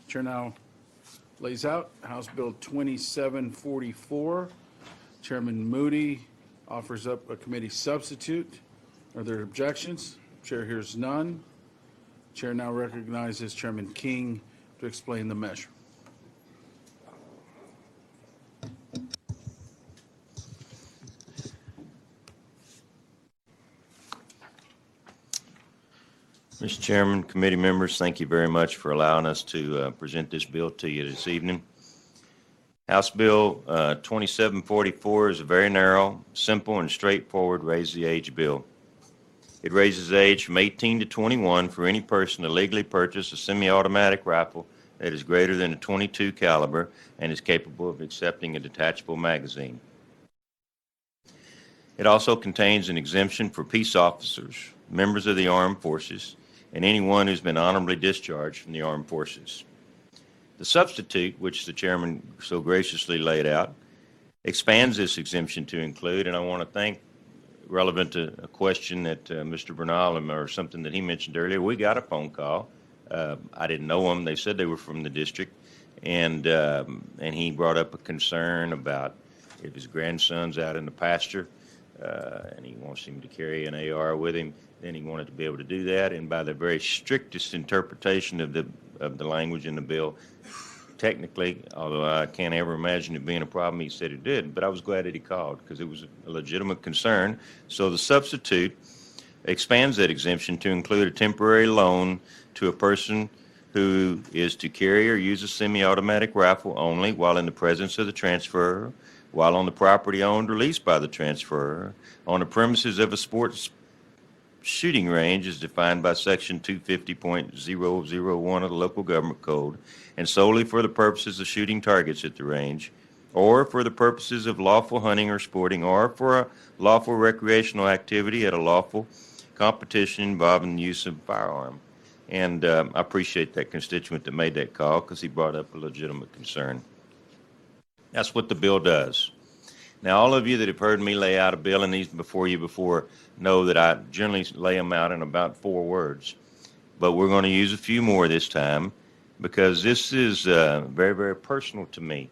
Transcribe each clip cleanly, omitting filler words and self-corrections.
Chair now lays out House Bill 2744. Chairman Moody offers up a committee substitute. Are there objections? Chair hears none. Chair now recognizes Chairman King to explain the measure. Mr. Chairman, committee members, thank you very much for allowing us to present this bill to you this evening. House Bill 2744 is a very narrow, simple, and straightforward raise the age bill. It raises the age from 18 to 21 for any person to legally purchase a semi-automatic rifle that is greater than a .22 caliber and is capable of accepting a detachable magazine. It also contains an exemption for peace officers, members of the armed forces, and anyone who's been honorably discharged from the armed forces. The substitute, which the chairman so graciously laid out, expands this exemption to include, and I want to thank, relevant to a question that Mr. Bernal or something that he mentioned earlier, we got a phone call. I didn't know them. They said they were from the district, and he brought up a concern about if his grandson's out in the pasture and he wants him to carry an AR with him, then he wanted to be able to do that. And by the very strictest interpretation of the language in the bill, technically, although I can't ever imagine it being a problem, he said it did. But I was glad that he called because it was a legitimate concern. So the substitute expands that exemption to include a temporary loan to a person who is to carry or use a semi-automatic rifle only while in the presence of the transferor, while on the property owned or leased by the transferor, on the premises of a sports shooting range as defined by Section 250.001 of the Local Government Code, and solely for the purposes of shooting targets at the range, or for the purposes of lawful hunting or sporting, or for a lawful recreational activity at a lawful competition involving the use of a firearm. And I appreciate that constituent that made that call because he brought up a legitimate concern. That's what the bill does. Now, all of you that have heard me lay out a bill and these before you before know that I generally lay them out in about 4 words. But we're going to use a few more this time because this is very, very personal to me.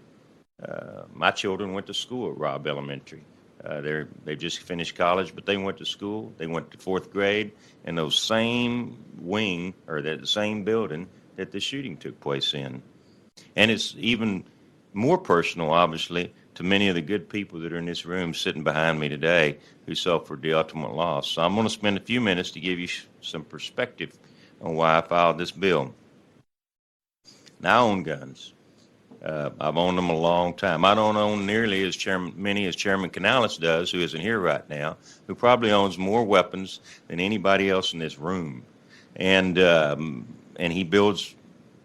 My children went to school at Robb Elementary. They just finished college, but they went to school. They went to 4th grade in those same wing or that same building that the shooting took place in. And it's even more personal, obviously, to many of the good people that are in this room sitting behind me today who suffered the ultimate loss. So I'm going to spend a few minutes to give you some perspective on why I filed this bill. Now, I own guns. I've owned them a long time. I don't own nearly as many as Chairman Canales does, who isn't here right now, who probably owns more weapons than anybody else in this room. And he builds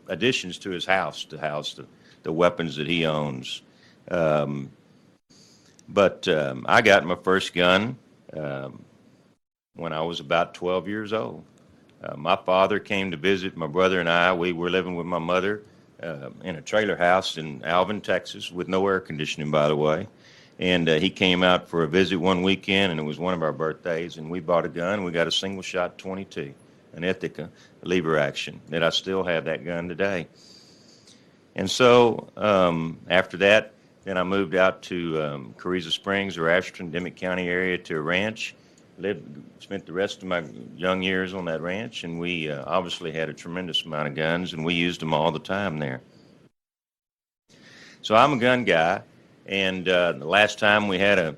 additions to his house to house the weapons that he owns. But I got my first gun when I was about 12 years old. My father came to visit my brother and I. We were living with my mother in a trailer house in Alvin, Texas, with no air conditioning, by the way. And he came out for a visit one weekend, and it was one of our birthdays, and we bought a gun. We got a single-shot .22, an Ithaca lever action, that I still have that gun today. And so after that, then I moved out to Carrizo Springs or Ashton, Dimmitt County area to a ranch. Spent the rest of my young years on that ranch, and we obviously had a tremendous amount of guns, and we used them all the time there. So I'm a gun guy, and the last time we had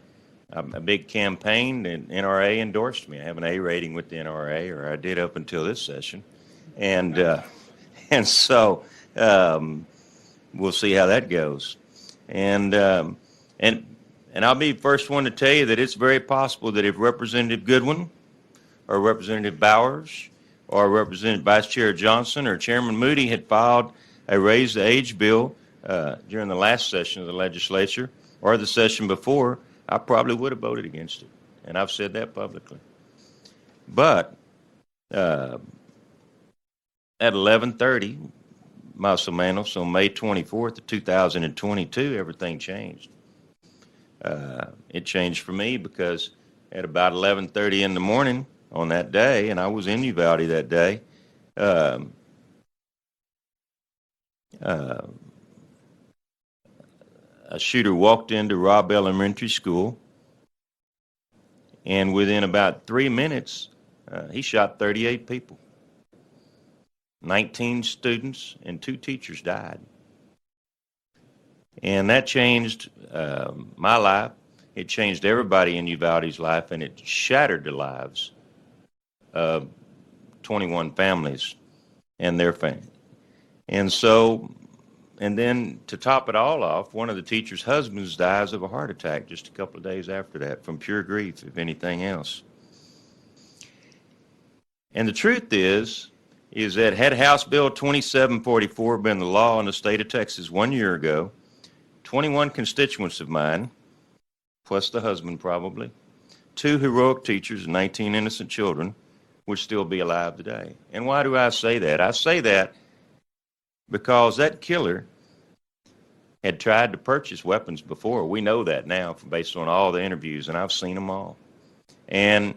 a big campaign, the NRA endorsed me. I have an A rating with the NRA, or I did up until this session, and so we'll see how that goes. And I'll be the first one to tell you that it's very possible that if Representative Goodwin or Representative Bowers or Representative Vice Chair Johnson or Chairman Moody had filed a raise the age bill during the last session of the legislature or the session before, I probably would have voted against it. And I've said that publicly. But at 11:30, más o menos, on May 24th of 2022, everything changed. It changed for me because at about 11:30 in the morning on that day, and I was in Uvalde that day, a shooter walked into Robb Elementary School, and within about 3 minutes, he shot 38 people. 19 students and 2 teachers died. And that changed my life. It changed everybody in Uvalde's life, and it shattered the lives of 21 families and their family. And so, and then to top it all off, one of the teacher's husbands dies of a heart attack just a couple of days after that from pure grief, if anything else. And the truth is that had House Bill 2744 been the law in the state of Texas 1 year ago, 21 constituents of mine, plus the husband probably, 2 heroic teachers and 19 innocent children would still be alive today. And why do I say that? I say that because that killer had tried to purchase weapons before. We know that now based on all the interviews, and I've seen them all. And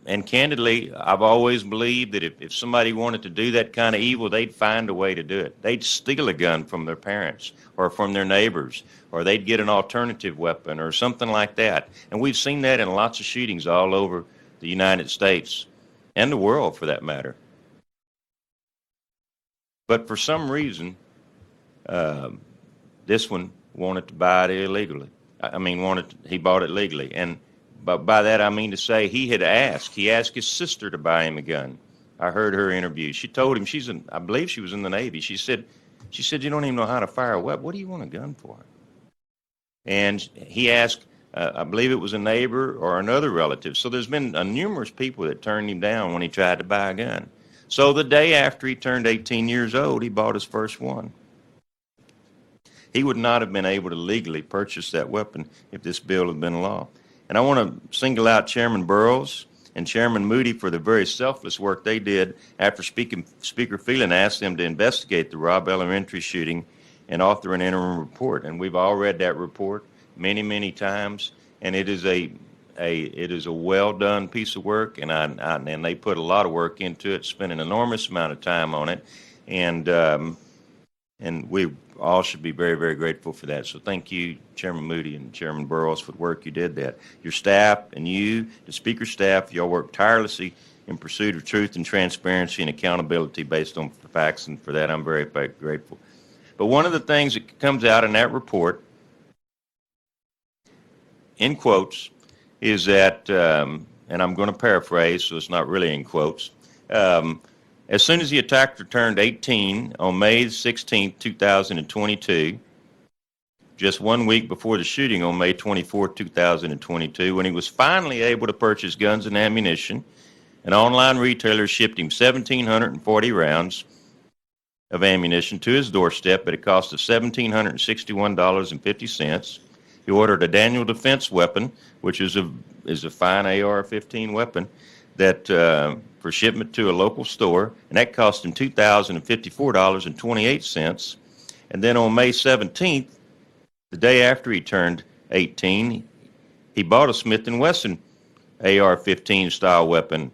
and candidly, I've always believed that if somebody wanted to do that kind of evil, they'd find a way to do it. They'd steal a gun from their parents or from their neighbors, or they'd get an alternative weapon or something like that. And we've seen that in lots of shootings all over the United States and the world, for that matter. But for some reason, this one wanted to buy it illegally. He bought it legally. But by that I mean to say he asked his sister to buy him a gun. I heard her interview. She told him I believe she was in the Navy. She said, you don't even know how to fire a weapon. What do you want a gun for? And he asked, I believe it was a neighbor or another relative. So there's been numerous people that turned him down when he tried to buy a gun. So the day after he turned 18 years old, he bought his first one. He would not have been able to legally purchase that weapon if this bill had been law. And I want to single out Chairman Burrows and Chairman Moody for the very selfless work they did after Speaker Phelan asked them to investigate the Robb Elementary shooting and author an interim report. And we've all read that report many, many times, and it is a well done piece of work, and they put a lot of work into it, spent an enormous amount of time on it, and we all should be very, very grateful for that. So thank you, Chairman Moody and Chairman Burrows, for the work you did that. Your staff and you, the Speaker's staff, y'all worked tirelessly in pursuit of truth and transparency and accountability based on facts, and for that I'm very, very grateful. But one of the things that comes out in that report, in quotes, is that, and I'm going to paraphrase, so it's not really in quotes, as soon as the attacker turned 18 on May 16, 2022, just 1 week before the shooting on May 24, 2022, when he was finally able to purchase guns and ammunition, an online retailer shipped him 1,740 rounds of ammunition to his doorstep at a cost of $1,761.50. He ordered a Daniel Defense weapon, which is a fine AR-15 weapon, that for shipment to a local store, and that cost him $2,054.28. And then on May 17th, the day after he turned 18, he bought a Smith & Wesson AR-15 style weapon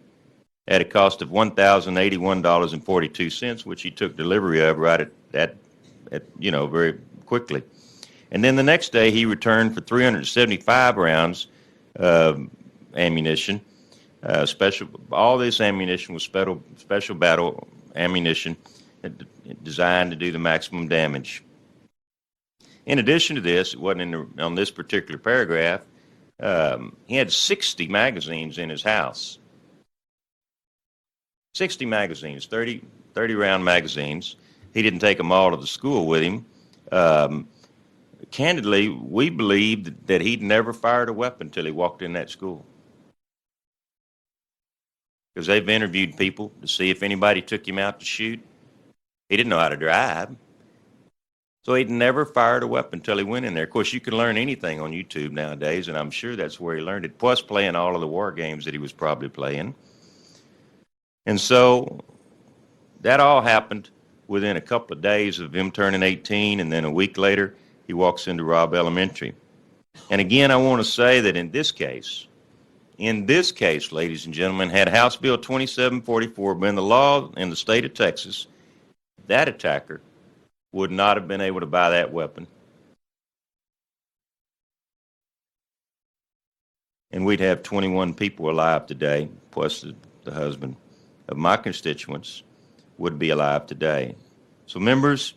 at a cost of $1,081.42, which he took delivery of right at very quickly. And then the next day, he returned for 375 rounds of ammunition. All this ammunition was special battle ammunition designed to do the maximum damage. In addition to this, it wasn't on this particular paragraph, he had 60 magazines in his house. 60 magazines, 30 round magazines. He didn't take them all to the school with him. Candidly, we believed that he'd never fired a weapon until he walked in that school. Because they've interviewed people to see if anybody took him out to shoot. He didn't know how to drive. So he'd never fired a weapon until he went in there. Of course, you can learn anything on YouTube nowadays, and I'm sure that's where he learned it, plus playing all of the war games that he was probably playing. And so that all happened within a couple of days of him turning 18, and then a week later, he walks into Robb Elementary. And again, I want to say that in this case, ladies and gentlemen, had House Bill 2744 been the law in the state of Texas, that attacker would not have been able to buy that weapon. And we'd have 21 people alive today, plus the husband of my constituents would be alive today. So members,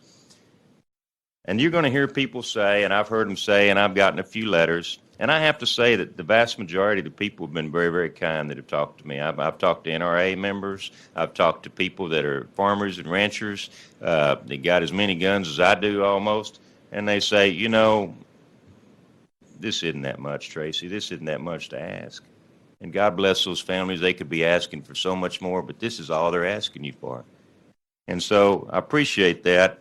and you're going to hear people say, and I've heard them say, and I've gotten a few letters, and I have to say that the vast majority of the people have been very, very kind that have talked to me. I've talked to NRA members. I've talked to people that are farmers and ranchers. They got as many guns as I do almost, and they say, you know, this isn't that much, Tracy. This isn't that much to ask. And God bless those families. They could be asking for so much more, but this is all they're asking you for. And so I appreciate that.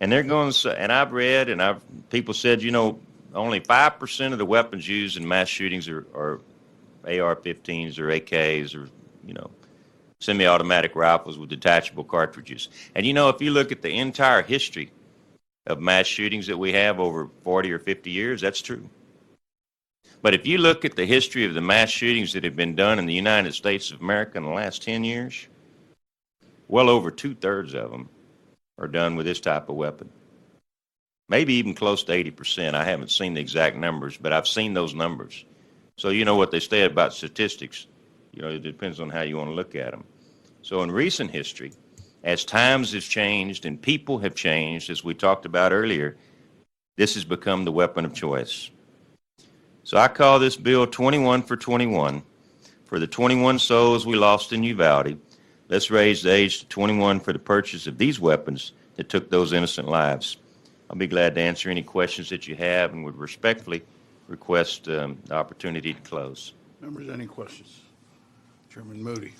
And they're going to say, and I've read, and people said, you know, only 5% of the weapons used in mass shootings are AR-15s or AKs or, you know, semi-automatic rifles with detachable cartridges. And, you know, if you look at the entire history of mass shootings that we have over 40 or 50 years, that's true. But if you look at the history of the mass shootings that have been done in the United States of America in the last 10 years, well over 2/3 of them are done with this type of weapon. Maybe even close to 80%. I haven't seen the exact numbers, but I've seen those numbers. So you know what they say about statistics. You know, it depends on how you want to look at them. So in recent history, as times have changed and people have changed, as we talked about earlier, this has become the weapon of choice. So I call this bill 21 for 21. For the 21 souls we lost in Uvalde, let's raise the age to 21 for the purchase of these weapons that took those innocent lives. I'll be glad to answer any questions that you have and would respectfully request the opportunity to close. Members, any questions? Chairman Moody.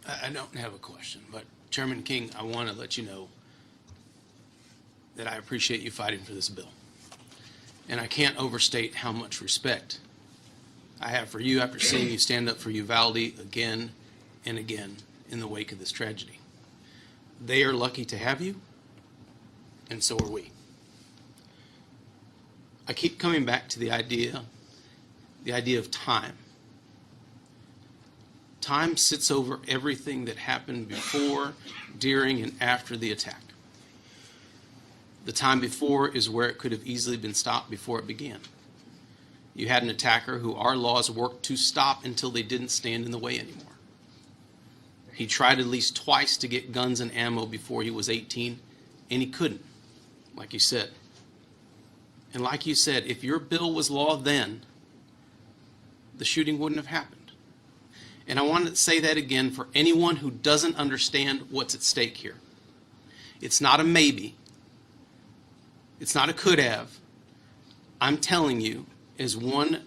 I don't have a question, but Chairman King, I want to let you know that I appreciate you fighting for this bill. And I can't overstate how much respect I have for you after seeing you stand up for Uvalde again and again in the wake of this tragedy. They are lucky to have you, and so are we. I keep coming back to the idea of time. Time sits over everything that happened before, during, and after the attack. The time before is where it could have easily been stopped before it began. You had an attacker who our laws worked to stop until they didn't stand in the way anymore. He tried at least twice to get guns and ammo before he was 18, and he couldn't, like you said. And like you said, if your bill was law then, the shooting wouldn't have happened. And I want to say that again for anyone who doesn't understand what's at stake here. It's not a maybe. It's not a could have. I'm telling you, as one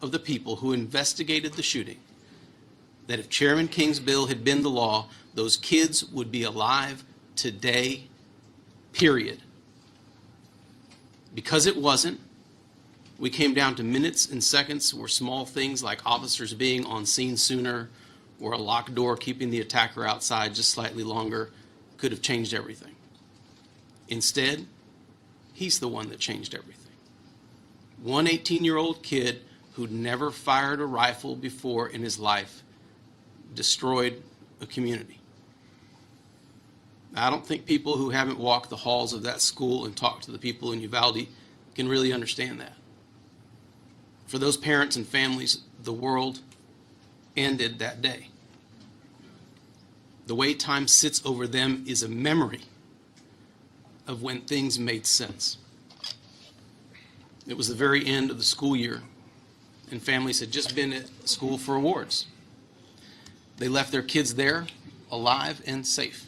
of the people who investigated the shooting, that if Chairman King's bill had been the law, those kids would be alive today, period. Because it wasn't, we came down to minutes and seconds where small things like officers being on scene sooner or a locked door keeping the attacker outside just slightly longer could have changed everything. Instead, he's the one that changed everything. One 18-year-old kid who'd never fired a rifle before in his life destroyed a community. I don't think people who haven't walked the halls of that school and talked to the people in Uvalde can really understand that. For those parents and families, the world ended that day. The way time sits over them is a memory of when things made sense. It was the very end of the school year, and families had just been at school for awards. They left their kids there, alive and safe.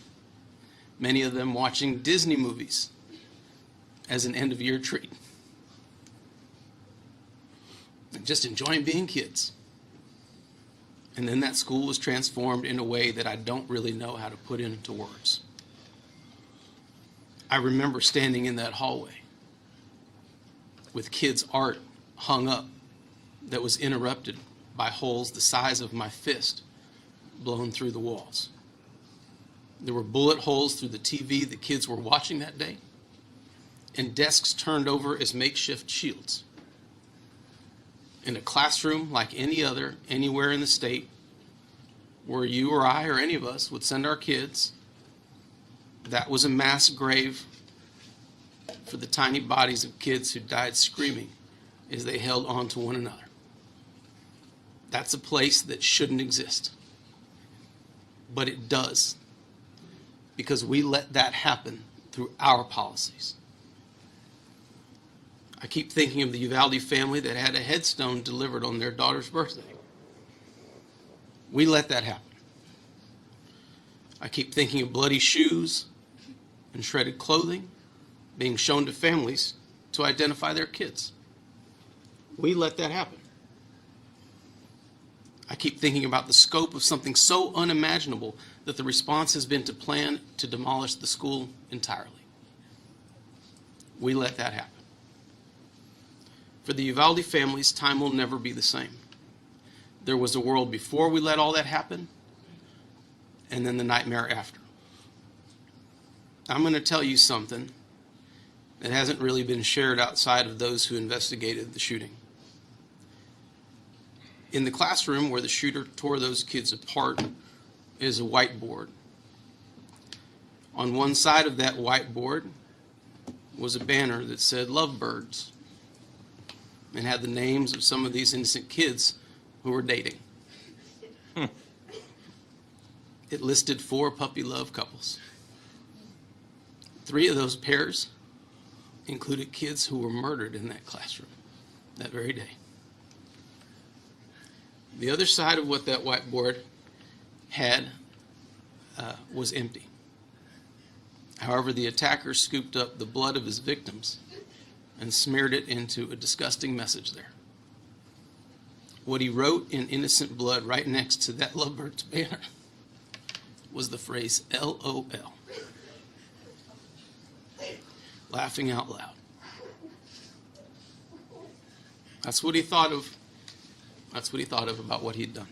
Many of them watching Disney movies as an end-of-year treat. And just enjoying being kids. And then that school was transformed in a way that I don't really know how to put into words. I remember standing in that hallway with kids' art hung up that was interrupted by holes the size of my fist blown through the walls. There were bullet holes through the TV the kids were watching that day, and desks turned over as makeshift shields. In a classroom like any other, anywhere in the state, where you or I or any of us would send our kids, that was a mass grave for the tiny bodies of kids who died screaming as they held on to one another. That's a place that shouldn't exist. But it does, because we let that happen through our policies. I keep thinking of the Uvalde family that had a headstone delivered on their daughter's birthday. We let that happen. I keep thinking of bloody shoes and shredded clothing being shown to families to identify their kids. We let that happen. I keep thinking about the scope of something so unimaginable that the response has been to plan to demolish the school entirely. We let that happen. For the Uvalde families, time will never be the same. There was a world before we let all that happen, and then the nightmare after. I'm going to tell you something that hasn't really been shared outside of those who investigated the shooting. In the classroom where the shooter tore those kids apart is a whiteboard. On one side of that whiteboard was a banner that said "Lovebirds" and had the names of some of these innocent kids who were dating. It listed 4 puppy love couples. 3 of those pairs included kids who were murdered in that classroom that very day. The other side of what that whiteboard had was empty. However, the attacker scooped up the blood of his victims and smeared it into a disgusting message there. What he wrote in innocent blood right next to that Lovebirds banner was the phrase LOL. Laughing out loud. That's what he thought of. That's what he thought of about what he'd done.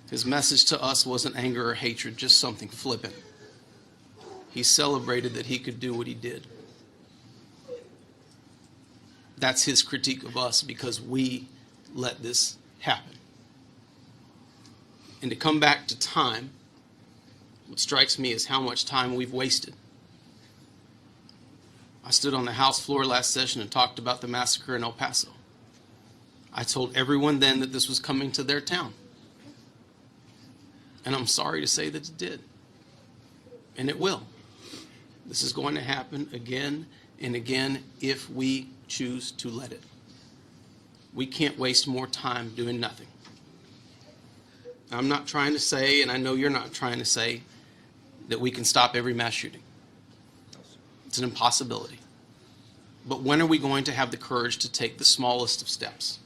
His message to us wasn't anger or hatred, just something flippant. He celebrated that he could do what he did. That's his critique of us, because we let this happen. And to come back to time, what strikes me is how much time we've wasted. I stood on the House floor last session and talked about the massacre in El Paso. I told everyone then that this was coming to their town. And I'm sorry to say that it did. And it will. This is going to happen again and again if we choose to let it. We can't waste more time doing nothing. I'm not trying to say, and I know you're not trying to say, that we can stop every mass shooting. It's an impossibility. But when are we going to have the courage to take the smallest of steps?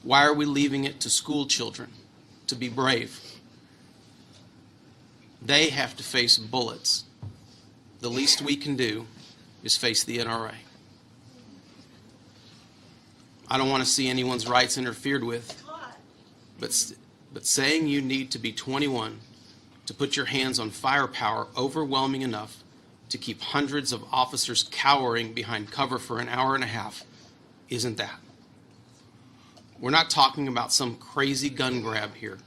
Why are we leaving it to school children to be brave? They have to face bullets. The least we can do is face the NRA. I don't want to see anyone's rights interfered with, but saying you need to be 21 to put your hands on firepower overwhelming enough to keep hundreds of officers cowering behind cover for an hour and a half isn't that. We're not talking about some crazy gun grab here.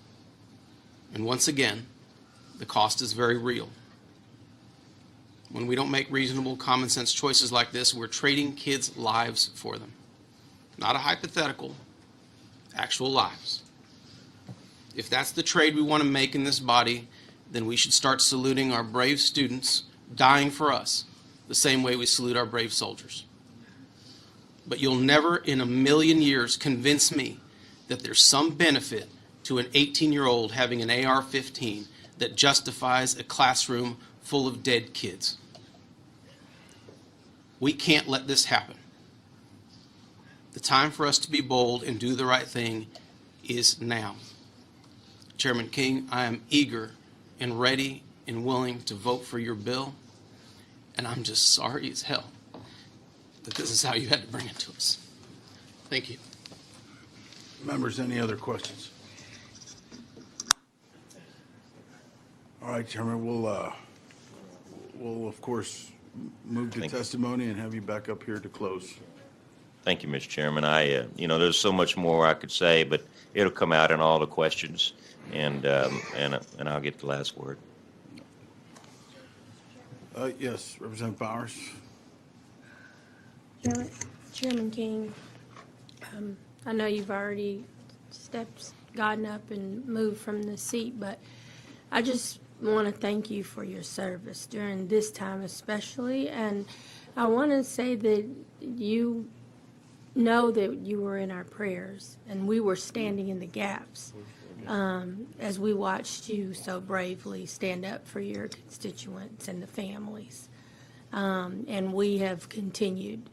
And once again, the cost is very real. When we don't make reasonable, common sense choices like this, we're trading kids' lives for them. Not a hypothetical, actual lives. If that's the trade we want to make in this body, then we should start saluting our brave students dying for us the same way we salute our brave soldiers. But you'll never in a million years convince me that there's some benefit to an 18-year-old having an AR-15 that justifies a classroom full of dead kids. We can't let this happen. The time for us to be bold and do the right thing is now. Chairman King, I am eager and ready and willing to vote for your bill, and I'm just sorry as hell that this is how you had to bring it to us. Thank you. Members, any other questions? All right, Chairman, we'll of course move to Thank you. testimony and have you back up here to close. Thank you, Mr. Chairman. There's so much more I could say, but it'll come out in all the questions, and I'll get the last word. Yes, Representative Powers. Chairman King, I know you've already gotten up and moved from the seat, but I just want to thank you for your service during this time especially, and I want to say that you know that you were in our prayers, and we were standing in the gaps as we watched you so bravely stand up for your constituents and the families, and we have continued.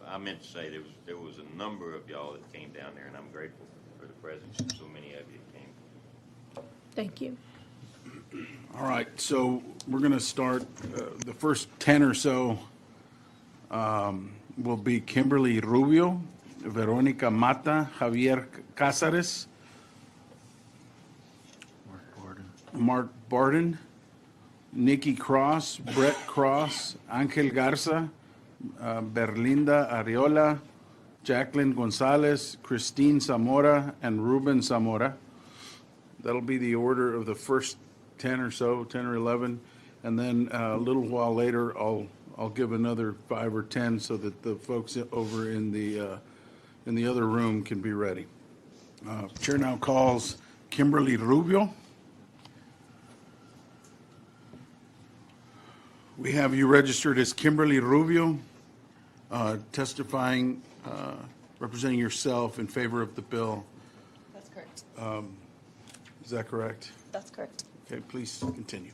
I meant to say there was a number of y'all that came down there, and I'm grateful for the presence of so many of you that came. Thank you. All right, so we're going to start, the first 10 or so will be Kimberly Rubio, Veronica Mata, Javier Cázares, Mark Barden, Nikki Cross, Brett Cross, Angel Garza, Berlinda Arreola, Jacqueline Gonzalez, Christine Zamora, and Ruben Zamora. That'll be the order of the first 10 or so, 10 or 11, and then a little while later, I'll give another 5 or 10 so that the folks over in the other room can be ready. Chair now calls Kimberly Rubio. We have you registered as Kimberly Rubio, testifying, representing yourself in favor of the bill. That's correct. Is that correct? That's correct. Okay, please continue.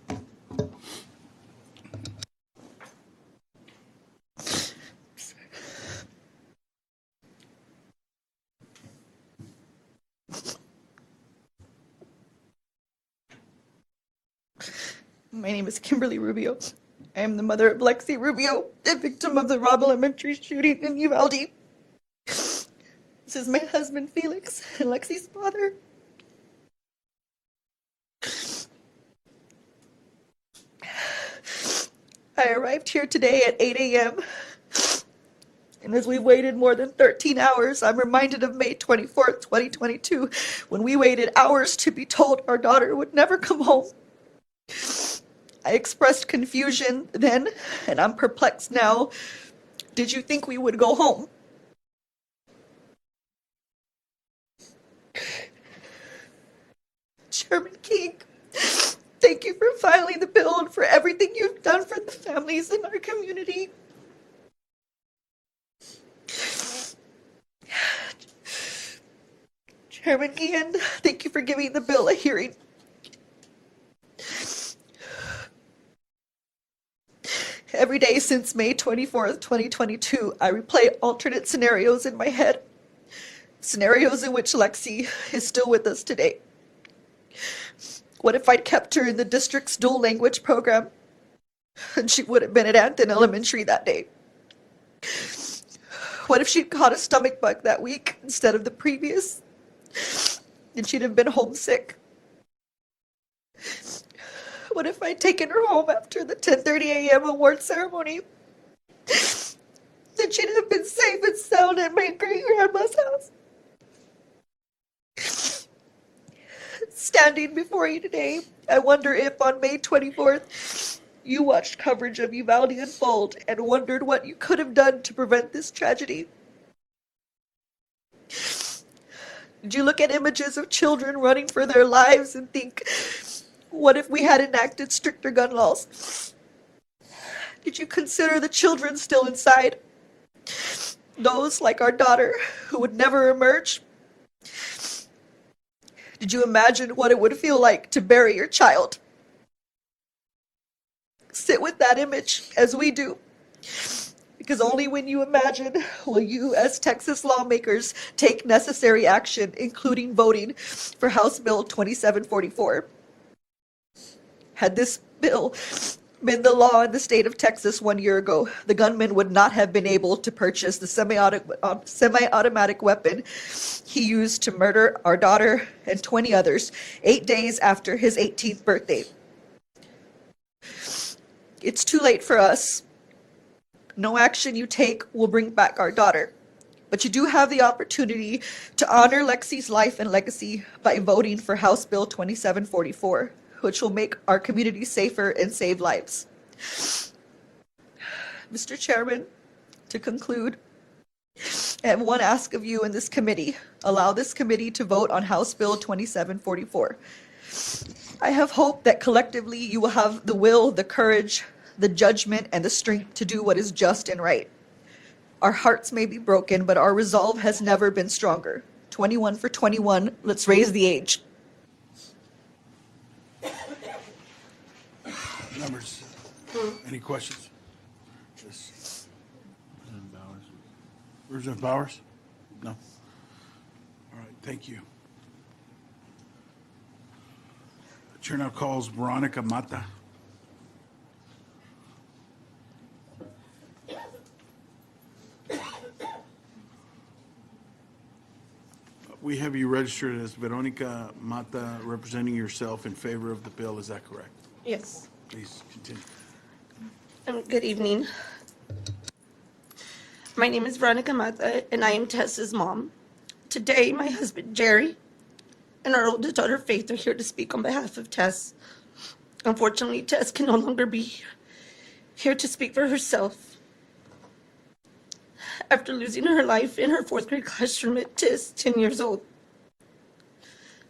My name is Kimberly Rubio. I am the mother of Lexi Rubio, the victim of the Robb Elementary shooting in Uvalde. This is my husband, Felix, and Lexi's father. I arrived here today at 8 a.m. And as we waited more than 13 hours, I'm reminded of May 24th, 2022, when we waited hours to be told our daughter would never come home. I expressed confusion then, and I'm perplexed now. Did you think we would go home? Chairman King, thank you for filing the bill and for everything you've done for the families in our community. Chairman Ian, thank you for giving the bill a hearing. Every day since May 24th, 2022, I replay alternate scenarios in my head. Scenarios in which Lexi is still with us today. What if I'd kept her in the district's dual language program? And she would have been at Anton Elementary that day. What if she'd caught a stomach bug that week instead of the previous? And she'd have been homesick. What if I'd taken her home after the 10:30 a.m. award ceremony? Then she'd have been safe and sound at my great-grandma's house. Standing before you today, I wonder if on May 24th, you watched coverage of Uvalde unfold and wondered what you could have done to prevent this tragedy. Did you look at images of children running for their lives and think, what if we had enacted stricter gun laws? Did you consider the children still inside? Those, like our daughter, who would never emerge? Did you imagine what it would feel like to bury your child? Sit with that image, as we do. Because only when you imagine will you, as Texas lawmakers, take necessary action, including voting for House Bill 2744. Had this bill been the law in the state of Texas 1 year ago, the gunman would not have been able to purchase the semi-automatic weapon he used to murder our daughter and 20 others 8 days after his 18th birthday. It's too late for us. No action you take will bring back our daughter. but you do have the opportunity to honor Lexi's life and legacy by voting for House Bill 2744, which will make our community safer and save lives. Mr. Chairman, to conclude, I have one ask of you in this committee. Allow this committee to vote on House Bill 2744. I have hope that collectively you will have the will, the courage, the judgment, and the strength to do what is just and right. Our hearts may be broken, but our resolve has never been stronger. 21 for 21, let's raise the age. Members, any questions? Yes. Representative Bowers? No? All right, thank you. The chair now calls Veronica Mata. We have you registered as Veronica Mata, representing yourself in favor of the bill. Is that correct? Yes. Please continue. Good evening. My name is Veronica Mata, and I am Tess's mom. Today, my husband Jerry and our oldest daughter Faith are here to speak on behalf of Tess. Unfortunately, Tess can no longer be here to speak for herself. After losing her life in her fourth grade classroom at 10 years old.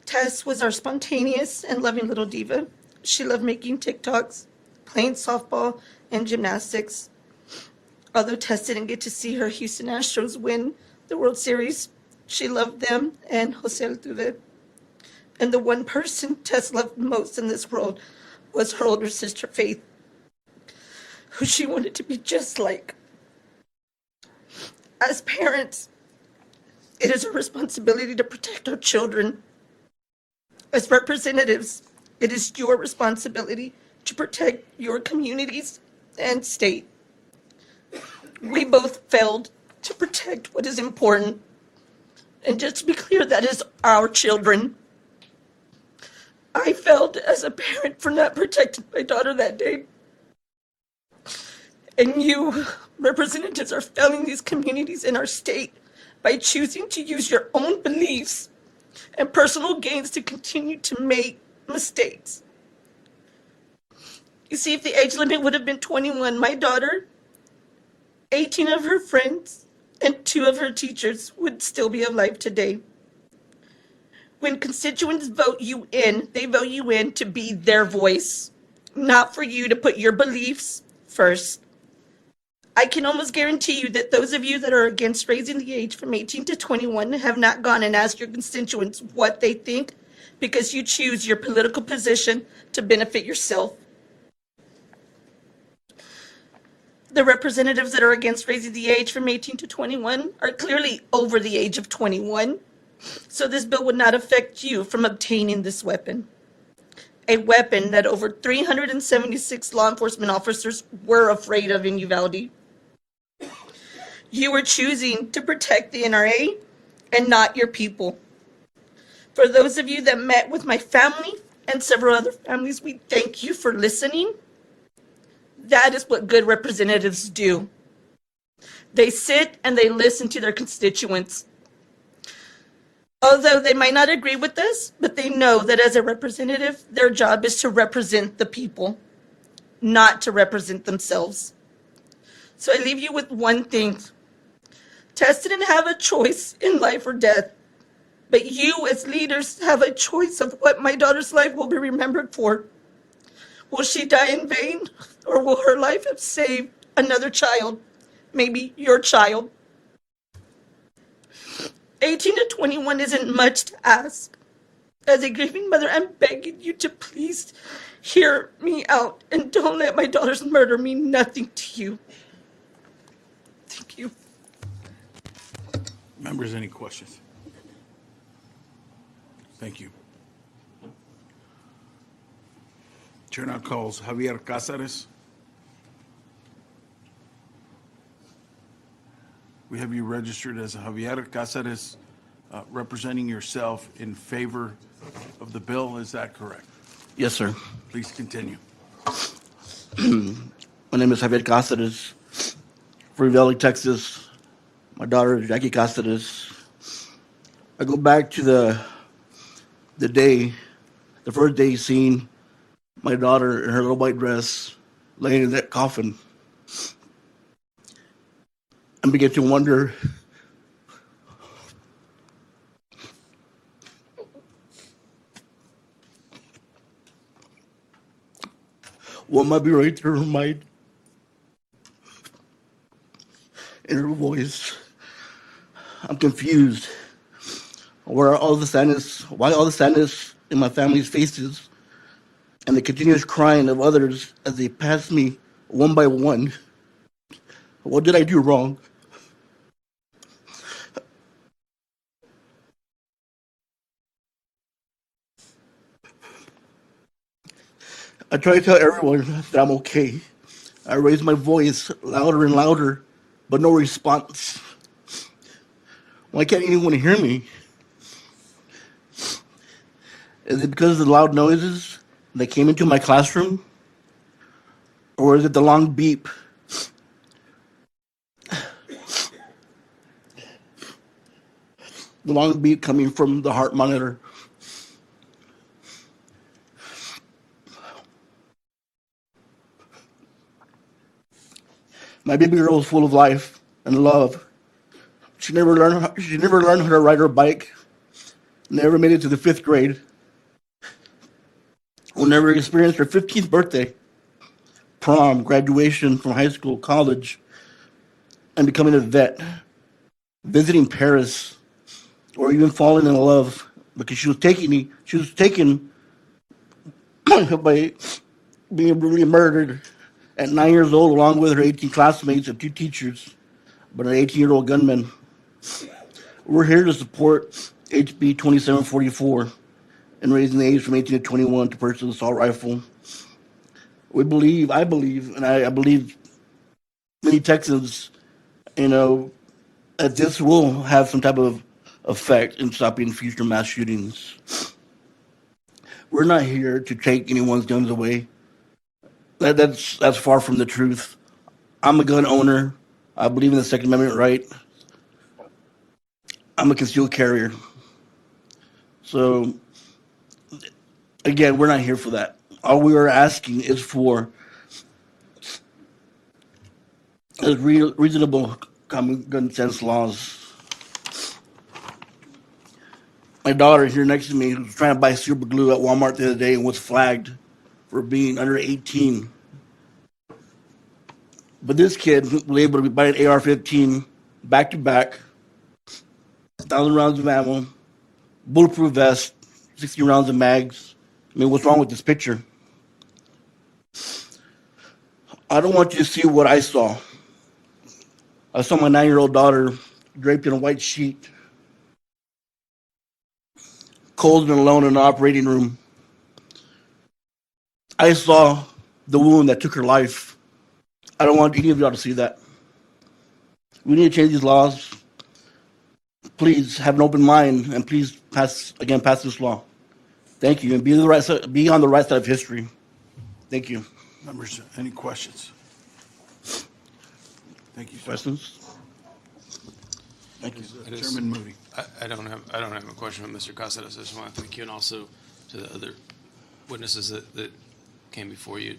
Tess was our spontaneous and loving little diva. She loved making TikToks, playing softball, and gymnastics. Although Tess didn't get to see her Houston Astros win the World Series, she loved them and Jose Altuve. And the one person Tess loved most in this world was her older sister Faith, who she wanted to be just like. As parents, it is our responsibility to protect our children. As representatives, it is your responsibility to protect your communities and state. We both failed to protect what is important. And just to be clear, that is our children. I failed as a parent for not protecting my daughter that day. And you, representatives, are failing these communities in our state by choosing to use your own beliefs and personal gains to continue to make mistakes. You see, if the age limit would have been 21, my daughter, 18 of her friends, and 2 of her teachers would still be alive today. When constituents vote you in, they vote you in to be their voice, not for you to put your beliefs first. I can almost guarantee you that those of you that are against raising the age from 18 to 21 have not gone and asked your constituents what they think because you choose your political position to benefit yourself. The representatives that are against raising the age from 18 to 21 are clearly over the age of 21, so this bill would not affect you from obtaining this weapon. A weapon that over 376 law enforcement officers were afraid of in Uvalde. You are choosing to protect the NRA and not your people. For those of you that met with my family and several other families, we thank you for listening. That is what good representatives do. They sit and they listen to their constituents. Although they might not agree with us, but they know that as a representative, their job is to represent the people, not to represent themselves. So I leave you with one thing. Tess didn't have a choice in life or death, but you as leaders have a choice of what my daughter's life will be remembered for. Will she die in vain, or will her life have saved another child, maybe your child? 18 to 21 isn't much to ask. As a grieving mother, I'm begging you to please hear me out and don't let my daughter's murder mean nothing to you. Thank you. Members, any questions? Thank you. Chair now calls Javier Cázares. We have you registered as Javier Cázares, representing yourself in favor of the bill. Is that correct? Yes, sir. Please continue. My name is Javier Cáceres, from Uvalde, Texas, my daughter Jackie Cáceres. I go back to the day, the first day seeing my daughter in her little white dress laying in that coffin, and begin to wonder what might be right through her mind, in her voice. I'm confused. Where all the sadness? Why all the sadness in my family's faces, and the continuous crying of others as they pass me one by one? What did I do wrong? I try to tell everyone that I'm okay. I raise my voice louder and louder, but no response. Why can't anyone hear me? Is it because of the loud noises that came into my classroom? Or is it the long beep? The long beep coming from the heart monitor. My baby girl was full of life and love. She never learned how to ride her bike. Never made it to the 5th grade. Will never experienced her 15th birthday, prom, graduation from high school, college, and becoming a vet, visiting Paris, or even falling in love because she was taken by being brutally murdered at 9 years old, along with her 18 classmates and 2 teachers, but an 18-year-old gunman. We're here to support HB 2744 and raising the age from 18 to 21 to purchase an assault rifle. I believe many Texans, that this will have some type of effect in stopping future mass shootings. We're not here to take anyone's guns away. That's far from the truth. I'm a gun owner. I believe in the Second Amendment right. I'm a concealed carrier. So, again, we're not here for that. All we are asking is for reasonable common gun sense laws. My daughter here next to me was trying to buy super glue at Walmart the other day and was flagged for being under 18. But this kid was able to buy an AR-15 back to back, 1,000 rounds of ammo, bulletproof vest, 60 rounds of mags. I mean, what's wrong with this picture? I don't want you to see what I saw. I saw my 9-year-old daughter draped in a white sheet, cold and alone in the operating room. I saw the wound that took her life. I don't want any of y'all to see that. We need to change these laws. Please have an open mind and please pass this law. Thank you, and be on the right side of history. Thank you. Members, any questions? Thank you, sir. Questions? Thank you. Chairman Moody. I don't have a question from Mr. Cáceres. I just want to thank you, and also to the other witnesses that came before you.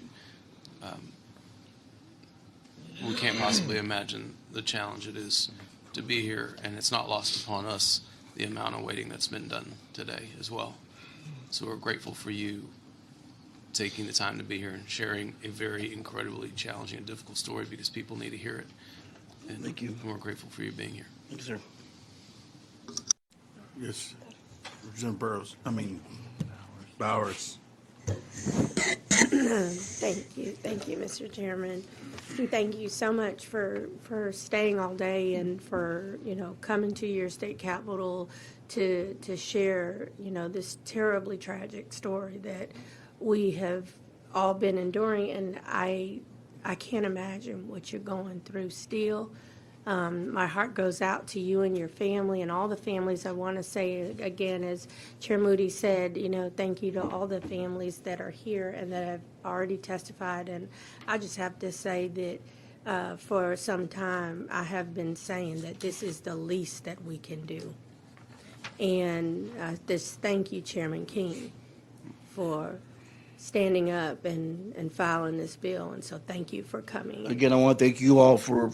We can't possibly imagine the challenge it is to be here, and it's not lost upon us the amount of waiting that's been done today as well. So we're grateful for you taking the time to be here and sharing a very incredibly challenging and difficult story, because people need to hear it. And Thank you. We're grateful for you being here. Thank you, sir. Yes. Representative Bowers. Thank you, Mr. Chairman. And thank you so much for staying all day and for, coming to your state capitol to share, this terribly tragic story that we have all been enduring. And I can't imagine what you're going through still. My heart goes out to you and your family and all the families. I want to say again, as Chair Moody said, thank you to all the families that are here and that have already testified. And I just have to say that for some time, I have been saying that this is the least that we can do. And just thank you, Chairman King, for standing up and filing this bill. And so thank you for coming. Again, I want to thank you all for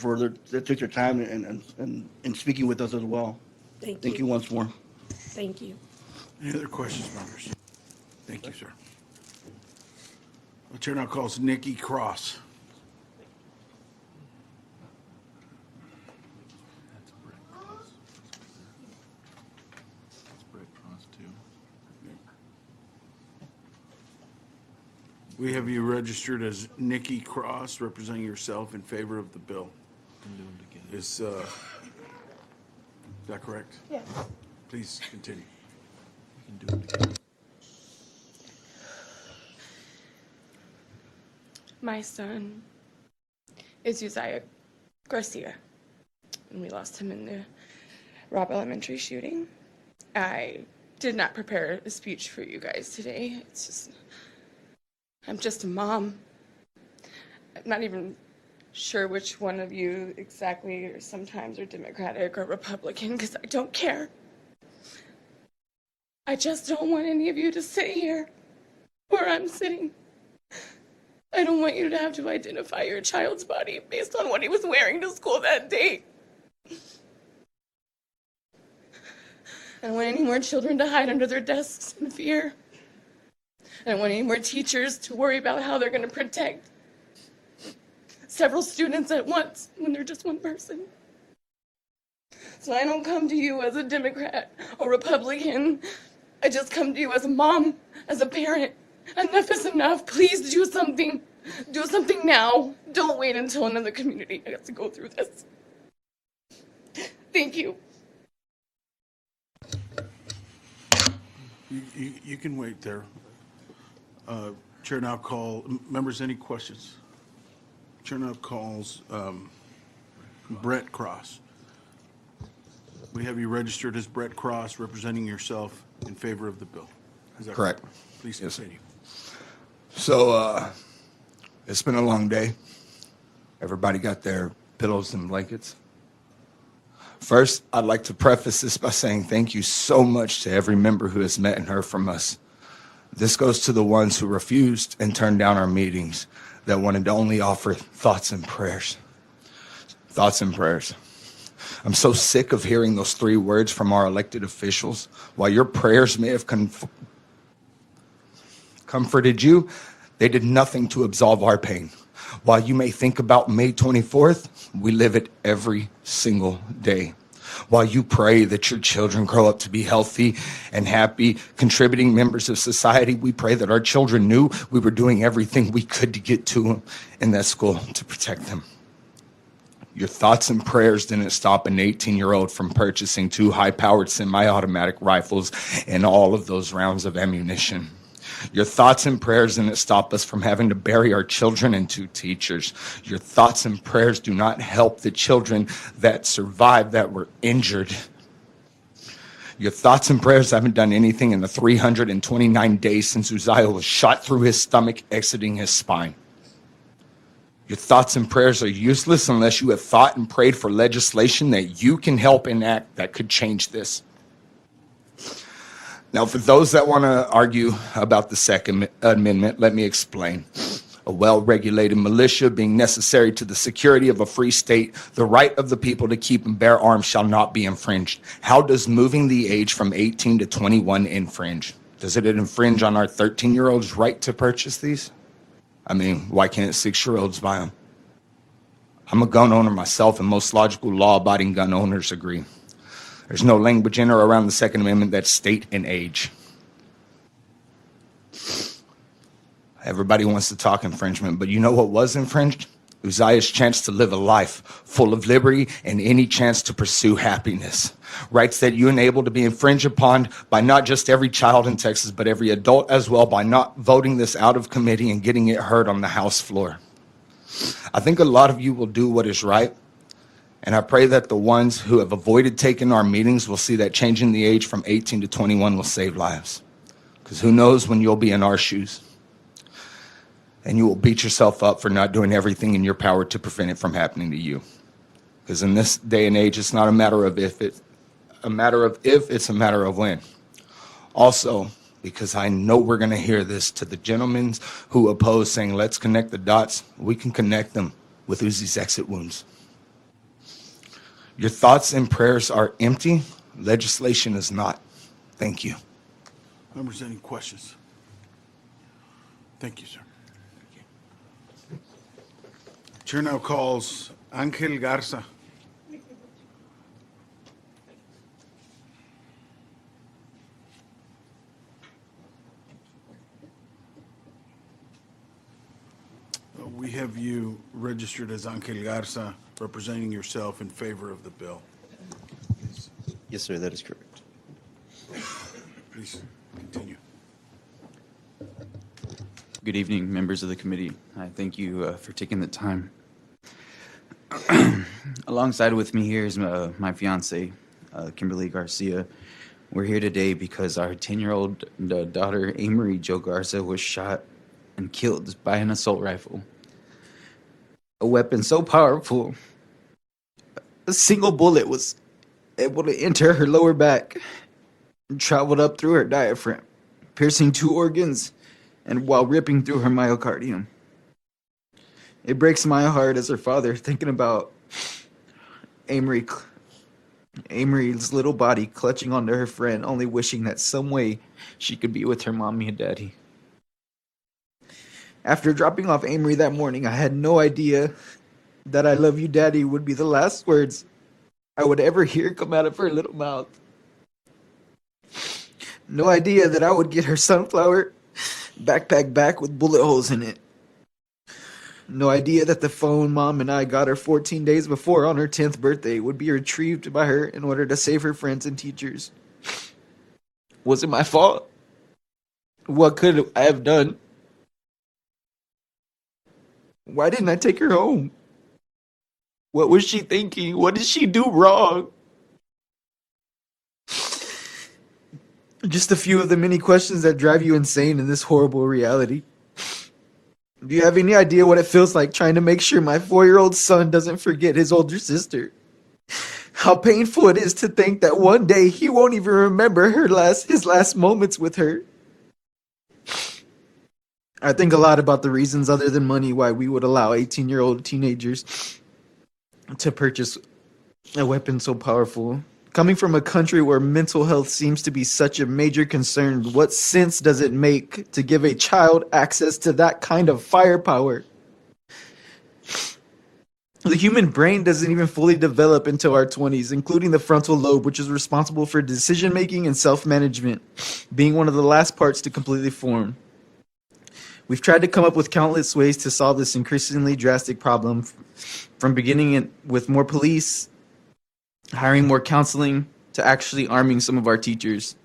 that took your time and speaking with us as well. Thank you once more. Thank you. Any other questions, members? Thank you, sir. The chair now calls Nikki Cross. We have you registered as Nikki Cross, representing yourself in favor of the bill. Is that correct? Yes. Please continue. My son is Uzziah Garcia, and we lost him in the Robb Elementary shooting. I did not prepare a speech for you guys today. I'm just a mom. I'm not even sure which one of you exactly, or sometimes are Democratic or Republican, because I don't care. I just don't want any of you to sit here where I'm sitting. I don't want you to have to identify your child's body based on what he was wearing to school that day. I don't want any more children to hide under their desks in fear. I don't want any more teachers to worry about how they're going to protect several students at once when they're just one person. So I don't come to you as a Democrat or Republican. I just come to you as a mom, as a parent. Enough is enough. Please do something. Do something now. Don't wait until another community has to go through this. Thank you. You can wait there. Chair now members, any questions? Chair now calls Brett Cross. We have you registered as Brett Cross, representing yourself in favor of the bill. Is that Correct. Please Yes, continue. So, it's been a long day. Everybody got their pillows and blankets. First, I'd like to preface this by saying thank you so much to every member who has met and heard from us. This goes to the ones who refused and turned down our meetings, that wanted to only offer thoughts and prayers. Thoughts and prayers. I'm so sick of hearing those three words from our elected officials. While your prayers may have comforted you, they did nothing to absolve our pain. While you may think about May 24th, we live it every single day. While you pray that your children grow up to be healthy and happy, contributing members of society, we pray that our children knew we were doing everything we could to get to them in that school to protect them. Your thoughts and prayers didn't stop an 18-year-old from purchasing 2 high-powered semi-automatic rifles and all of those rounds of ammunition. Your thoughts and prayers didn't stop us from having to bury our children and 2 teachers. Your thoughts and prayers do not help the children that survived, that were injured. Your thoughts and prayers haven't done anything in the 329 days since Uzziah was shot through his stomach, exiting his spine. Your thoughts and prayers are useless unless you have thought and prayed for legislation that you can help enact that could change this. Now, for those that want to argue about the Second Amendment, let me explain. A well-regulated militia being necessary to the security of a free state, the right of the people to keep and bear arms shall not be infringed. How does moving the age from 18 to 21 infringe? Does it infringe on our 13-year-olds' right to purchase these? I mean, why can't 6-year-olds buy them? I'm a gun owner myself, and most logical law-abiding gun owners agree. There's no language in or around the Second Amendment that's state and age. Everybody wants to talk infringement, but you know what was infringed? Uzziah's chance to live a life full of liberty and any chance to pursue happiness. Rights that you enabled to be infringed upon by not just every child in Texas, but every adult as well, by not voting this out of committee and getting it heard on the House floor. I think a lot of you will do what is right. And I pray that the ones who have avoided taking our meetings will see that changing the age from 18 to 21 will save lives. Because who knows when you'll be in our shoes. and you will beat yourself up for not doing everything in your power to prevent it from happening to you. Because in this day and age, it's not a matter of if, it's a matter of when. Also, because I know we're going to hear this, to the gentlemen who oppose saying, let's connect the dots, we can connect them with Uzi's exit wounds. Your thoughts and prayers are empty. Legislation is not. Thank you. Members, any questions? Thank you, sir. Chair now calls Angel Garza. We have you registered as Angel Garza, representing yourself in favor of the bill. Yes, sir, that is correct. Please continue. Good evening, members of the committee. I thank you for taking the time. Alongside with me here is my fiance, Kimberly Garcia. We're here today because our 10-year-old daughter, Amory Jo Garza, was shot and killed by an assault rifle. A weapon so powerful, a single bullet was able to enter her lower back and traveled up through her diaphragm, piercing 2 organs and while ripping through her myocardium. It breaks my heart as her father thinking about Amory's little body clutching onto her friend, only wishing that some way she could be with her mommy and daddy. After dropping off Amory that morning, I had no idea that "I love you, Daddy" would be the last words I would ever hear come out of her little mouth. No idea that I would get her sunflower backpack back with bullet holes in it. No idea that the phone Mom and I got her 14 days before on her 10th birthday would be retrieved by her in order to save her friends and teachers. Was it my fault? What could I have done? Why didn't I take her home? What was she thinking? What did she do wrong? Just a few of the many questions that drive you insane in this horrible reality. Do you have any idea what it feels like trying to make sure my 4-year-old son doesn't forget his older sister? How painful it is to think that one day he won't even remember his last moments with her. I think a lot about the reasons other than money why we would allow 18-year-old teenagers to purchase a weapon so powerful. Coming from a country where mental health seems to be such a major concern, what sense does it make to give a child access to that kind of firepower? The human brain doesn't even fully develop until our 20s, including the frontal lobe, which is responsible for decision-making and self-management, being one of the last parts to completely form. We've tried to come up with countless ways to solve this increasingly drastic problem, from beginning with more police, hiring more counseling, to actually arming some of our teachers.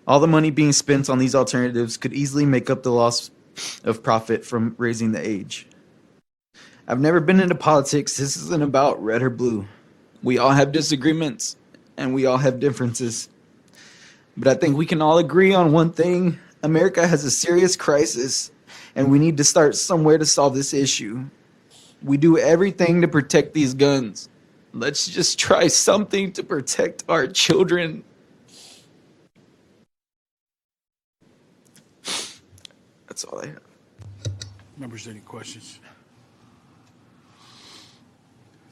All the money being spent on these alternatives could easily make up the loss of profit from raising the age. I've never been into politics. This isn't about red or blue. We all have disagreements, and we all have differences. But I think we can all agree on one thing. America has a serious crisis, and we need to start somewhere to solve this issue. We do everything to protect these guns. Let's just try something to protect our children. That's all I have. Members, any questions?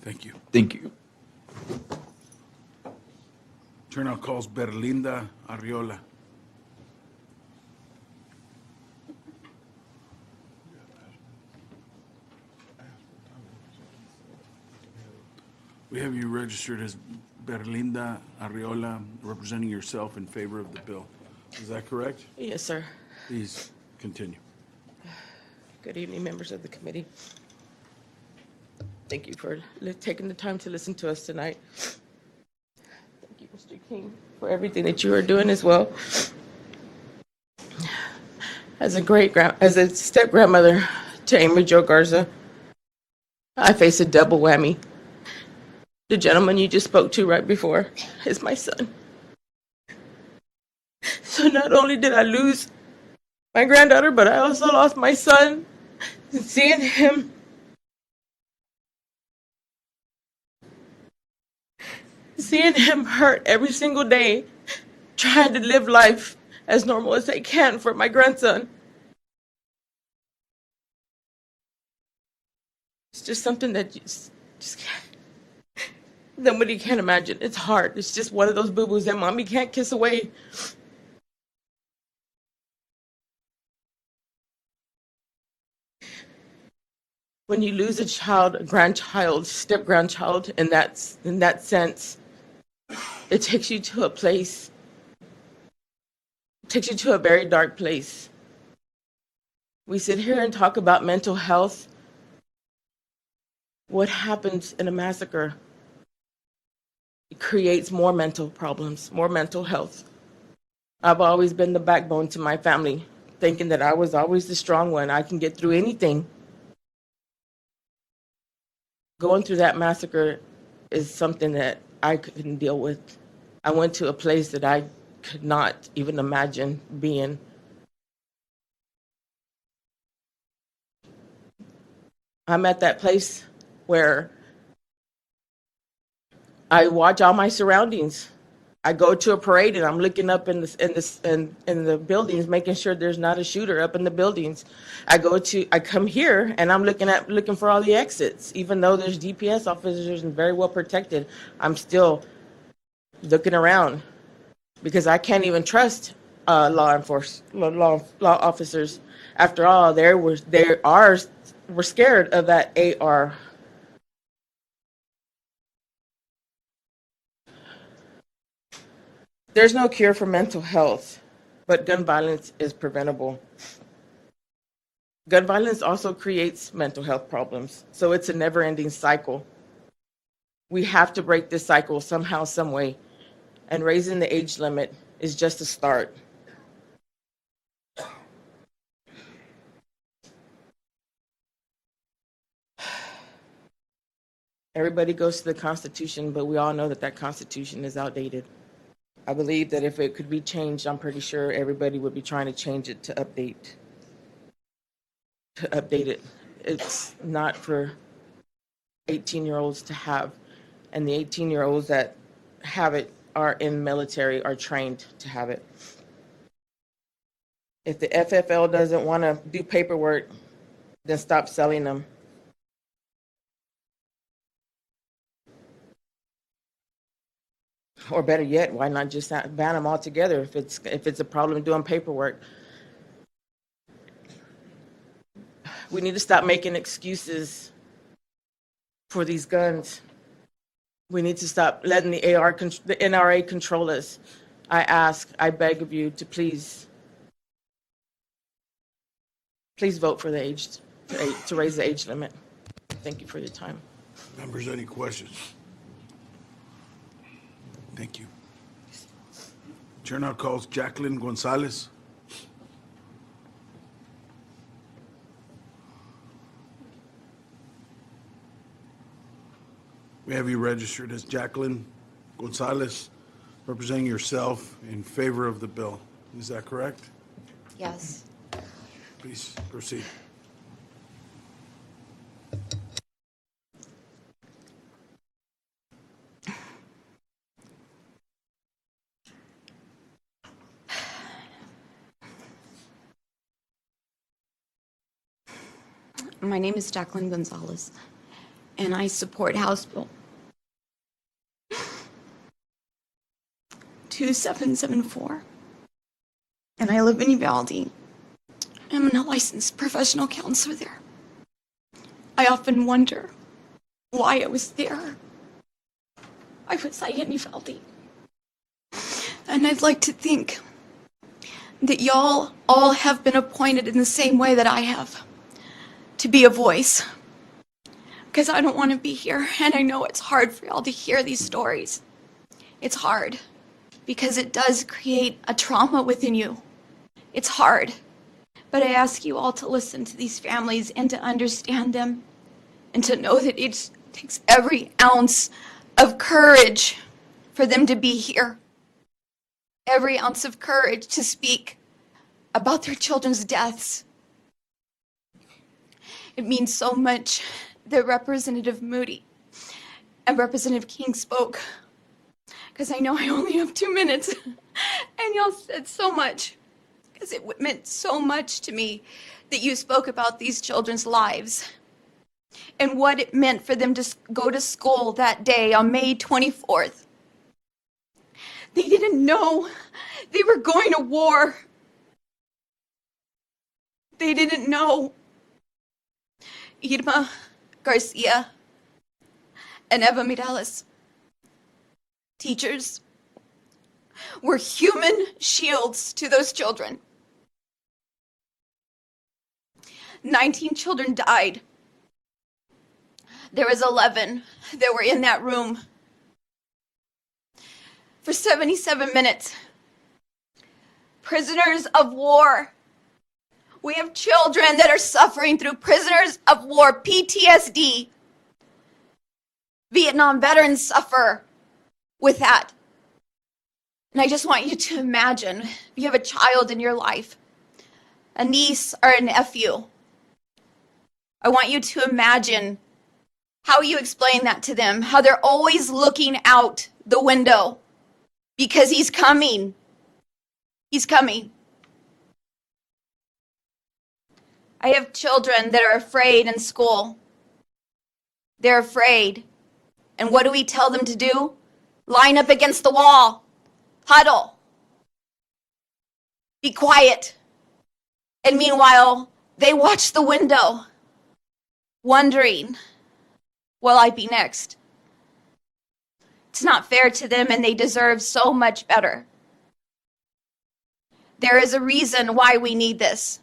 Thank you. Thank you. Chair now calls Berlinda Arriola. We have you registered as Berlinda Arriola, representing yourself in favor of the bill. Is that correct? Yes, sir. Please continue. Good evening, members of the committee. Thank you for taking the time to listen to us tonight. Thank you, Mr. King, for everything that you are doing as well. As a step-grandmother to Amory Jo Garza, I face a double whammy. The gentleman you just spoke to right before is my son. So not only did I lose my granddaughter, but I also lost my son Seeing him hurt every single day, trying to live life as normal as they can for my grandson. It's just something that you just can't, nobody can imagine. It's hard. It's just one of those boo-boos that mommy can't kiss away. When you lose a child, a grandchild, step-grandchild, in that sense, it takes you to a place, takes you to a very dark place. We sit here and talk about mental health. What happens in a massacre? It creates more mental problems, more mental health. I've always been the backbone to my family, thinking that I was always the strong one. I can get through anything. Going through that massacre is something that I couldn't deal with. I went to a place that I could not even imagine being. I'm at that place where I watch all my surroundings. I go to a parade and I'm looking up in the buildings, making sure there's not a shooter up in the buildings. I come here and I'm looking for all the exits, even though there's DPS officers and very well protected. I'm still looking around because I can't even trust law officers. After all, we're scared of that AR. There's no cure for mental health, but gun violence is preventable. Gun violence also creates mental health problems, so it's a never-ending cycle. We have to break this cycle somehow, some way, and raising the age limit is just a start. Everybody goes to the Constitution, but we all know that Constitution is outdated. I believe that if it could be changed, I'm pretty sure everybody would be trying to change it to update it. It's not for 18-year-olds to have, and the 18-year-olds that have it are in military, are trained to have it. If the FFL doesn't want to do paperwork, then stop selling them. Or better yet, why not just ban them altogether if it's a problem doing paperwork? We need to stop making excuses for these guns. We need to stop letting the NRA control us. I beg of you to please vote for to raise the age limit. Thank you for your time. Members, any questions? Thank you. Chair now calls Jacqueline Gonzalez. We have you registered as Jacqueline Gonzalez, representing yourself in favor of the bill. Is that correct? Yes. Please proceed. My name is Jacqueline Gonzalez, and I support House Bill 2774. And I live in Uvalde. I'm a licensed professional counselor there. I often wonder why I was there. Why was I in Uvalde? And I'd like to think that y'all all have been appointed in the same way that I have, to be a voice. Because I don't want to be here, and I know it's hard for y'all to hear these stories. It's hard, because it does create a trauma within you. It's hard. But I ask you all to listen to these families and to understand them, and to know that it takes every ounce of courage for them to be here. Every ounce of courage to speak about their children's deaths. It means so much that Representative Moody and Representative King spoke, because I know I only have 2 minutes, and y'all said so much, because it meant so much to me that you spoke about these children's lives and what it meant for them to go to school that day on May 24th. They didn't know they were going to war. They didn't know. Irma Garcia and Eva Miralles, teachers, were human shields to those children. 19 children died. There was 11 that were in that room for 77 minutes. Prisoners of war. We have children that are suffering through prisoners of war, PTSD. Vietnam veterans suffer with that. And I just want you to imagine, if you have a child in your life, a niece or a nephew, I want you to imagine how you explain that to them, how they're always looking out the window because he's coming. He's coming. I have children that are afraid in school. They're afraid. And what do we tell them to do? Line up against the wall. Huddle. Be quiet. And meanwhile, they watch the window, wondering, will I be next? It's not fair to them, and they deserve so much better. There is a reason why we need this.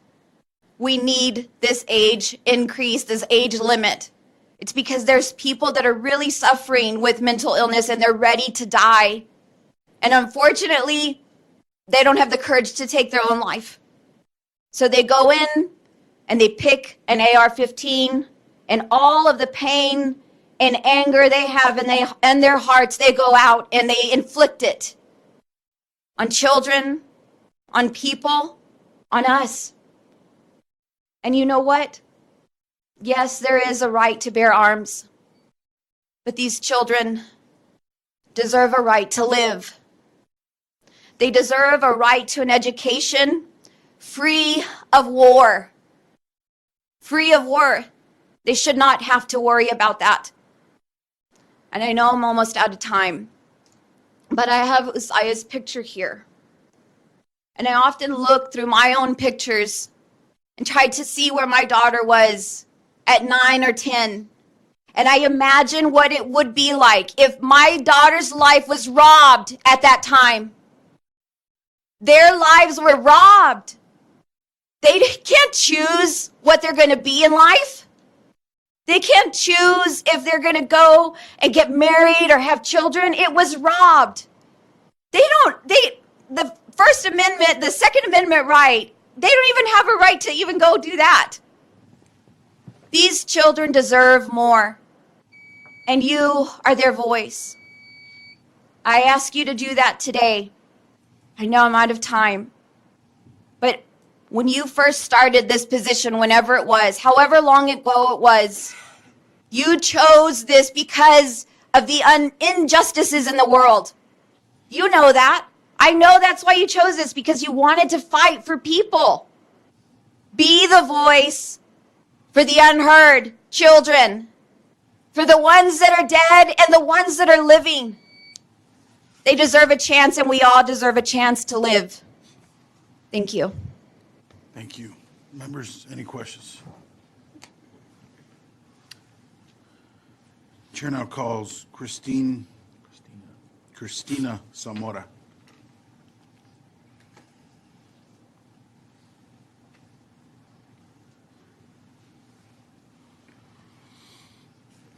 We need this age increase, this age limit. It's because there's people that are really suffering with mental illness and they're ready to die. And unfortunately, they don't have the courage to take their own life. So they go in and they pick an AR-15, and all of the pain and anger they have in their hearts, they go out and they inflict it on children, on people, on us. And you know what? Yes, there is a right to bear arms, but these children deserve a right to live. They deserve a right to an education free of war. Free of war. They should not have to worry about that. And I know I'm almost out of time, but I have Usaya's picture here. And I often look through my own pictures and tried to see where my daughter was at 9 or 10. And I imagine what it would be like if my daughter's life was robbed at that time. Their lives were robbed. They can't choose what they're going to be in life. They can't choose if they're going to go and get married or have children. It was robbed. The First Amendment, the Second Amendment right, they don't even have a right to even go do that. These children deserve more, and you are their voice. I ask you to do that today. I know I'm out of time, but when you first started this position, whenever it was, however long ago it was, you chose this because of the injustices in the world. You know that. I know that's why you chose this, because you wanted to fight for people. Be the voice for the unheard children, for the ones that are dead and the ones that are living. They deserve a chance, and we all deserve a chance to live. Thank you. Thank you. Members, any questions? Chair now calls Christina Zamora.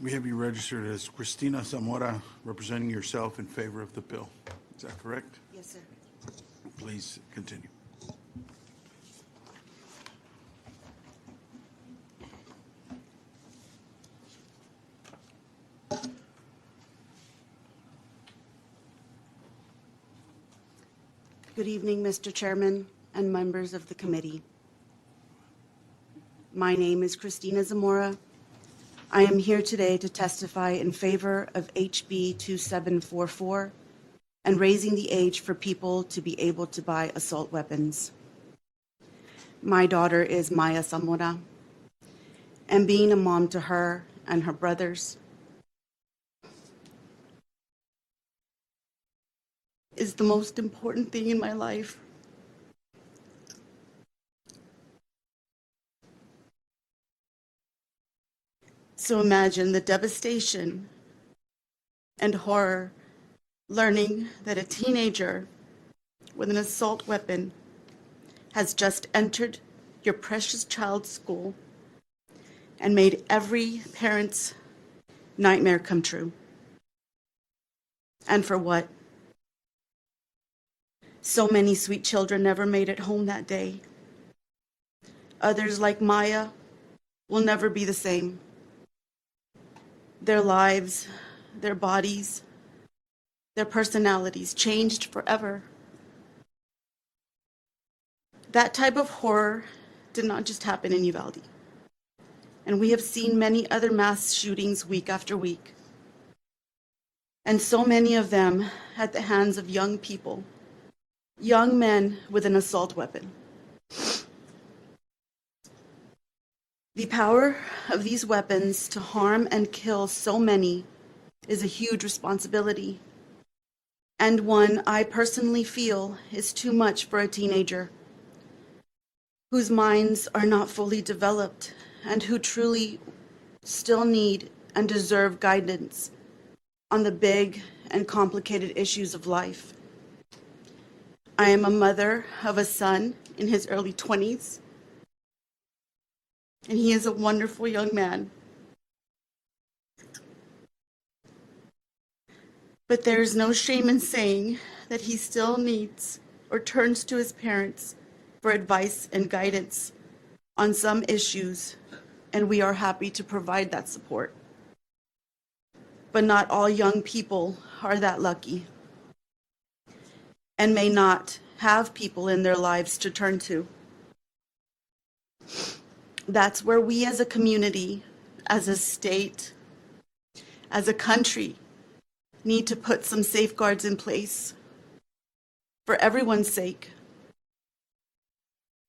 We have you registered as Christina Zamora, representing yourself in favor of the bill. Is that correct? Yes, sir. Please continue. Good evening, Mr. Chairman and members of the committee. My name is Christina Zamora. I am here today to testify in favor of HB 2744 and raising the age for people to be able to buy assault weapons. My daughter is Maya Zamora, and being a mom to her and her brothers is the most important thing in my life. So imagine the devastation and horror learning that a teenager with an assault weapon has just entered your precious child's school and made every parent's nightmare come true. And for what? So many sweet children never made it home that day. Others, like Maya, will never be the same. Their lives, their bodies, their personalities changed forever. That type of horror did not just happen in Uvalde. And we have seen many other mass shootings week after week. And so many of them at the hands of young people, young men with an assault weapon. The power of these weapons to harm and kill so many is a huge responsibility, and one I personally feel is too much for a teenager whose minds are not fully developed and who truly still need and deserve guidance on the big and complicated issues of life. I am a mother of a son in his early 20s, and he is a wonderful young man. But there is no shame in saying that he still needs or turns to his parents for advice and guidance on some issues, and we are happy to provide that support. But not all young people are that lucky and may not have people in their lives to turn to. That's where we as a community, as a state, as a country, need to put some safeguards in place for everyone's sake.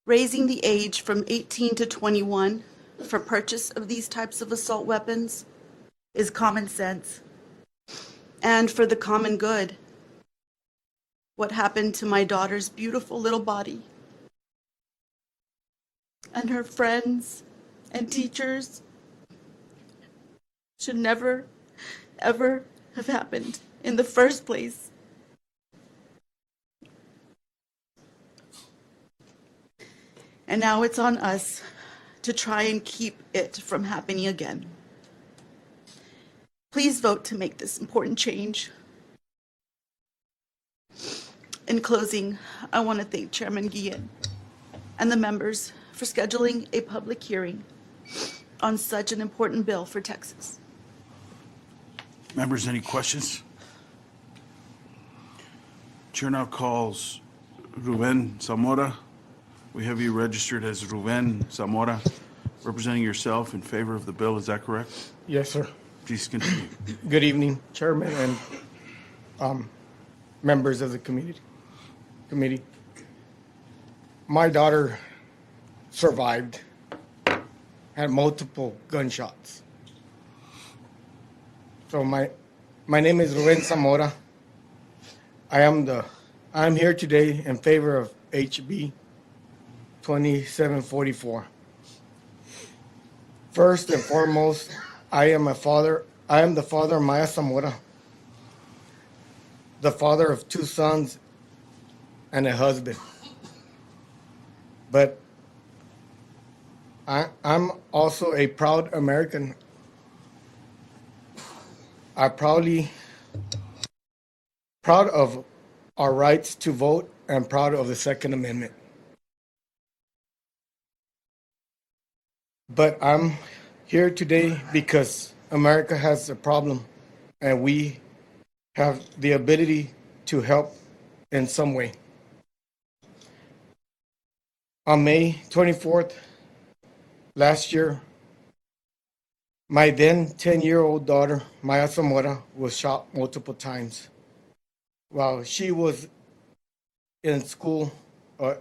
Raising the age from 18 to 21 for purchase of these types of assault weapons is common sense and for the common good. What happened to my daughter's beautiful little body and her friends and teachers should never, ever have happened in the first place. And now it's on us to try and keep it from happening again. Please vote to make this important change. In closing, I want to thank Chairman Guillen and the members for scheduling a public hearing on such an important bill for Texas. Members, any questions? Chair now calls Ruben Zamora. We have you registered as Ruben Zamora, representing yourself in favor of the bill. Is that correct? Yes, sir. Please continue. Good evening, Chairman and members of the committee. My daughter survived, had multiple gunshots. So my name is Ruben Zamora. I'm here today in favor of HB 2744. First and foremost, I am the father of Maya Zamora, the father of 2 sons and a husband. But I'm also a proud American. I'm proud of our rights to vote and proud of the Second Amendment. But I'm here today because America has a problem and we have the ability to help in some way. On May 24th, last year, my then 10-year-old daughter, Maya Zamora, was shot multiple times while she was in school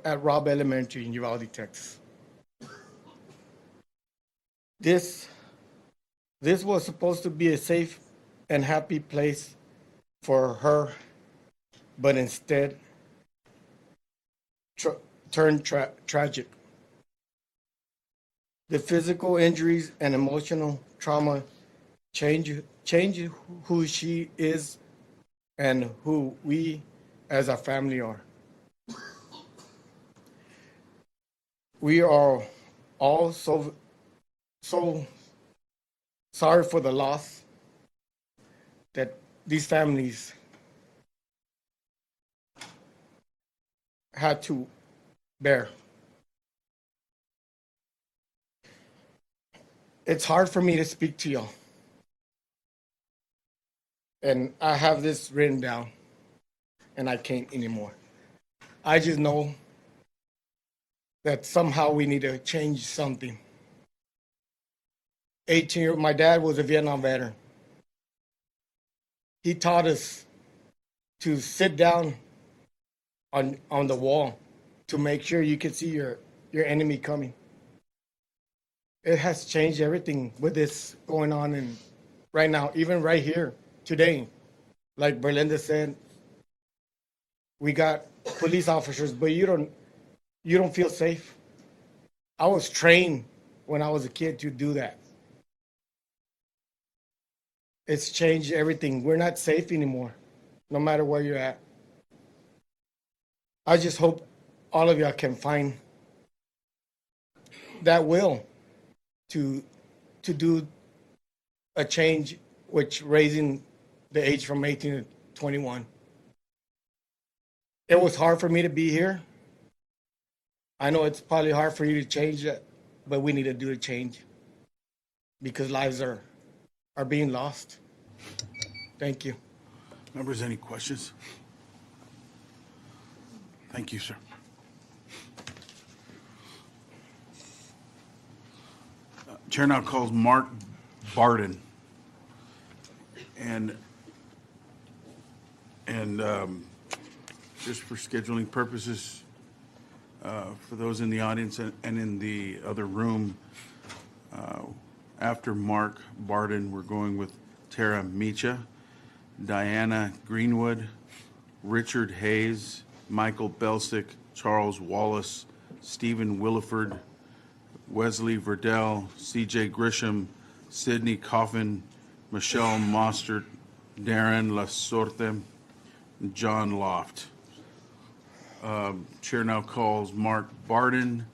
at Robb Elementary in Uvalde, Texas. This was supposed to be a safe and happy place for her, but instead turned tragic. The physical injuries and emotional trauma change who she is and who we as a family are. We are all so sorry for the loss that these families had to bear. It's hard for me to speak to y'all. And I have this written down, and I can't anymore. I just know that somehow we need to change something. my dad was a Vietnam veteran. He taught us to sit down on the wall to make sure you can see your enemy coming. It has changed everything with this going on in right now, even right here today. Like Berlinda said, we got police officers, but you don't feel safe. I was trained when I was a kid to do that. It's changed everything. We're not safe anymore, no matter where you're at. I just hope all of y'all can find that will to do a change, which raising the age from 18 to 21. It was hard for me to be here. I know it's probably hard for you to change that, but we need to do a change because lives are being lost. Thank you. Members, any questions? Thank you, sir. Chair now calls Mark Barden. And just for scheduling purposes, for those in the audience and in the other room, after Mark Barden, we're going with Tara Micha, Diana Greenwood, Richard Hayes, Michael Belsick, Charles Wallace, Stephen Williford, Wesley Verdell, CJ Grisham, Sidney Coffin, Michelle Mostert, Darren Lasorte, and John Loft. Chair now calls Mark Barden.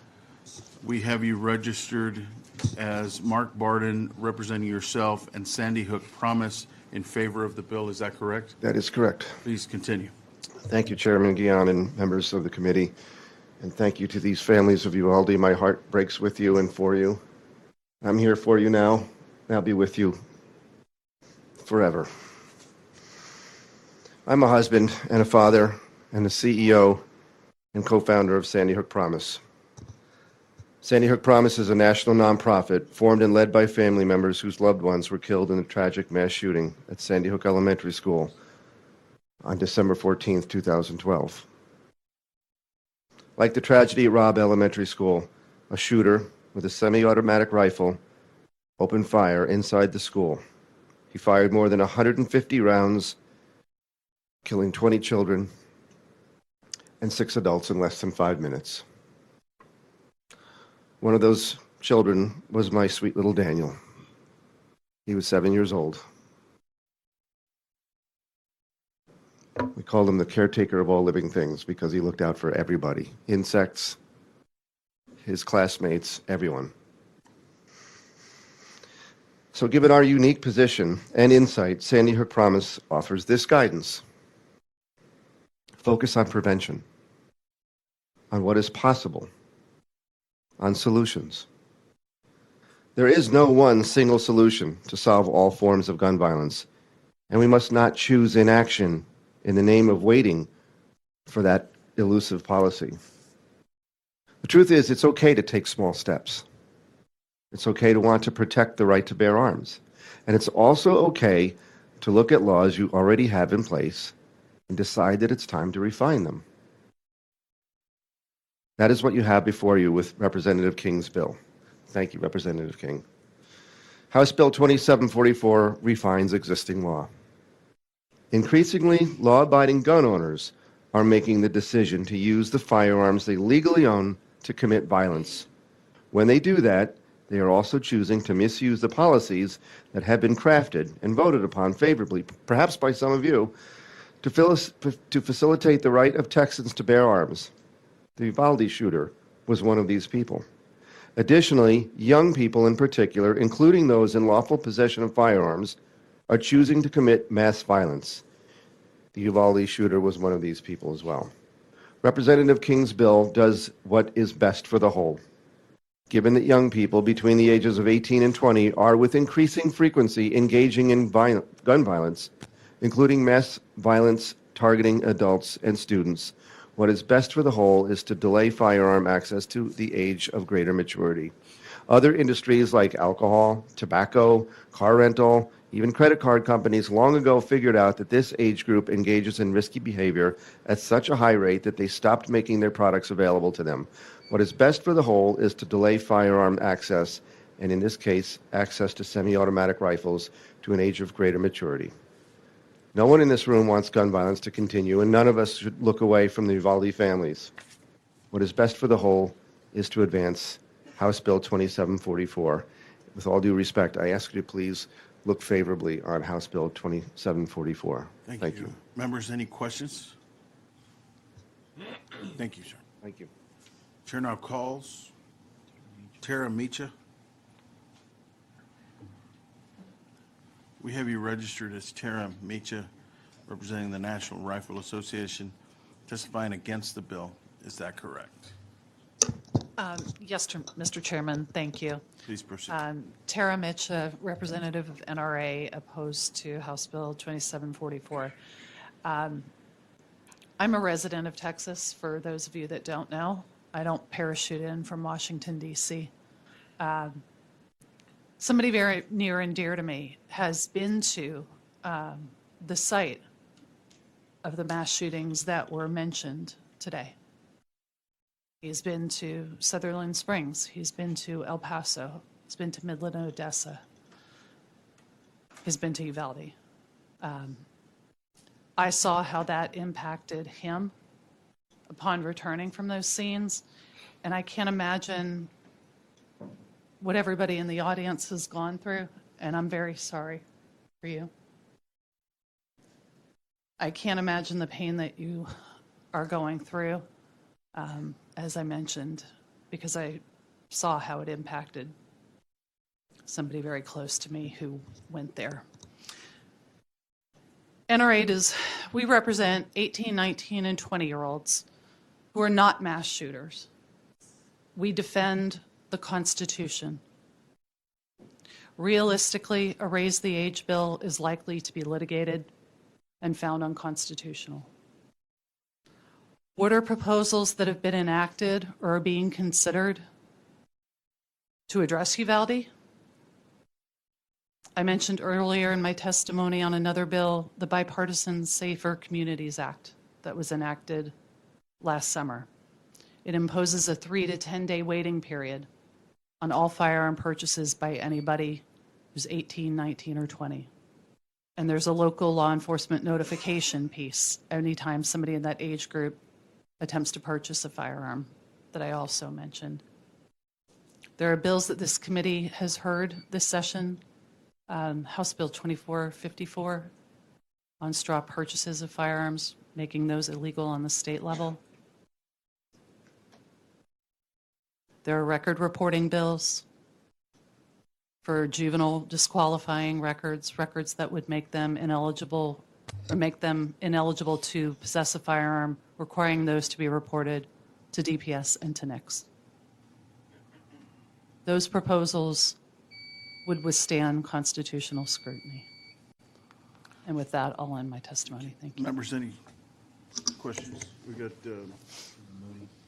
We have you registered as Mark Barden, representing yourself and Sandy Hook Promise in favor of the bill. Is that correct? That is correct. Please continue. Thank you, Chairman Guion and members of the committee. And thank you to these families of Uvalde. My heart breaks with you and for you. I'm here for you now, and I'll be with you forever. I'm a husband and a father and the CEO and co-founder of Sandy Hook Promise. Sandy Hook Promise is a national nonprofit formed and led by family members whose loved ones were killed in a tragic mass shooting at Sandy Hook Elementary School on December 14th, 2012. Like the tragedy at Robb Elementary School, a shooter with a semi-automatic rifle opened fire inside the school. He fired more than 150 rounds, killing 20 children and 6 adults in less than 5 minutes. One of those children was my sweet little Daniel. He was 7 years old. We called him the caretaker of all living things because he looked out for everybody, insects, his classmates, everyone. So given our unique position and insight, Sandy Hook Promise offers this guidance. Focus on prevention, on what is possible, on solutions. There is no one single solution to solve all forms of gun violence, and we must not choose inaction in the name of waiting for that elusive policy. The truth is, it's okay to take small steps. It's okay to want to protect the right to bear arms. And it's also okay to look at laws you already have in place and decide that it's time to refine them. That is what you have before you with Representative King's bill. Thank you, Representative King. House Bill 2744 refines existing law. Increasingly, law-abiding gun owners are making the decision to use the firearms they legally own to commit violence. When they do that, they are also choosing to misuse the policies that have been crafted and voted upon favorably, perhaps by some of you, to facilitate the right of Texans to bear arms. The Uvalde shooter was one of these people. Additionally, young people in particular, including those in lawful possession of firearms, are choosing to commit mass violence. The Uvalde shooter was one of these people as well. Representative King's bill does what is best for the whole. Given that young people between the ages of 18 and 20 are with increasing frequency engaging in gun violence, including mass violence targeting adults and students, what is best for the whole is to delay firearm access to the age of greater maturity. Other industries like alcohol, tobacco, car rental, even credit card companies long ago figured out that this age group engages in risky behavior at such a high rate that they stopped making their products available to them. What is best for the whole is to delay firearm access, and in this case, access to semi-automatic rifles to an age of greater maturity. No one in this room wants gun violence to continue, and none of us should look away from the Uvalde families. What is best for the whole is to advance House Bill 2744. With all due respect, I ask you to please look favorably on House Bill 2744. Thank you. Members, any questions? Thank you, sir. Thank you. Chair now calls Tara Micha. We have you registered as Tara Micha, representing the National Rifle Association, testifying against the bill. Is that correct? Yes, Mr. Chairman, thank you. Please proceed. Tara Mitch, representative of NRA, opposed to House Bill 2744. I'm a resident of Texas, for those of you that don't know. I don't parachute in from Washington, D.C. Somebody very near and dear to me has been to the site of the mass shootings that were mentioned today. He's been to Sutherland Springs. He's been to El Paso. He's been to Midland, Odessa. He's been to Uvalde. I saw how that impacted him upon returning from those scenes, and I can't imagine what everybody in the audience has gone through, and I'm very sorry for you. I can't imagine the pain that you are going through, as I mentioned, because I saw how it impacted somebody very close to me who went there. NRA we represent 18, 19, and 20-year-olds who are not mass shooters. We defend the Constitution. Realistically, a raise the age bill is likely to be litigated and found unconstitutional. What are proposals that have been enacted or are being considered to address Uvalde? I mentioned earlier in my testimony on another bill, the Bipartisan Safer Communities Act that was enacted last summer. It imposes a 3 to 10 day waiting period on all firearm purchases by anybody who's 18, 19, or 20. And there's a local law enforcement notification piece anytime somebody in that age group attempts to purchase a firearm that I also mentioned. There are bills that this committee has heard this session. House Bill 2454 on straw purchases of firearms, making those illegal on the state level. There are record reporting bills for juvenile disqualifying records that would make them ineligible to possess a firearm, requiring those to be reported to DPS and to NICS. Those proposals would withstand constitutional scrutiny. And with that, I'll end my testimony. Thank you. Members, any questions? We got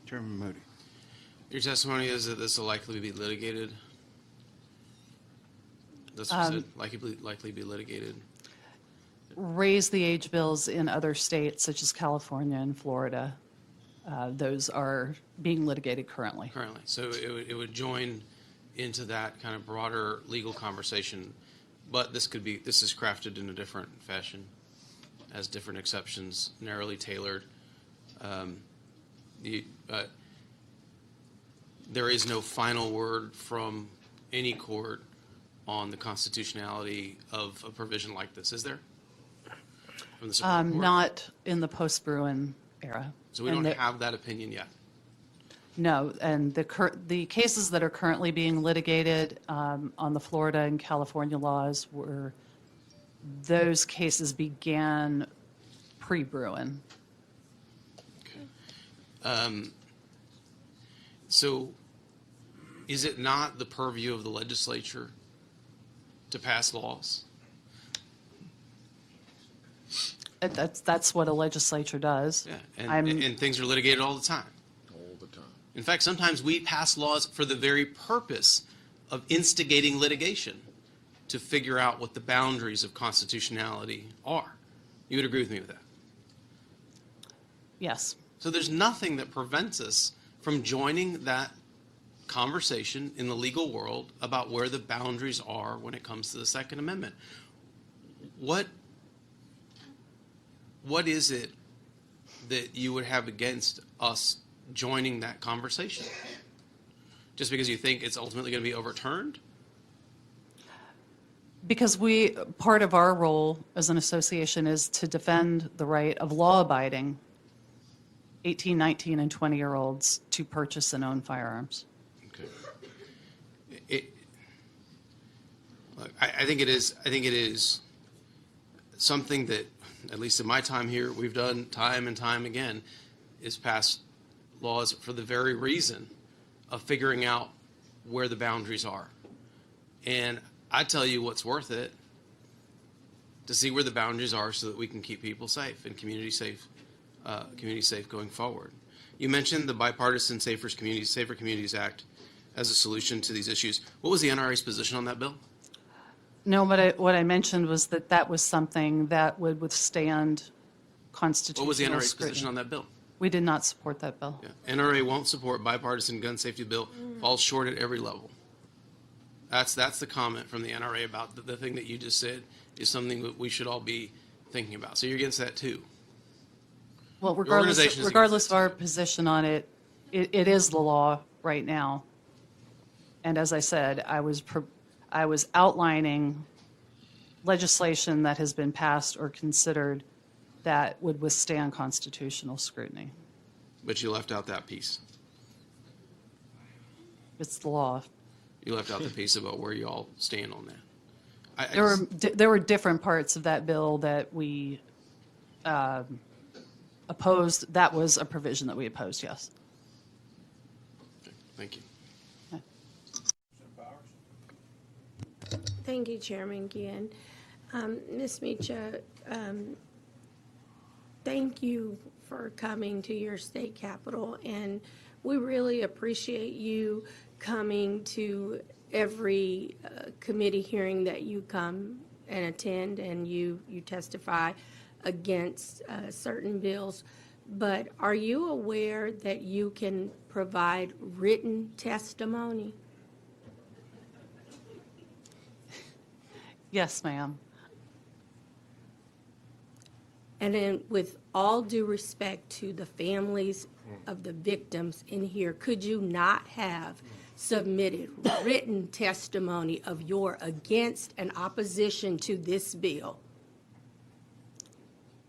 Chairman Moody. Your testimony is that this will likely be litigated? This would likely be litigated Raise the age bills in other states such as California and Florida. Those are being litigated currently. currently. So it would join into that kind of broader legal conversation. But this is crafted in a different fashion, as different exceptions, narrowly tailored. There is no final word from any court on the constitutionality of a provision like this, is there? From the Supreme Court? Not in the post-Bruin era. So we And don't have that opinion yet. No, and the cases that are currently being litigated on the Florida and California laws those cases began pre-Bruin. So is it not the purview of the legislature to pass laws? That's what a legislature does. Yeah, and things are litigated all the time. In fact, sometimes we pass laws for the very purpose of instigating litigation to figure out what the boundaries of constitutionality are. You would agree with me with that? Yes. So there's nothing that prevents us from joining that conversation in the legal world about where the boundaries are when it comes to the Second Amendment. What is it that you would have against us joining that conversation? Just because you think it's ultimately going to be overturned? Because part of our role as an association is to defend the right of law-abiding 18, 19, and 20-year-olds to purchase and own firearms. Okay. I think it is something that, at least in my time here, we've done time and time again, is pass laws for the very reason of figuring out where the boundaries are. And I tell you what's worth it, to see where the boundaries are so that we can keep people safe and community safe going forward. You mentioned the bipartisan Safer Communities Act as a solution to these issues. What was the NRA's position on that bill? No, but what I mentioned was that was something that would withstand constitutional What was the NRA's scrutiny. position on that bill? We did not support that bill. Yeah. NRA won't support bipartisan gun safety bill, falls short at every level. That's the comment from the NRA about the thing that you just said is something that we should all be thinking about. So you're against that too? Well, organization is regardless of our position on it, it is the law right now. And as I said, I was outlining legislation that has been passed or considered that would withstand constitutional scrutiny. But you left out that piece. It's the law. You left out the piece about where you all stand on that. There were different parts of that bill that we opposed. That was a provision that we opposed, yes. Okay, thank you. Thank you, Chairman Ginn. Ms. Micha, thank you for coming to your state capitol, and we really appreciate you coming to every committee hearing that you come and attend, and you testify against certain bills. But are you aware that you can provide written testimony? Yes, ma'am. And then, with all due respect to the families of the victims in here, could you not have submitted written testimony of your against and opposition to this bill?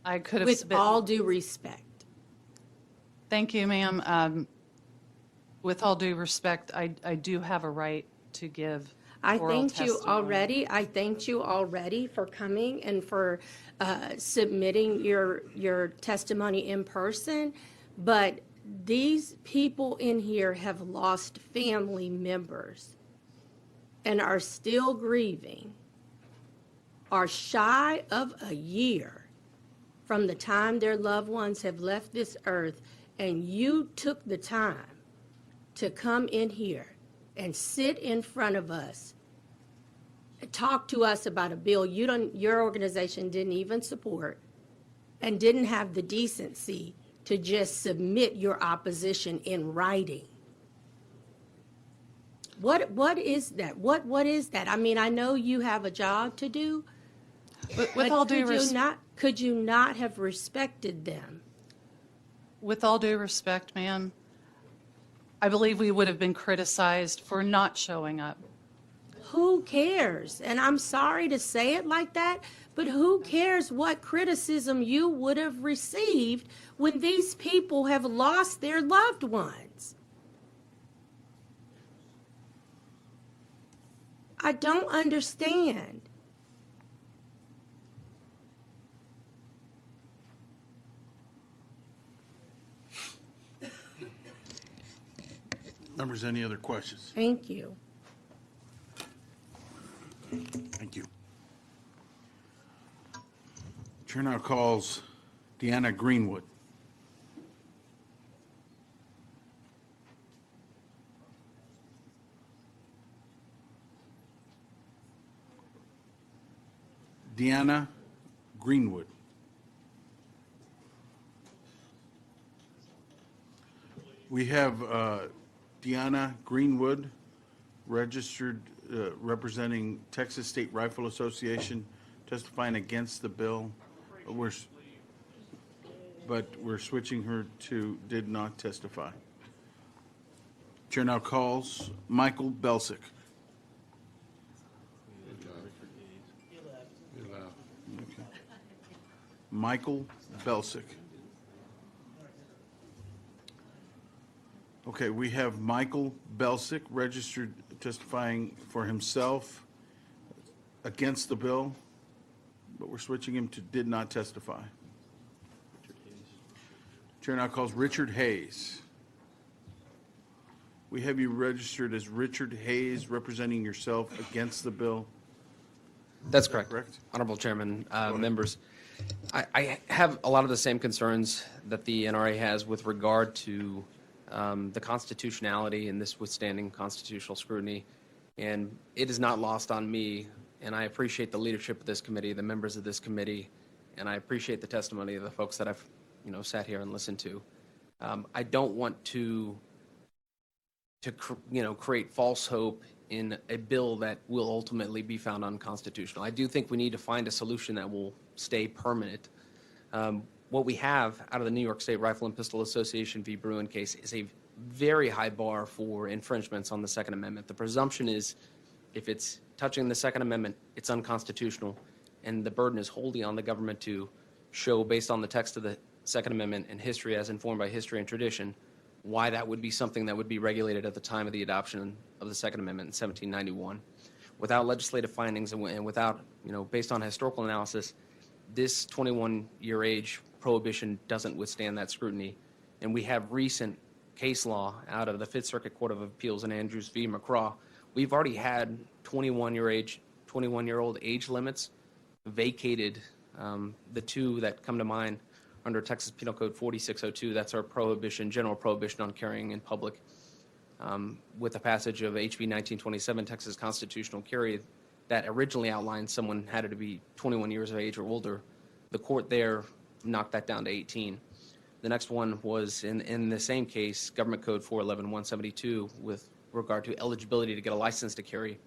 I could have With all due respect. Thank you, ma'am. With all due respect, I do have a right to give I oral thanked you testimony. already. I thanked you already for coming and for submitting your testimony in person. But these people in here have lost family members and are still grieving, are shy of a year from the time their loved ones have left this earth, and you took the time to come in here and sit in front of us talk to us about a bill your organization didn't even support and didn't have the decency to just submit your opposition in writing. What is that? What is that? I mean, I know you have a job to do. With all due Could you not have respected them? with all due respect, ma'am, I believe we would have been criticized for not showing up. Who cares? And I'm sorry to say it like that, but who cares what criticism you would have received when these people have lost their loved ones? I don't understand. Members, any other questions? Thank you. Thank you. Chair now calls Deanna Greenwood. Deanna Greenwood. We have Deanna Greenwood, registered, representing Texas State Rifle Association, testifying against the bill. But we're switching her to did not testify. Chair now calls Michael Belsick. Okay. Michael Belsick. Okay, we have Michael Belsick, registered, testifying for himself against the bill, but we're switching him to did not testify. Chair now calls Richard Hayes. We have you registered as Richard Hayes, representing yourself against the bill. That's correct. Correct? Honorable Chairman, members, I have a lot of the same concerns that the NRA has with regard to the constitutionality and this withstanding constitutional scrutiny. And it is not lost on me, and I appreciate the leadership of this committee, the members of this committee, and I appreciate the testimony of the folks that I've sat here and listened to. I don't want to create false hope in a bill that will ultimately be found unconstitutional. I do think we need to find a solution that will stay permanent. What we have out of the New York State Rifle and Pistol Association v. Bruin case is a very high bar for infringements on the Second Amendment. The presumption is if it's touching the Second Amendment, it's unconstitutional, and the burden is wholly on the government to show, based on the text of the Second Amendment and history as informed by history and tradition, why that would be something that would be regulated at the time of the adoption of the Second Amendment in 1791. Without legislative findings and without, based on historical analysis, this 21-year age prohibition doesn't withstand that scrutiny. And we have recent case law out of the Fifth Circuit Court of Appeals in Andrews v. McCraw. We've already had 21-year-old age limits vacated. The two that come to mind under Texas Penal Code 4602, that's our prohibition, general prohibition on carrying in public. With the passage of HB 1927, Texas constitutional carry, that originally outlined someone had to be 21 years of age or older. The court there knocked that down to 18. The next one was in the same case, Government Code 411-172, with regard to eligibility to get a license to carry.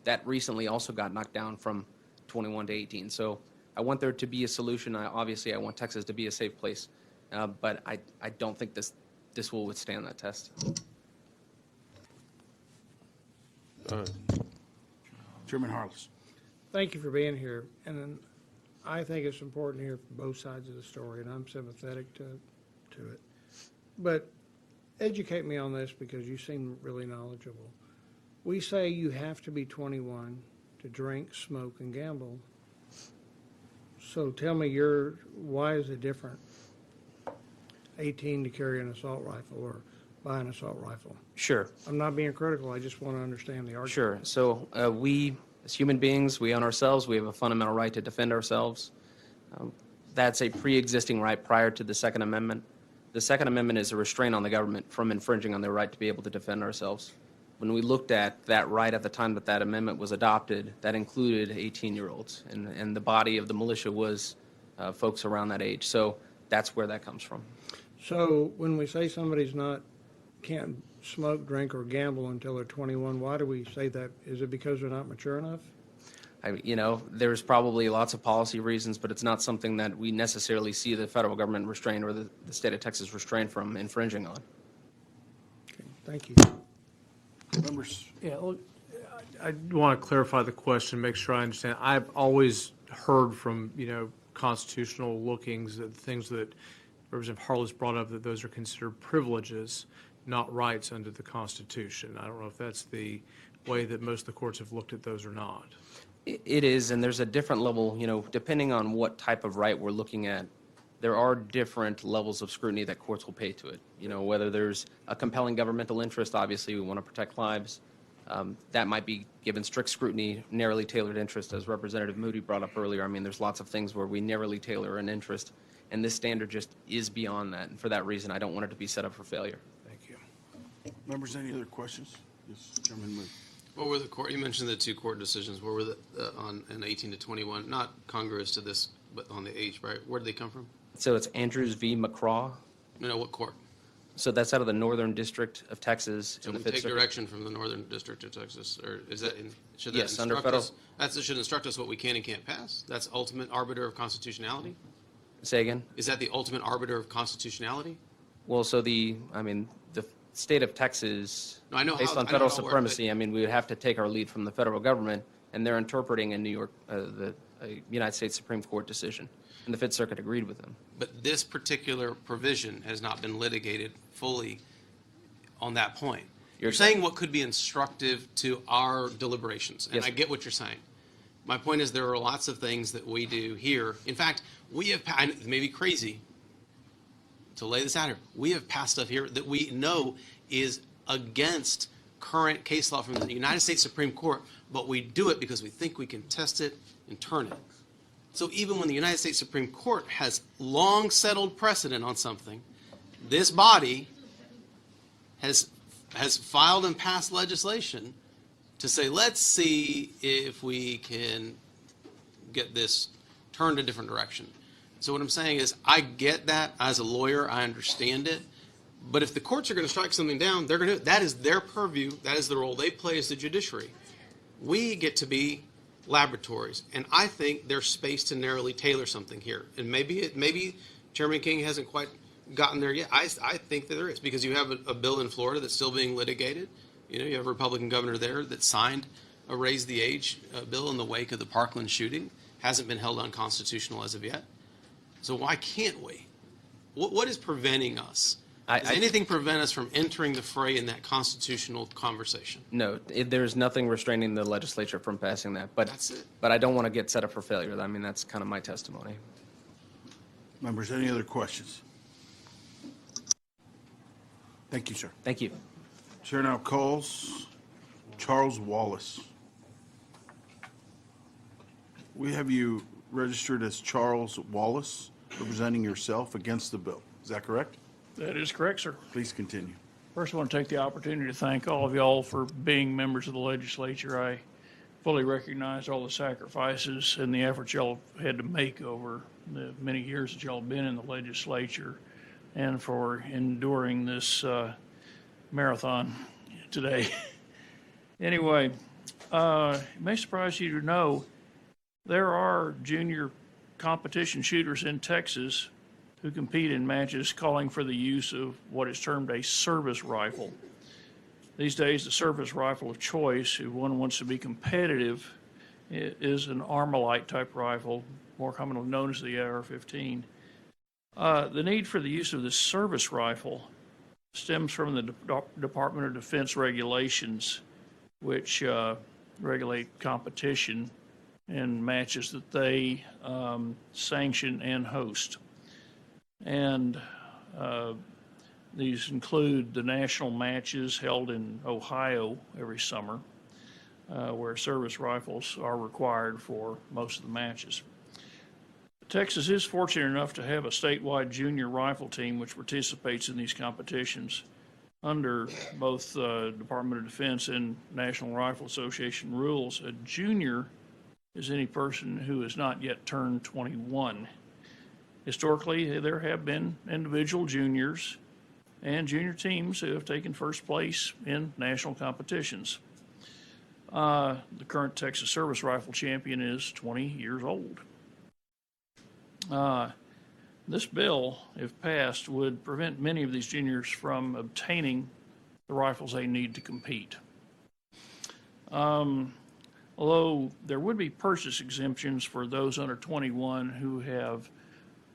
That recently also got knocked down from 21 to 18. So I want there to be a solution. Obviously, I want Texas to be a safe place, but I don't think this will withstand that test. Chairman Harless. Thank you for being here. And I think it's important to hear from both sides of the story, and I'm sympathetic to it. But educate me on this because you seem really knowledgeable. We say you have to be 21 to drink, smoke, and gamble. So tell me why is it different? 18 to carry an assault rifle or buy an assault rifle? Sure. I'm not being critical. I just want to understand the argument. Sure. So we, as human beings, we own ourselves. We have a fundamental right to defend ourselves. That's a pre-existing right prior to the Second Amendment. The Second Amendment is a restraint on the government from infringing on their right to be able to defend ourselves. when we looked at that right at the time that that amendment was adopted, that included 18-year-olds, and the body of the militia was folks around that age. So that's where that comes from. So when we say somebody's can't smoke, drink, or gamble until they're 21, why do we say that? Is it because they're not mature enough? There's probably lots of policy reasons, but it's not something that we necessarily see the federal government restrain or the state of Texas restrain from infringing on. Okay, thank you. Members? Yeah, look, I want to clarify the question, make sure I understand. I've always heard from, constitutional lookings, that things that Representative Harless brought up, that those are considered privileges, not rights under the Constitution. I don't know if that's the way that most of the courts have looked at those or not. It is, and there's a different level, depending on what type of right we're looking at, there are different levels of scrutiny that courts will pay to it. Whether there's a compelling governmental interest, obviously we want to protect lives. That might be given strict scrutiny, narrowly tailored interest, as Representative Moody brought up earlier. I mean, there's lots of things where we narrowly tailor an interest, and this standard just is beyond that. And for that reason, I don't want it to be set up for failure. Thank you. Members, any other questions? Yes, Chairman Moody. What were the court, you mentioned the two court decisions, what were on an 18 to 21, not congruous to this, but on the age, right? Where did they come from? So it's Andrews v. McCraw. What court? So that's out of the Northern District of Texas. So in the we Fifth take Circuit. direction from the Northern District of Texas, or is that, should that Yes, under instruct federal. us? That should instruct us what we can and can't pass? That's ultimate arbiter of constitutionality? Say again? Is that the ultimate arbiter of constitutionality? Well, so the state of Texas, No, I know based how- on I know federal how it works, supremacy, I mean, we would have to take our lead from the federal government, and they're interpreting in New York the United States Supreme Court decision, and the Fifth Circuit agreed with them. But this particular provision has not been litigated fully on that point. You're saying what could be instructive to our deliberations, and Yes. I get what you're saying. My point is there are lots of things that we do here. In fact, we have, it may be crazy to lay this out here, we have passed stuff here that we know is against current case law from the United States Supreme Court, but we do it because we think we can test it and turn it. So even when the United States Supreme Court has long settled precedent on something, this body has filed and passed legislation to say, let's see if we can get this turned a different direction. So what I'm saying is, I get that as a lawyer, I understand it, but if the courts are going to strike something down, they're going to. That is their purview. That is the role they play as the judiciary. We get to be laboratories, and I think there's space to narrowly tailor something here. And maybe Chairman King hasn't quite gotten there yet. I think that there is, because you have a bill in Florida that's still being litigated. You have a Republican governor there that signed a raise the age bill in the wake of the Parkland shooting. Hasn't been held unconstitutional as of yet. So why can't we? What is preventing us? Does anything prevent us from entering the fray in that constitutional conversation? No, there's nothing restraining the legislature from passing that, but That's it. But I don't want to get set up for failure. I mean, that's kind of my testimony. Members, any other questions? Thank you, sir. Thank you. Chair now calls Charles Wallace. We have you registered as Charles Wallace, representing yourself against the bill. Is that correct? That is correct, sir. Please continue. First, I want to take the opportunity to thank all of y'all for being members of the legislature. I fully recognize all the sacrifices and the efforts y'all have had to make over the many years that y'all have been in the legislature, and for enduring this marathon today. Anyway, it may surprise you to know there are junior competition shooters in Texas who compete in matches calling for the use of what is termed a service rifle. These days, the service rifle of choice, if one wants to be competitive, is an Armalite type rifle, more commonly known as the AR-15. The need for the use of this service rifle stems from the Department of Defense regulations, which regulate competition in matches that they sanction and host. And these include the national matches held in Ohio every summer, where service rifles are required for most of the matches. Texas is fortunate enough to have a statewide junior rifle team which participates in these competitions. under both Department of Defense and National Rifle Association rules, a junior is any person who has not yet turned 21. Historically, there have been individual juniors and junior teams who have taken first place in national competitions. The current Texas Service Rifle champion is 20 years old. This bill, if passed, would prevent many of these juniors from obtaining the rifles they need to compete. Although there would be purchase exemptions for those under 21 who have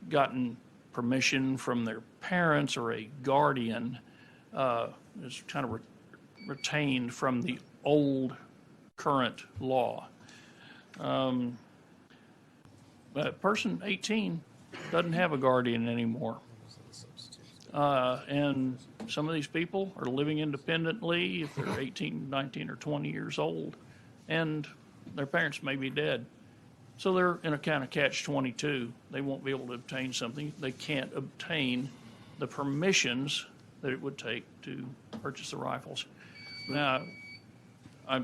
gotten permission from their parents or a guardian, is kind of retained from the old current law. A person 18 doesn't have a guardian anymore. And some of these people are living independently if they're 18, 19, or 20 years old, and their parents may be dead. So they're in a kind of catch-22. They won't be able to obtain something. They can't obtain the permissions that it would take to purchase the rifles. Now, I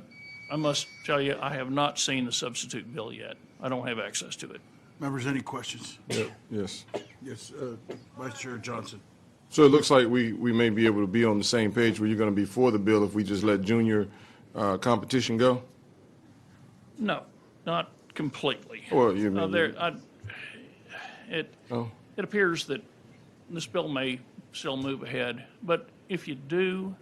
must tell you, I have not seen the substitute bill yet. I don't have access to it. Members, any questions? Yes. Yes, Vice Chair Johnson. So it looks like we may be able to be on the same page where you're going to be for the bill if we just let junior competition go? No, not completely. Or you mean? It appears that this bill may still move ahead, but if you do,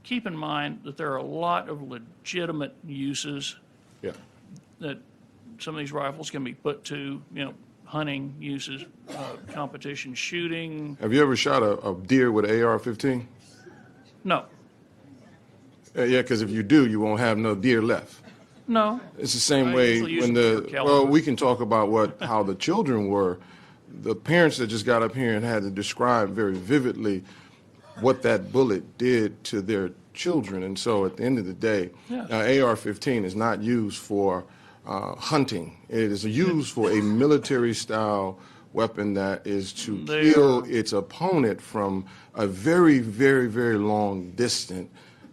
keep in mind that there are a lot of legitimate uses that some of these rifles can be put to, hunting uses, competition shooting. Have you ever shot a deer with an AR-15? No. Yeah, because if you do, you won't have no deer left. No. It's the same way when we can talk about how the children were. The parents that just got up here and had to describe very vividly what that bullet did to their children. And so at the end of the day, AR-15 is not used for hunting. It is used for a military-style weapon that is to kill its opponent from a very, very, very long distance.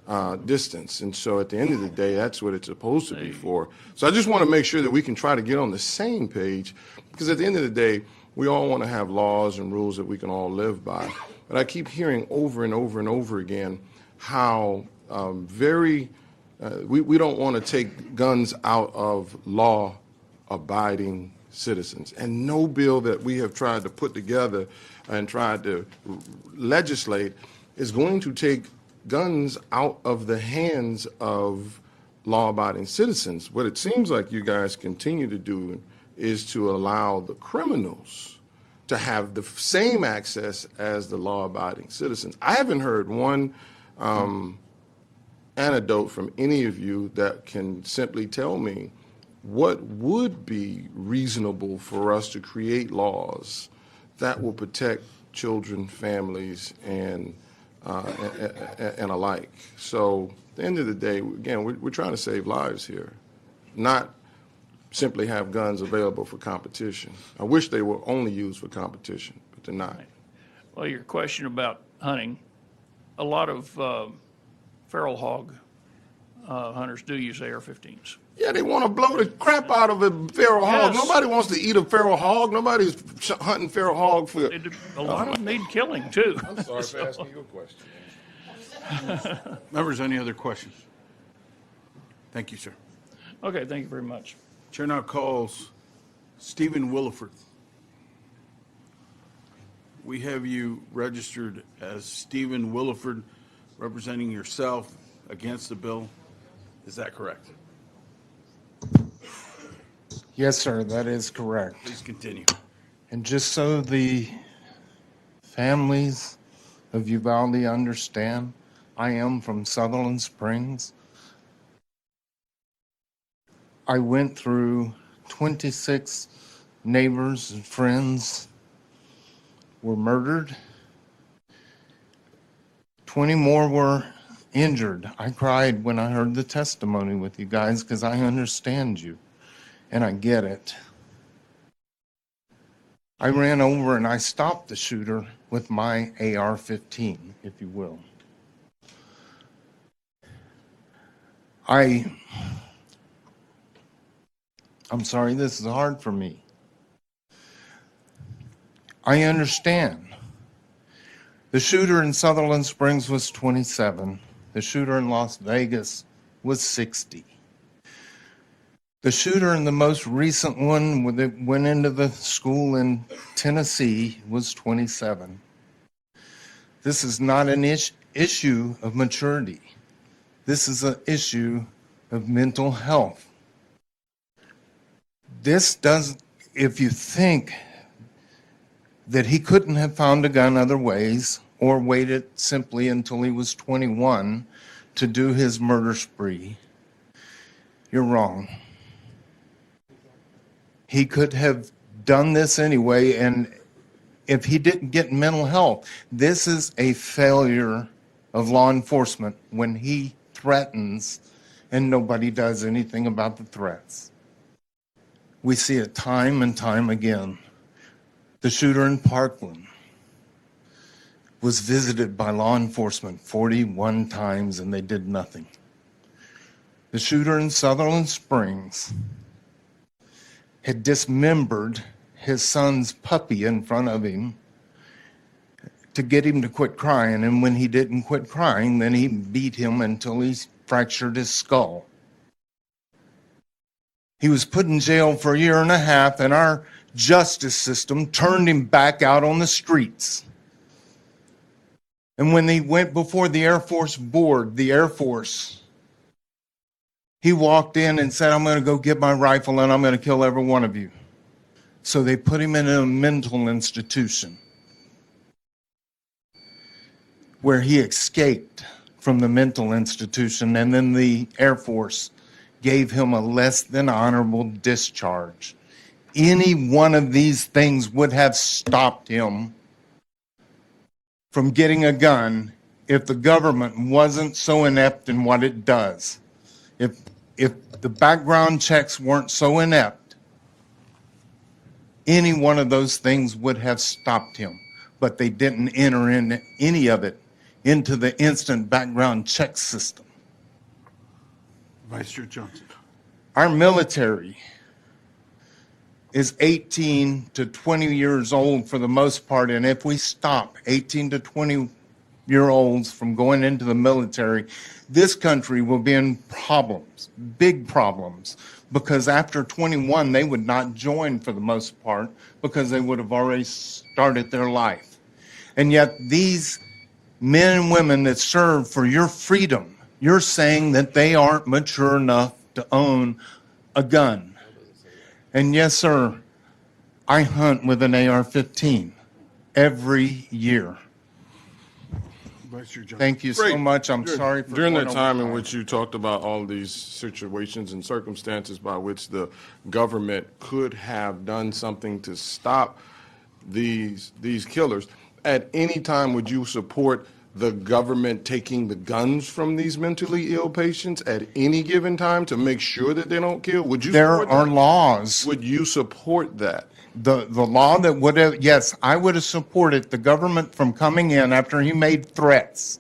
And so at the end of the day, that's what it's supposed to be for. So I just want to make sure that we can try to get on the same page, because at the end of the day, we all want to have laws and rules that we can all live by. But I keep hearing over and over and over again how we don't want to take guns out of law-abiding citizens. And no bill that we have tried to put together and tried to legislate is going to take guns out of the hands of law-abiding citizens. What it seems like you guys continue to do is to allow the criminals to have the same access as the law-abiding citizens. I haven't heard one anecdote from any of you that can simply tell me what would be reasonable for us to create laws that will protect children, families, and alike. So at the end of the day, again, we're trying to save lives here, not simply have guns available for competition. I wish they were only used for competition, but they're not. Well, your question about hunting, a lot of feral hog hunters do use AR-15s. Yeah, they want to blow the crap out of a feral hog. Nobody wants to eat a feral hog. Nobody's hunting feral hog for... A lot of them need killing, too. I'm sorry for asking you a question. Members, any other questions? Thank you, sir. Okay, thank you very much. Chair now calls Stephen Williford. We have you registered as Stephen Williford, representing yourself against the bill. Is that correct? Yes, sir, that is correct. Please continue. And just so the families of Uvalde understand, I am from Sutherland Springs. I went through 26 neighbors and friends were murdered. 20 more were injured. I cried when I heard the testimony with you guys because I understand you and I get it. I ran over and I stopped the shooter with my AR-15, if you will. I'm sorry, this is hard for me. I understand. The shooter in Sutherland Springs was 27. The shooter in Las Vegas was 60. The shooter in the most recent one that went into the school in Tennessee was 27. This is not an issue of maturity. This is an issue of mental health. If you think that he couldn't have found a gun other ways or waited simply until he was 21 to do his murder spree, you're wrong. He could have done this anyway, and if he didn't get mental health, this is a failure of law enforcement when he threatens and nobody does anything about the threats. We see it time and time again. The shooter in Parkland was visited by law enforcement 41 times and they did nothing. The shooter in Sutherland Springs had dismembered his son's puppy in front of him to get him to quit crying, and when he didn't quit crying, then he beat him until he fractured his skull. He was put in jail for a year and a half, and our justice system turned him back out on the streets. And when he went before the Air Force Board, the Air Force, he walked in and said, I'm going to go get my rifle and I'm going to kill every one of you. So they put him in a mental institution where he escaped from the mental institution, and then the Air Force gave him a less than honorable discharge. Any one of these things would have stopped him from getting a gun if the government wasn't so inept in what it does. If the background checks weren't so inept, any one of those things would have stopped him. But they didn't enter in any of it into the instant background check system. Vice Chair Johnson. Our military is 18 to 20 years old for the most part, and if we stop 18 to 20-year-olds from going into the military, this country will be in problems, big problems, because after 21, they would not join for the most part because they would have already started their life. And yet these men and women that serve for your freedom, you're saying that they aren't mature enough to own a gun. And yes, sir, I hunt with an AR-15 every year. Vice Chair Johnson. Thank you so much. I'm sorry for During going that over time in time. which you talked about all these situations and circumstances by which the government could have done something to stop these killers, at any time would you support the government taking the guns from these mentally ill patients at any given time to make sure that they don't kill? Would you There support are that? laws. Would you support that? The law that would have, yes, I would have supported the government from coming in after he made threats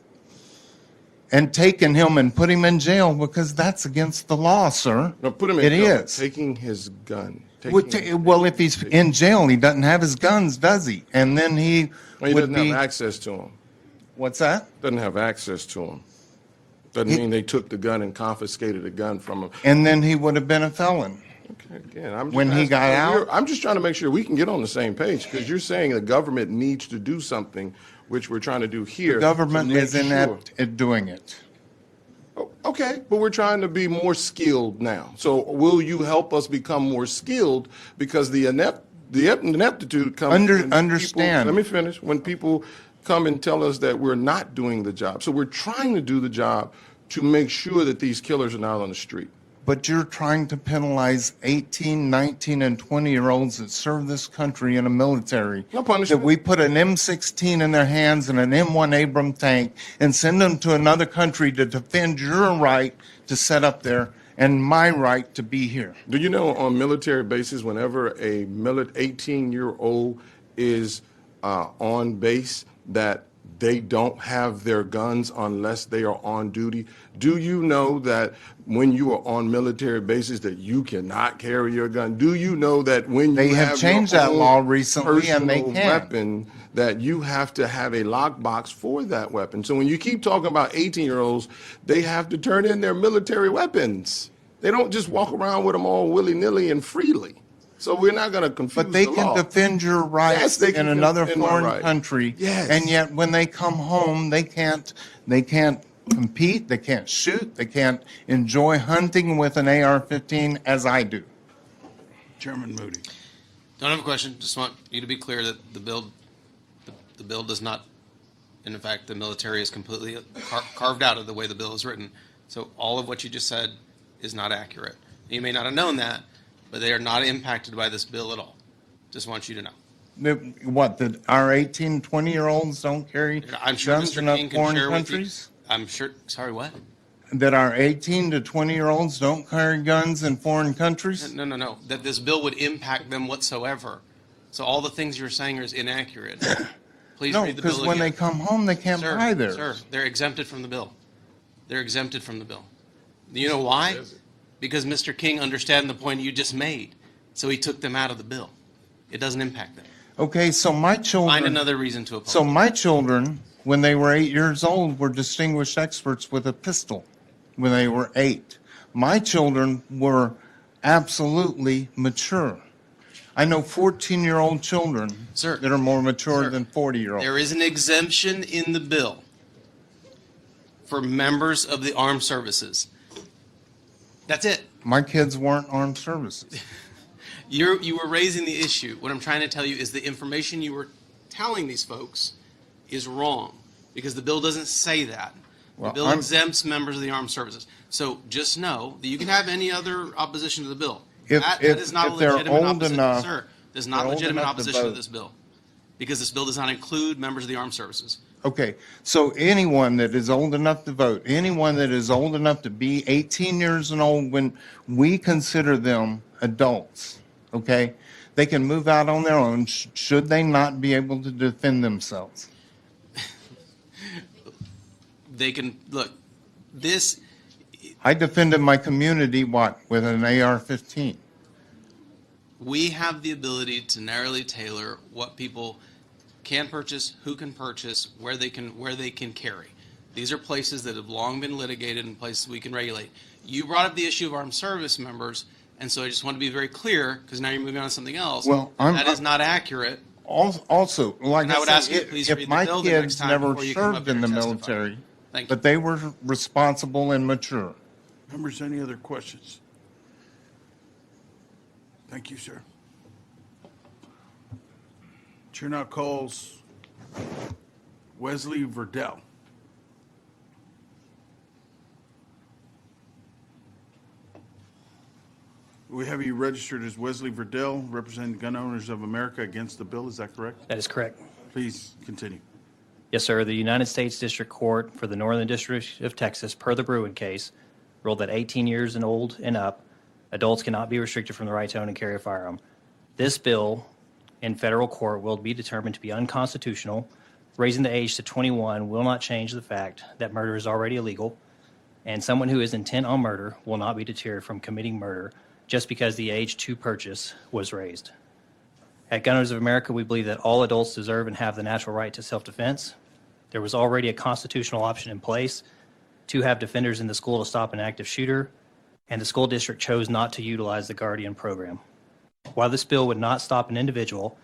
and taken him and put him in jail, because that's against the law, sir. No, put him in It jail. is. Taking his gun. Well, if he's in jail, he doesn't have his guns, does he? And then he Well, he would doesn't be. have access to them. What's that? Doesn't have access to them. Doesn't mean they took the gun and confiscated the gun from him. And then he would have been a felon. Okay, again, I'm just When he got out? I'm just trying to make sure we can get on the same page, because you're saying the government needs to do something, which we're trying to do here. The government to make is sure. inept at doing it. Oh, okay, but we're trying to be more skilled now. So will you help us become more skilled? Because the ineptitude comes. when people- Understand. Let me finish. When people come and tell us that we're not doing the job. So we're trying to do the job to make sure that these killers are not on the street. But you're trying to penalize 18, 19, and 20-year-olds that serve this country in a military. No punishment. That we put an M16 in their hands and an M1 Abram tank and send them to another country to defend your right to set up there and my right to be here. Do you know on military bases, whenever a 18-year-old is on base, that they don't have their guns unless they are on duty? Do you know that when you are on military bases that you cannot carry your gun? Do you know that when They you have have changed your that own law recently, and they personal can. weapon, that you have to have a lockbox for that weapon? So when you keep talking about 18-year-olds, they have to turn in their military weapons. They don't just walk around with them all willy-nilly and freely. So we're not going to confuse But they the can law. defend your rights Yes, they can in another defend my foreign right. country. Yes. And yet when they come home, they can't compete, they can't shoot, they can't enjoy hunting with an AR-15 as I do. Chairman Moody. Don't have a question. Just want you to be clear that the bill does not, and in fact, the military is completely carved out of the way the bill is written. So all of what you just said is not accurate. You may not have known that, but they are not impacted by this bill at all. Just want you to know. That our 18, 20-year-olds don't carry I'm sure guns Mr. in King can foreign share countries? with you. I'm sure. Sorry, what? That our 18 to 20-year-olds don't carry guns in foreign countries? No. That this bill would impact them whatsoever. So all the things you're saying is inaccurate. Please No, read the bill because when they again. come home, they can't buy theirs. Sir, they're exempted from the bill. They're exempted from the bill. Do you know why? Because Mr. King understands the point you just made, so he took them out of the bill. It doesn't impact them. Okay, so my children. Find another reason to oppose. So my children, when they were 8 years old, were distinguished experts with a pistol when they were 8. My children were absolutely mature. I know 14-year-old children that are more mature than 40-year-olds. There is an exemption in the bill for members of the armed services. That's it. My kids weren't armed services. You were raising the issue. What I'm trying to tell you is the information you were telling these folks is wrong, because the bill doesn't say that. Well, The bill I'm- exempts members of the armed services. So just know that you can have any other opposition to the bill. If- That if- is not a if they're legitimate old opposition, enough- sir. There's they're not old legitimate enough to opposition to vote. this bill, because this bill does not include members of the armed services. Okay, so anyone that is old enough to vote, anyone that is old enough to be 18 years and old, when we consider them adults, okay, they can move out on their own, should they not be able to defend themselves? They can, look, this, I defended my community, with an AR-15. we have the ability to narrowly tailor what people can purchase, who can purchase, where they can carry. These are places that have long been litigated and places we can regulate. You brought up the issue of armed service members, and so I just want to be very clear, because now you're moving on to something else. Well, that is not accurate. Also, like And I would I ask you to said, please if read the my bill the next kids time never before you come up served here in the and testify. military, Thank you. but they were responsible and mature. Members, any other questions? Thank you, sir. Chair now calls Wesley Verdell. We have you registered as Wesley Verdell, representing the Gun Owners of America against the bill. Is that correct? That is correct. Please continue. Yes, sir. The United States District Court for the Northern District of Texas, per the Bruin case, ruled that 18 years and old and up, adults cannot be restricted from the right to own and carry a firearm. This bill in federal court will be determined to be unconstitutional. Raising the age to 21 will not change the fact that murder is already illegal, and someone who is intent on murder will not be deterred from committing murder just because the age to purchase was raised. At Gun Owners of America, we believe that all adults deserve and have the natural right to self-defense. There was already a constitutional option in place to have defenders in the school to stop an active shooter, and the school district chose not to utilize the Guardian program. While this bill would not stop an individual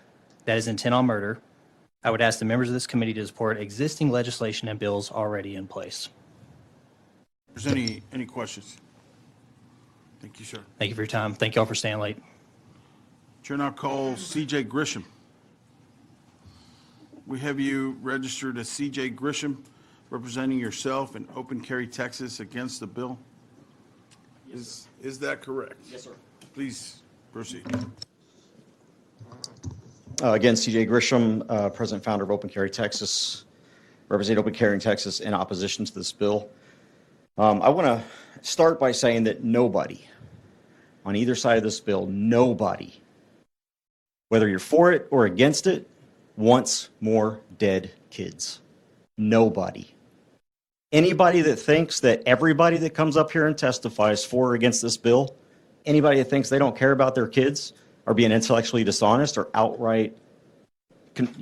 that is intent on murder, I would ask the members of this committee to support existing legislation and bills already in place. Is there any questions? Thank you, sir. Thank you for your time. Thank you all for staying late. Chair now calls CJ Grisham. We have you registered as CJ Grisham, representing yourself in Open Carry, Texas, against the bill. Is that correct? Yes, sir. Please proceed. Again, CJ Grisham, President Founder of Open Carry Texas, representing Open Carry in Texas in opposition to this bill. I want to start by saying that nobody on either side of this bill, nobody, whether you're for it or against it, wants more dead kids. Nobody. Anybody that thinks that everybody that comes up here and testifies for or against this bill, anybody that thinks they don't care about their kids are being intellectually dishonest or outright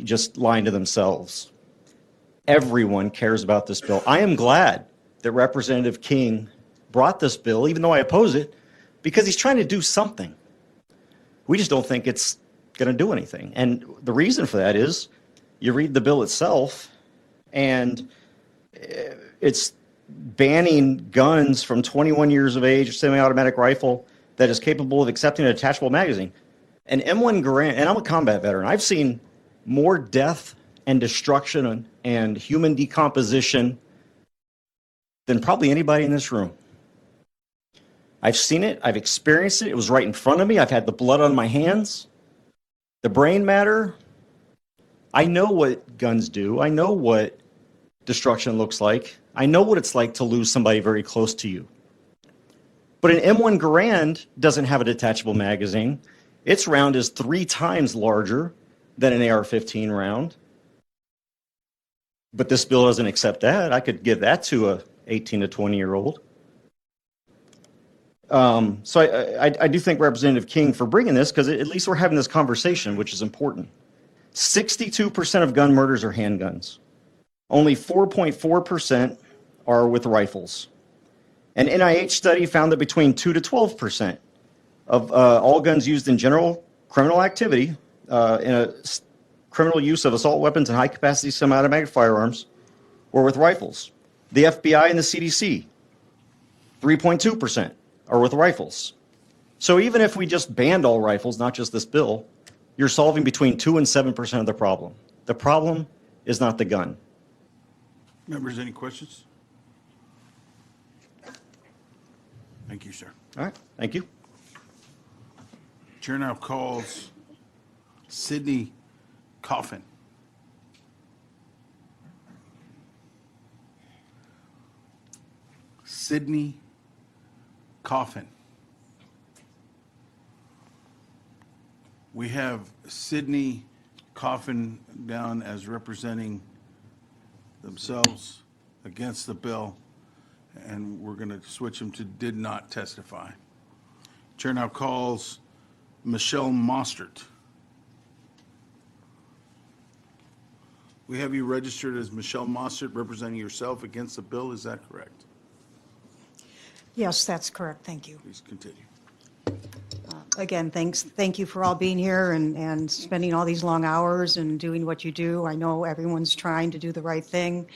just lying to themselves. Everyone cares about this bill. I am glad that Representative King brought this bill, even though I oppose it, because he's trying to do something. We just don't think it's going to do anything. And the reason for that is you read the bill itself, and it's banning guns from 21 years of age, semi-automatic rifle that is capable of accepting a detachable magazine. An M1 Garand, and I'm a combat veteran, I've seen more death and destruction and human decomposition than probably anybody in this room. I've seen it, I've experienced it, it was right in front of me, I've had the blood on my hands, the brain matter. I know what guns do, I know what destruction looks like, I know what it's like to lose somebody very close to you. But an M1 Garand doesn't have a detachable magazine. Its round is 3 times larger than an AR-15 round. But this bill doesn't accept that. I could give that to a 18 to 20-year-old. So I do thank Representative King for bringing this, because at least we're having this conversation, which is important. 62% of gun murders are handguns. Only 4.4% are with rifles. An NIH study found that between 2 to 12% of all guns used in general criminal activity, criminal use of assault weapons and high-capacity semi-automatic firearms, were with rifles. The FBI and the CDC, 3.2% are with rifles. So even if we just banned all rifles, not just this bill, you're solving between 2 and 7% of the problem. The problem is not the gun. Members, any questions? Thank you, sir. All right, thank you. Chair now calls Sidney Coffin. Sidney Coffin. We have Sidney Coffin down as representing themselves against the bill, and we're going to switch them to did not testify. Chair now calls Michelle Mostert. We have you registered as Michelle Mostert, representing yourself against the bill. Is that correct? Yes, that's correct. Thank you. Please continue. Again, thank you for all being here and spending all these long hours and doing what you do. I know everyone's trying to do the right thing.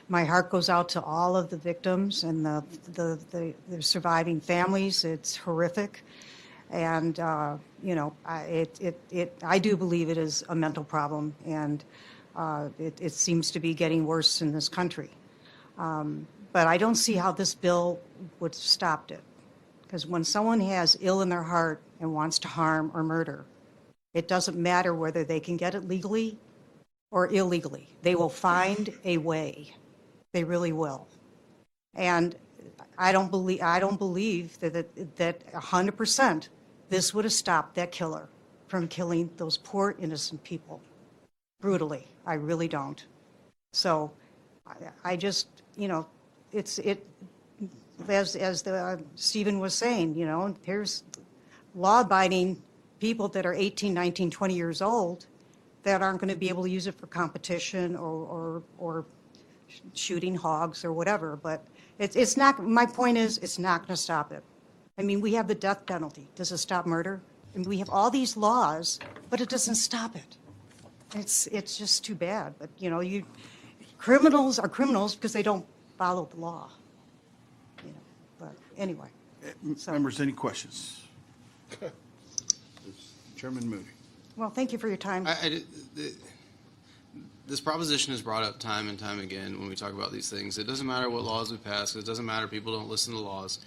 My heart goes out to all of the victims and the surviving families. It's horrific. And, you know, I do believe it is a mental problem, and it seems to be getting worse in this country. But I don't see how this bill would have stopped it. Because when someone has ill in their heart and wants to harm or murder, it doesn't matter whether they can get it legally or illegally. They will find a way. They really will. And I don't believe that 100% this would have stopped that killer from killing those poor innocent people brutally. I really don't. So I just, you know, as Stephen was saying, you know, here's law-abiding people that are 18, 19, 20 years old that aren't going to be able to use it for competition or shooting hogs or whatever. But it's not, my point is, it's not going to stop it. I mean, we have the death penalty. Does it stop murder? And we have all these laws, but it doesn't stop it. It's just too bad. But, you know, criminals are criminals because they don't follow the law. You know, but anyway. Members, any questions? Chairman Moody. Well, thank you for your time. This proposition is brought up time and time again when we talk about these things. It doesn't matter what laws we pass. It doesn't matter people don't listen to laws.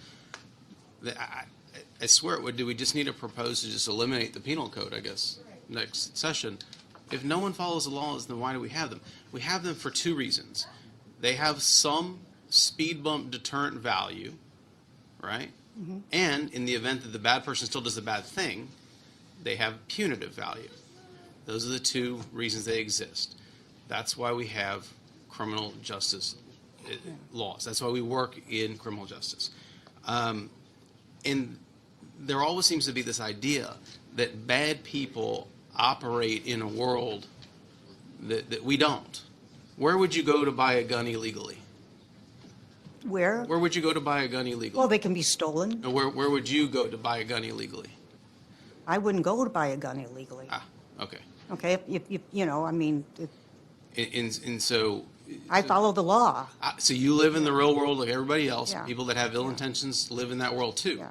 I swear it would. Do we just need to propose to just eliminate the penal code, I guess, next session? If no one follows the laws, then why do we have them? We have them for 2 reasons. They have some speed bump deterrent value, right? And in the event that the bad person still does the bad thing, they have punitive value. Those are the two reasons they exist. That's why we have criminal justice laws. That's why we work in criminal justice. And there always seems to be this idea that bad people operate in a world that we don't. Where would you go to buy a gun illegally? Where? Where would you go to buy a gun illegally? Well, they can be stolen. And where would you go to buy a gun illegally? I wouldn't go to buy a gun illegally. Okay. Okay, if you know, I mean, And so, I follow the law. so you live in the real world like everybody else. Yeah. People that have ill intentions live in that world too.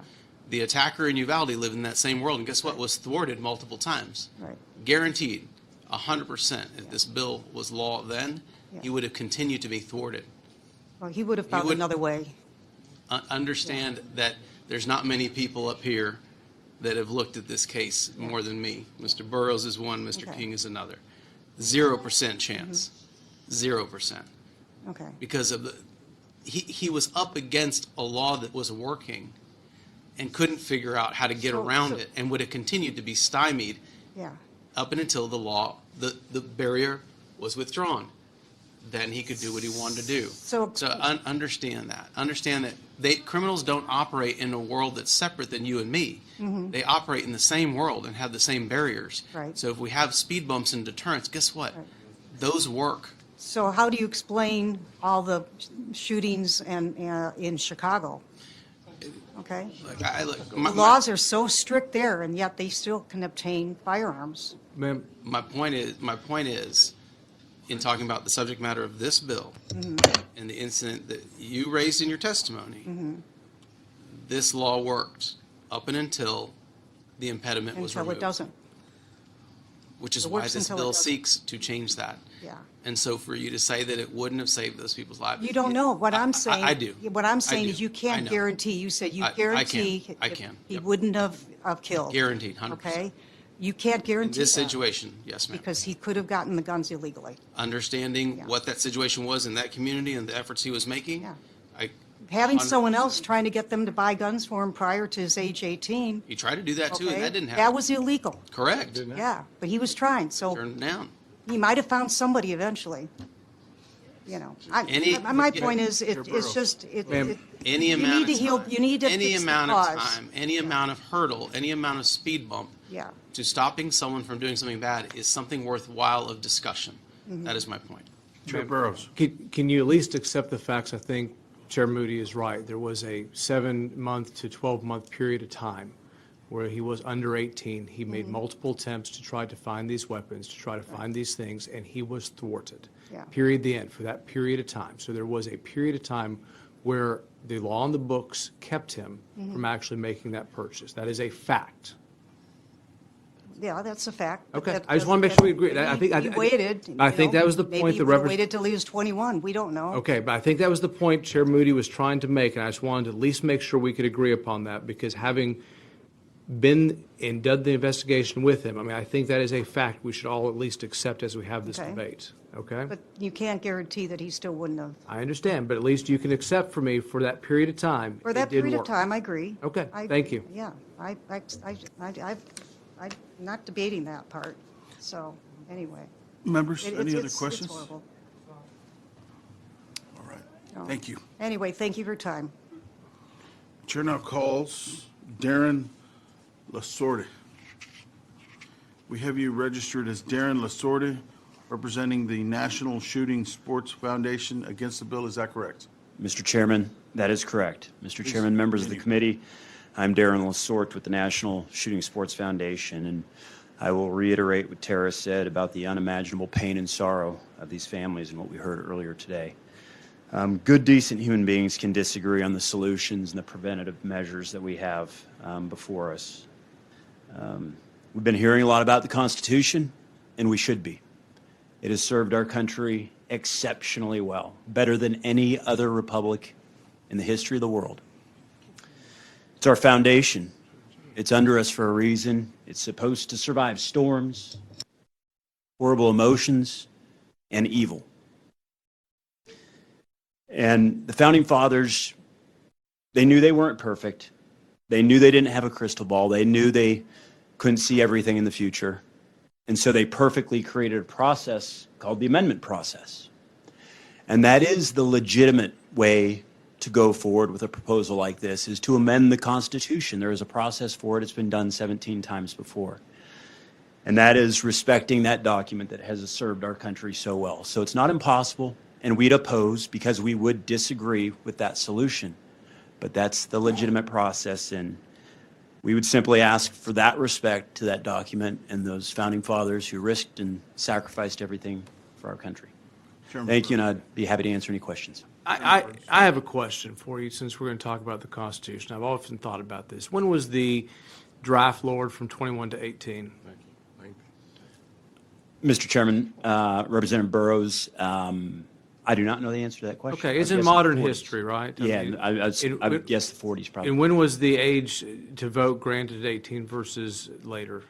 The attacker in Uvalde lived in that same world, and guess what? Was thwarted multiple times. Right. Guaranteed, 100%. If this bill was law then, he would have continued to be thwarted. Well, he would have found another way. Understand that there's not many people up here that have looked at this case more than me. Mr. Burrows is one, Mr. King is another. 0% chance. 0%. Okay. Because of he was up against a law that was working and couldn't figure out how to get around it, and would have continued to be stymied Yeah. up until the law, the barrier was withdrawn. Then he could do what he wanted to do. So Understand that. Understand that criminals don't operate in a world that's separate than you and me. They operate in the same world and have the same barriers. Right. So if we have speed bumps and deterrents, guess what? Those work. So how do you explain all the shootings and in Chicago? Okay. The Laws are so strict there, and yet they still can obtain firearms. Ma'am, my point is, in talking about the subject matter of this bill and the incident that you raised in your testimony, this law worked up and until the impediment was Until removed. it doesn't. Which is It why works this until it bill doesn't. seeks to change that. Yeah. And so for you to say that it wouldn't have saved those people's lives. You don't know. What I'm saying. I do. What I'm saying do. is you I can't know. guarantee. You said you I can. guarantee. I can. He Yep. wouldn't have killed. Guaranteed, 100%. Okay. You can't In guarantee this that, situation, yes, ma'am. because he could have gotten the guns illegally. Understanding what that situation was in that community and the efforts he was making, Having Hun- someone else trying to get them to buy guns for him prior to his age 18. he tried to do that too, Okay, and that didn't happen. that was illegal. Correct. Yeah, but he was trying, so Turned it down. he might have found somebody eventually. You know, Any- my point is, it's just, Any you amount need of to heal, time, you need to any fix the amount of cause. time, any amount of hurdle, any amount of speed bump Yeah. to stopping someone from doing something bad is something worthwhile of discussion. Mhm. That is my point. Chair Burrows. Can you at least accept the facts? I think Chair Moody is right. There was a 7-month to 12-month period of time where he was under 18. He made multiple attempts to try to find these weapons, to try to find these things, and he was thwarted. Yeah. Period, the end, for that period of time. So there was a period of time where the law on the books kept him from actually making that purchase. That is a fact. Yeah, that's a fact. but Okay, that I just want to make doesn't- sure we agree. I think He waited. I you think know, that was the maybe point he the would've representative. waited till he was 21. We don't know. Okay, but I think that was the point Chair Moody was trying to make, and I just wanted to at least make sure we could agree upon that, because having been and done the investigation with him, I mean, I think that is a fact we should all at least accept as we have this Okay. debate, okay? But you can't guarantee that he still wouldn't have. I understand, but at least you can accept for me for that period of time. For that it did period of work. time, I agree. Okay, I thank agree. you. Yeah, I'm not debating that part. So, anyway. Members, It- any it's- other it's questions? horrible. All right. No. Thank you. Anyway, thank you for your time. Chair now calls Darren Lasorte. We have you registered as Darren Lasorte, representing the National Shooting Sports Foundation against the bill. Is that correct? Mr. Chairman, that is correct. Mr. Please Chairman, members of the continue. committee, I'm Darren Lasorte with the National Shooting Sports Foundation, and I will reiterate what Tara said about the unimaginable pain and sorrow of these families and what we heard earlier today. Good, decent human beings can disagree on the solutions and the preventative measures that we have before us. We've been hearing a lot about the Constitution, and we should be. It has served our country exceptionally well, better than any other republic in the history of the world. It's our foundation. It's under us for a reason. It's supposed to survive storms, horrible emotions, and evil. And the founding fathers, they knew they weren't perfect. They knew they didn't have a crystal ball. They knew they couldn't see everything in the future. And so they perfectly created a process called the amendment process. And that is the legitimate way to go forward with a proposal like this, is to amend the Constitution. There is a process for it. It's been done 17 times before. And that is respecting that document that has served our country so well. So it's not impossible, and we'd oppose because we would disagree with that solution. But that's the legitimate process, and we would simply ask for that respect to that document and those founding fathers who risked and sacrificed everything for our country. Thank you, and I'd be happy to answer any questions. I have a question for you, since we're going to talk about the Constitution. I've often thought about this. When was the draft lowered from 21 to 18? Mr. Chairman, Representative Burrows, I do not know the answer to that question. Okay, it's I in guess modern the 40s. history, right? Yeah, I would guess the 40s probably. And when was the age to vote granted at 18 versus later?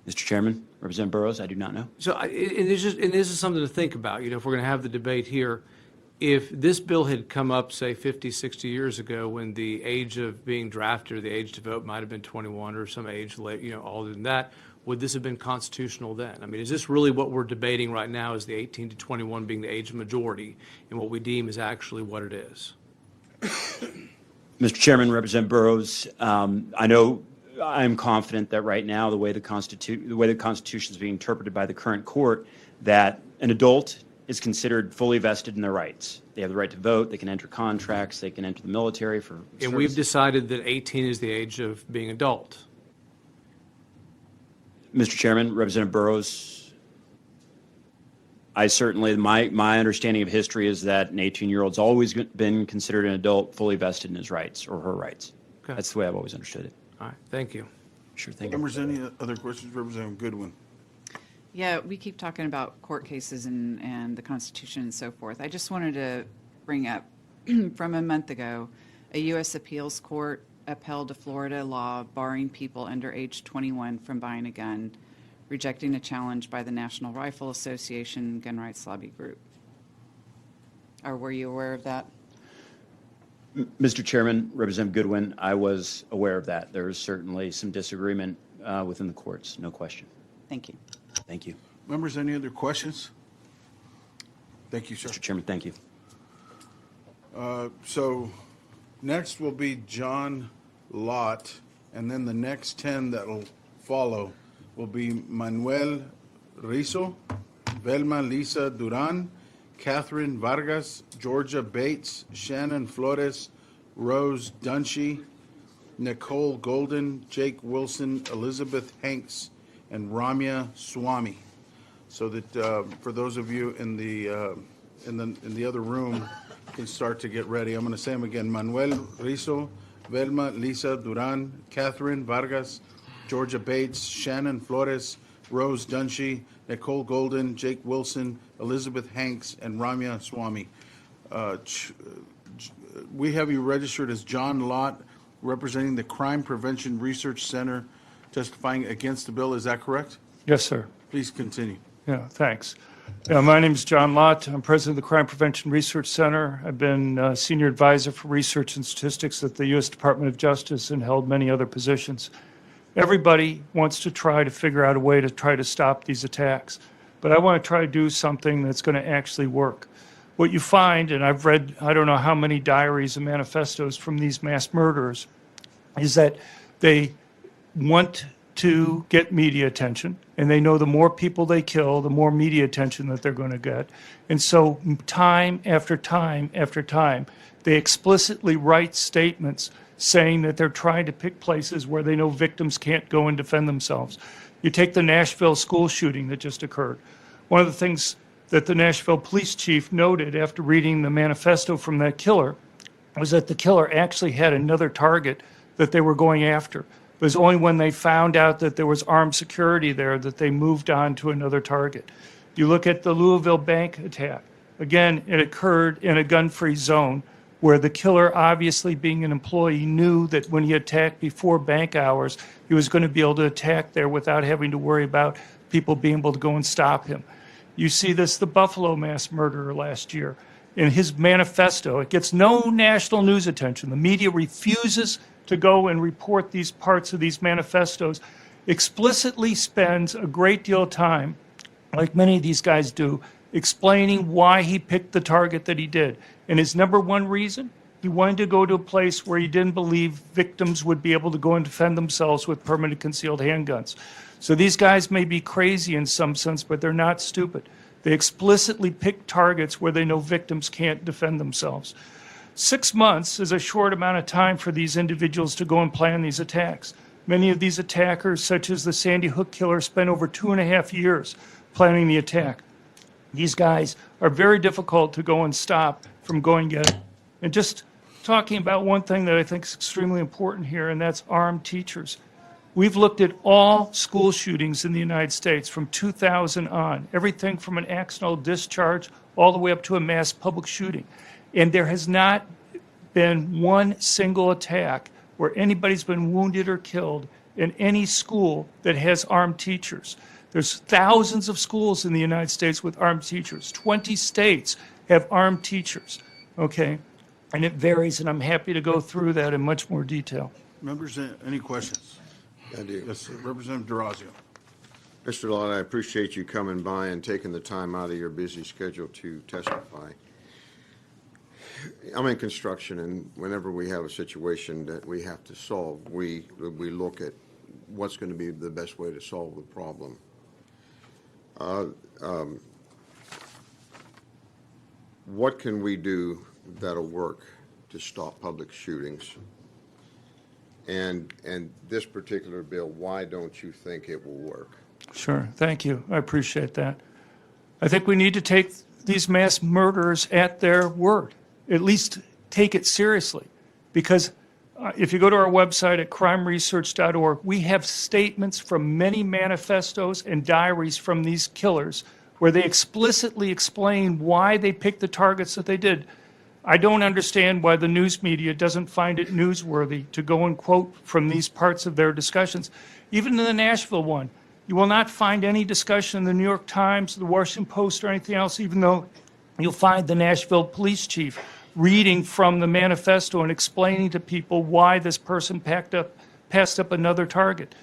Mr. Chairman, Representative Burrows, I do not know. So, and this is something to think about, if we're going to have the debate here. If this bill had come up, say, 50, 60 years ago, when the age of being drafted or the age to vote might have been 21 or some age late, older than that, would this have been constitutional then? I mean, is this really what we're debating right now, is the 18 to 21 being the age of majority, and what we deem is actually what it is? Mr. Chairman, Representative Burrows, I know I'm confident that right now, the way the Constitution is being interpreted by the current court, that an adult is considered fully vested in their rights. They have the right to vote, they can enter contracts, they can enter the military for service. And we've decided that 18 is the age of being adult. Mr. Chairman, Representative Burrows, I certainly, my understanding of history is that an 18-year-old's always been considered an adult fully vested in his rights or her rights. Okay. That's the way I've always understood it. All right, thank you. Sure, thank you. Members, any other questions? Representative Goodwin. Yeah, we keep talking about court cases and the Constitution and so forth. I just wanted to bring up, from a month ago, a U.S. appeals court upheld a Florida law barring people under age 21 from buying a gun, rejecting a challenge by the National Rifle Association gun rights lobby group. Or were you aware of that? Mr. Chairman, Representative Goodwin, I was aware of that. There is certainly some disagreement within the courts, no question. Thank you. Thank you. Members, any other questions? Thank you, sir. Mr. Chairman, thank you. So next will be John Lott, and then the next 10 that will follow will be Manuel Rizzo, Velma Lisa Duran, Catherine Vargas, Georgia Bates, Shannon Flores, Rose Dunshee, Nicole Golden, Jake Wilson, Elizabeth Hanks, and Ramya Swamy. So that for those of you in the other room can start to get ready. I'm going to say them again: Manuel Rizzo, Velma Lisa Duran, Catherine Vargas, Georgia Bates, Shannon Flores, Rose Dunshee, Nicole Golden, Jake Wilson, Elizabeth Hanks, and Ramya Swamy. We have you registered as John Lott, representing the Crime Prevention Research Center, testifying against the bill. Is that correct? Yes, sir. Please continue. Yeah, thanks. My name is John Lott. I'm president of the Crime Prevention Research Center. I've been senior advisor for research and statistics at the U.S. Department of Justice and held many other positions. Everybody wants to try to figure out a way to try to stop these attacks, but I want to try to do something that's going to actually work. What you find, and I've read I don't know how many diaries and manifestos from these mass murderers, is that they want to get media attention, and they know the more people they kill, the more media attention that they're going to get. And so time after time after time, they explicitly write statements saying that they're trying to pick places where they know victims can't go and defend themselves. You take the Nashville school shooting that just occurred. One of the things that the Nashville police chief noted after reading the manifesto from that killer was that the killer actually had another target that they were going after. It was only when they found out that there was armed security there that they moved on to another target. You look at the Louisville bank attack. Again, it occurred in a gun-free zone where the killer, obviously being an employee, knew that when he attacked before bank hours, he was going to be able to attack there without having to worry about people being able to go and stop him. You see this, the Buffalo mass murderer last year. in his manifesto. It gets no national news attention. The media refuses to go and report these parts of these manifestos, explicitly spends a great deal of time, like many of these guys do, explaining why he picked the target that he did. And his number one reason, he wanted to go to a place where he didn't believe victims would be able to go and defend themselves with permanent concealed handguns. So these guys may be crazy in some sense, but they're not stupid. They explicitly pick targets where they know victims can't defend themselves. 6 months is a short amount of time for these individuals to go and plan these attacks. Many of these attackers, such as the Sandy Hook killer, spent over 2.5 years planning the attack. These guys are very difficult to go and stop from going get it. And just talking about one thing that I think is extremely important here, and that's armed teachers. We've looked at all school shootings in the United States from 2000 on, everything from an accidental discharge all the way up to a mass public shooting. And there has not been one single attack where anybody's been wounded or killed in any school that has armed teachers. There's thousands of schools in the United States with armed teachers. 20 states have armed teachers, okay? And it varies, and I'm happy to go through that in much more detail. Members, any questions? I do. Yes, Representative D'Orazio. Mr. Lott, I appreciate you coming by and taking the time out of your busy schedule to testify. I'm in construction, and whenever we have a situation that we have to solve, we look at what's going to be the best way to solve the problem. What can we do that'll work to stop public shootings? And this particular bill, why don't you think it will work? Sure, thank you. I appreciate that. I think we need to take these mass murderers at their word, at least take it seriously. Because if you go to our website at crimeresearch.org, we have statements from many manifestos and diaries from these killers where they explicitly explain why they picked the targets that they did. I don't understand why the news media doesn't find it newsworthy to go and quote from these parts of their discussions. Even in the Nashville one, you will not find any discussion in the New York Times, the Washington Post, or anything else, even though you'll find the Nashville police chief reading from the manifesto and explaining to people why this person passed up another target.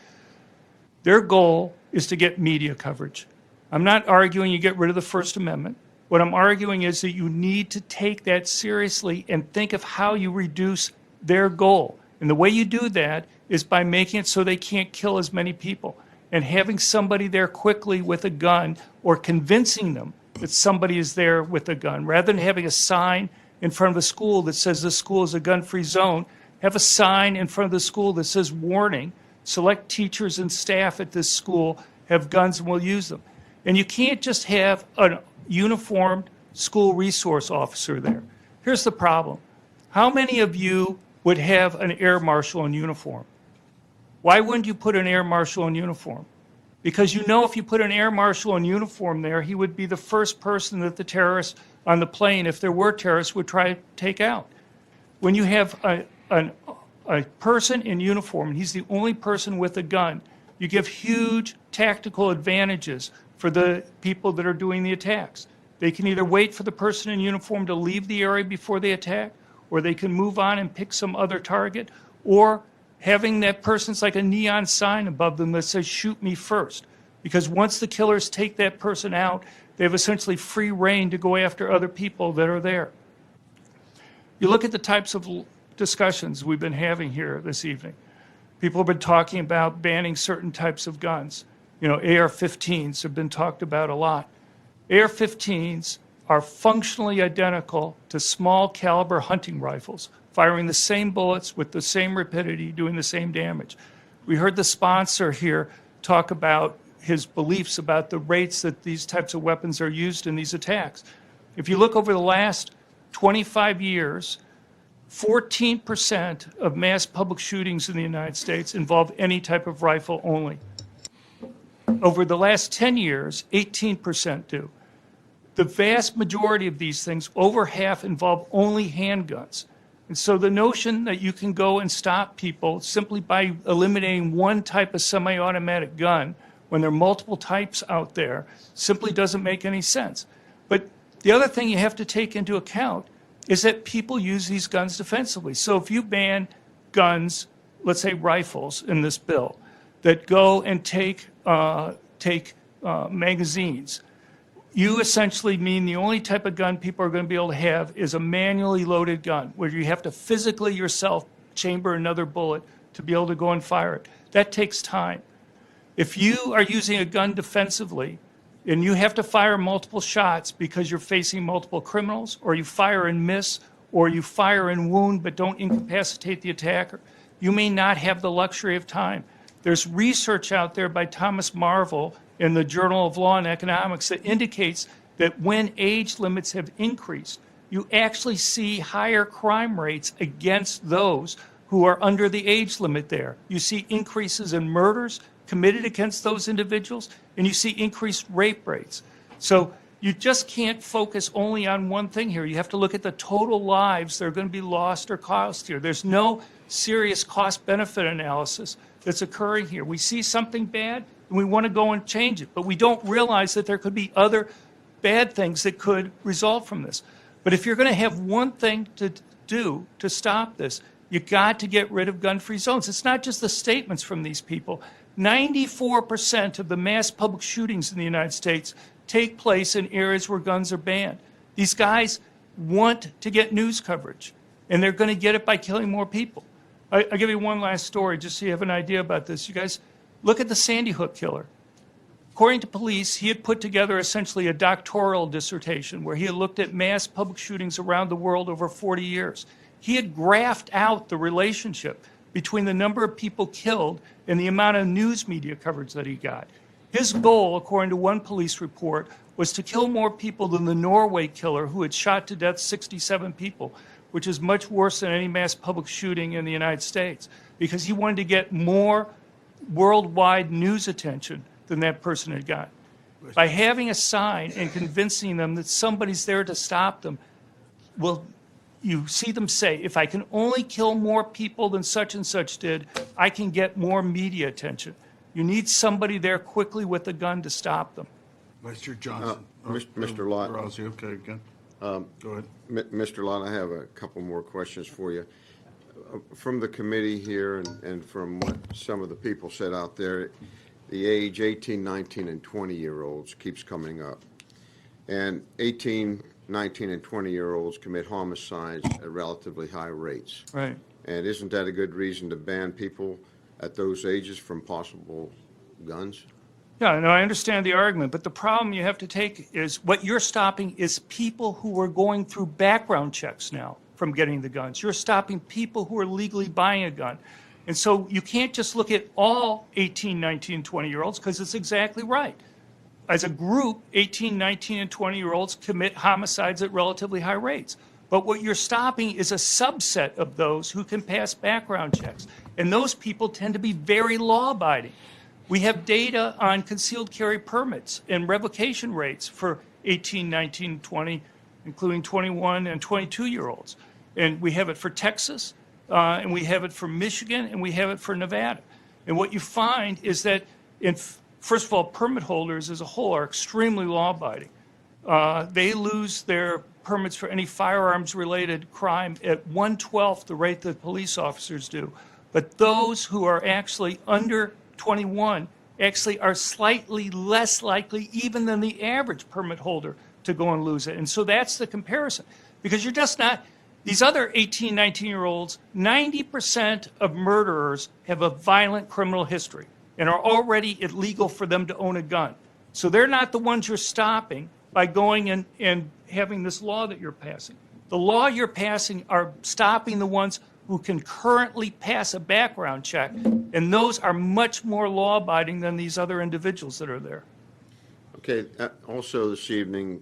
Their goal is to get media coverage. I'm not arguing you get rid of the First Amendment. What I'm arguing is that you need to take that seriously and think of how you reduce their goal. And the way you do that is by making it so they can't kill as many people and having somebody there quickly with a gun or convincing them that somebody is there with a gun. Rather than having a sign in front of a school that says this school is a gun-free zone, have a sign in front of the school that says warning, select teachers and staff at this school have guns and will use them. And you can't just have a uniformed school resource officer there. Here's the problem. How many of you would have an air marshal in uniform? Why wouldn't you put an air marshal in uniform? Because you know if you put an air marshal in uniform there, he would be the first person that the terrorists on the plane, if there were terrorists, would try to take out. When you have a person in uniform, and he's the only person with a gun, you give huge tactical advantages for the people that are doing the attacks. They can either wait for the person in uniform to leave the area before they attack, or they can move on and pick some other target, or having that person's like a neon sign above them that says, shoot me first. Because once the killers take that person out, they have essentially free reign to go after other people that are there. You look at the types of discussions we've been having here this evening. People have been talking about banning certain types of guns. You know, AR-15s have been talked about a lot. AR-15s are functionally identical to small caliber hunting rifles, firing the same bullets with the same rapidity, doing the same damage. We heard the sponsor here talk about his beliefs about the rates that these types of weapons are used in these attacks. If you look over the last 25 years, 14% of mass public shootings in the United States involve any type of rifle only. Over the last 10 years, 18% do. The vast majority of these things, over half, involve only handguns. And so the notion that you can go and stop people simply by eliminating one type of semi-automatic gun when there are multiple types out there simply doesn't make any sense. But The other thing you have to take into account is that people use these guns defensively. So if you ban guns, let's say rifles in this bill, that go and take magazines, you essentially mean the only type of gun people are going to be able to have is a manually loaded gun, where you have to physically yourself chamber another bullet to be able to go and fire it. That takes time. If you are using a gun defensively and you have to fire multiple shots because you're facing multiple criminals, or you fire and miss, or you fire and wound but don't incapacitate the attacker, you may not have the luxury of time. There's research out there by Thomas Marvel in the Journal of Law and Economics that indicates that when age limits have increased, you actually see higher crime rates against those who are under the age limit there. You see increases in murders committed against those individuals, and you see increased rape rates. So you just can't focus only on one thing here. You have to look at the total lives that are going to be lost or cost here. There's no serious cost-benefit analysis that's occurring here. We see something bad, and we want to go and change it, but we don't realize that there could be other bad things that could result from this. But if you're going to have one thing to do to stop this, you got to get rid of gun-free zones. It's not just the statements from these people. 94% of the mass public shootings in the United States take place in areas where guns are banned. These guys want to get news coverage, and they're going to get it by killing more people. I'll give you one last story just so you have an idea about this. You guys, look at the Sandy Hook killer. According to police, he had put together essentially a doctoral dissertation where he had looked at mass public shootings around the world over 40 years. He had graphed out the relationship between the number of people killed and the amount of news media coverage that he got. His goal, according to one police report, was to kill more people than the Norway killer who had shot to death 67 people, which is much worse than any mass public shooting in the United States, because he wanted to get more worldwide news attention than that person had got. By having a sign and convincing them that somebody's there to stop them, well, you see them say, if I can only kill more people than such and such did, I can get more media attention. You need somebody there quickly with a gun to stop them. Mr. Johnson. Mr. Lott. Okay, again. Go ahead. Mr. Lott, I have a couple more questions for you. From the committee here and from what some of the people said out there, the age 18, 19, and 20-year-olds keeps coming up. And 18, 19, and 20-year-olds commit homicides at relatively high rates. Right. And isn't that a good reason to ban people at those ages from possible guns? Yeah, no, I understand the argument, but the problem you have to take is what you're stopping is people who are going through background checks now from getting the guns. You're stopping people who are legally buying a gun. And so you can't just look at all 18, 19, 20-year-olds, because it's exactly right. As a group, 18, 19, and 20-year-olds commit homicides at relatively high rates. But what you're stopping is a subset of those who can pass background checks. And those people tend to be very law-abiding. We have data on concealed carry permits and revocation rates for 18, 19, 20, including 21 and 22-year-olds. And we have it for Texas, and we have it for Michigan, and we have it for Nevada. And what you find is that, first of all, permit holders as a whole are extremely law-abiding. They lose their permits for any firearms-related crime at 1/12 the rate that police officers do. But those who are actually under 21 actually are slightly less likely even than the average permit holder to go and lose it. And so that's the comparison. Because you're just not, these other 18, 19-year-olds, 90% of murderers have a violent criminal history and are already illegal for them to own a gun. So they're not the ones you're stopping by going and having this law that you're passing. The law you're passing are stopping the ones who can currently pass a background check, and those are much more law-abiding than these other individuals that are there. Okay, also this evening,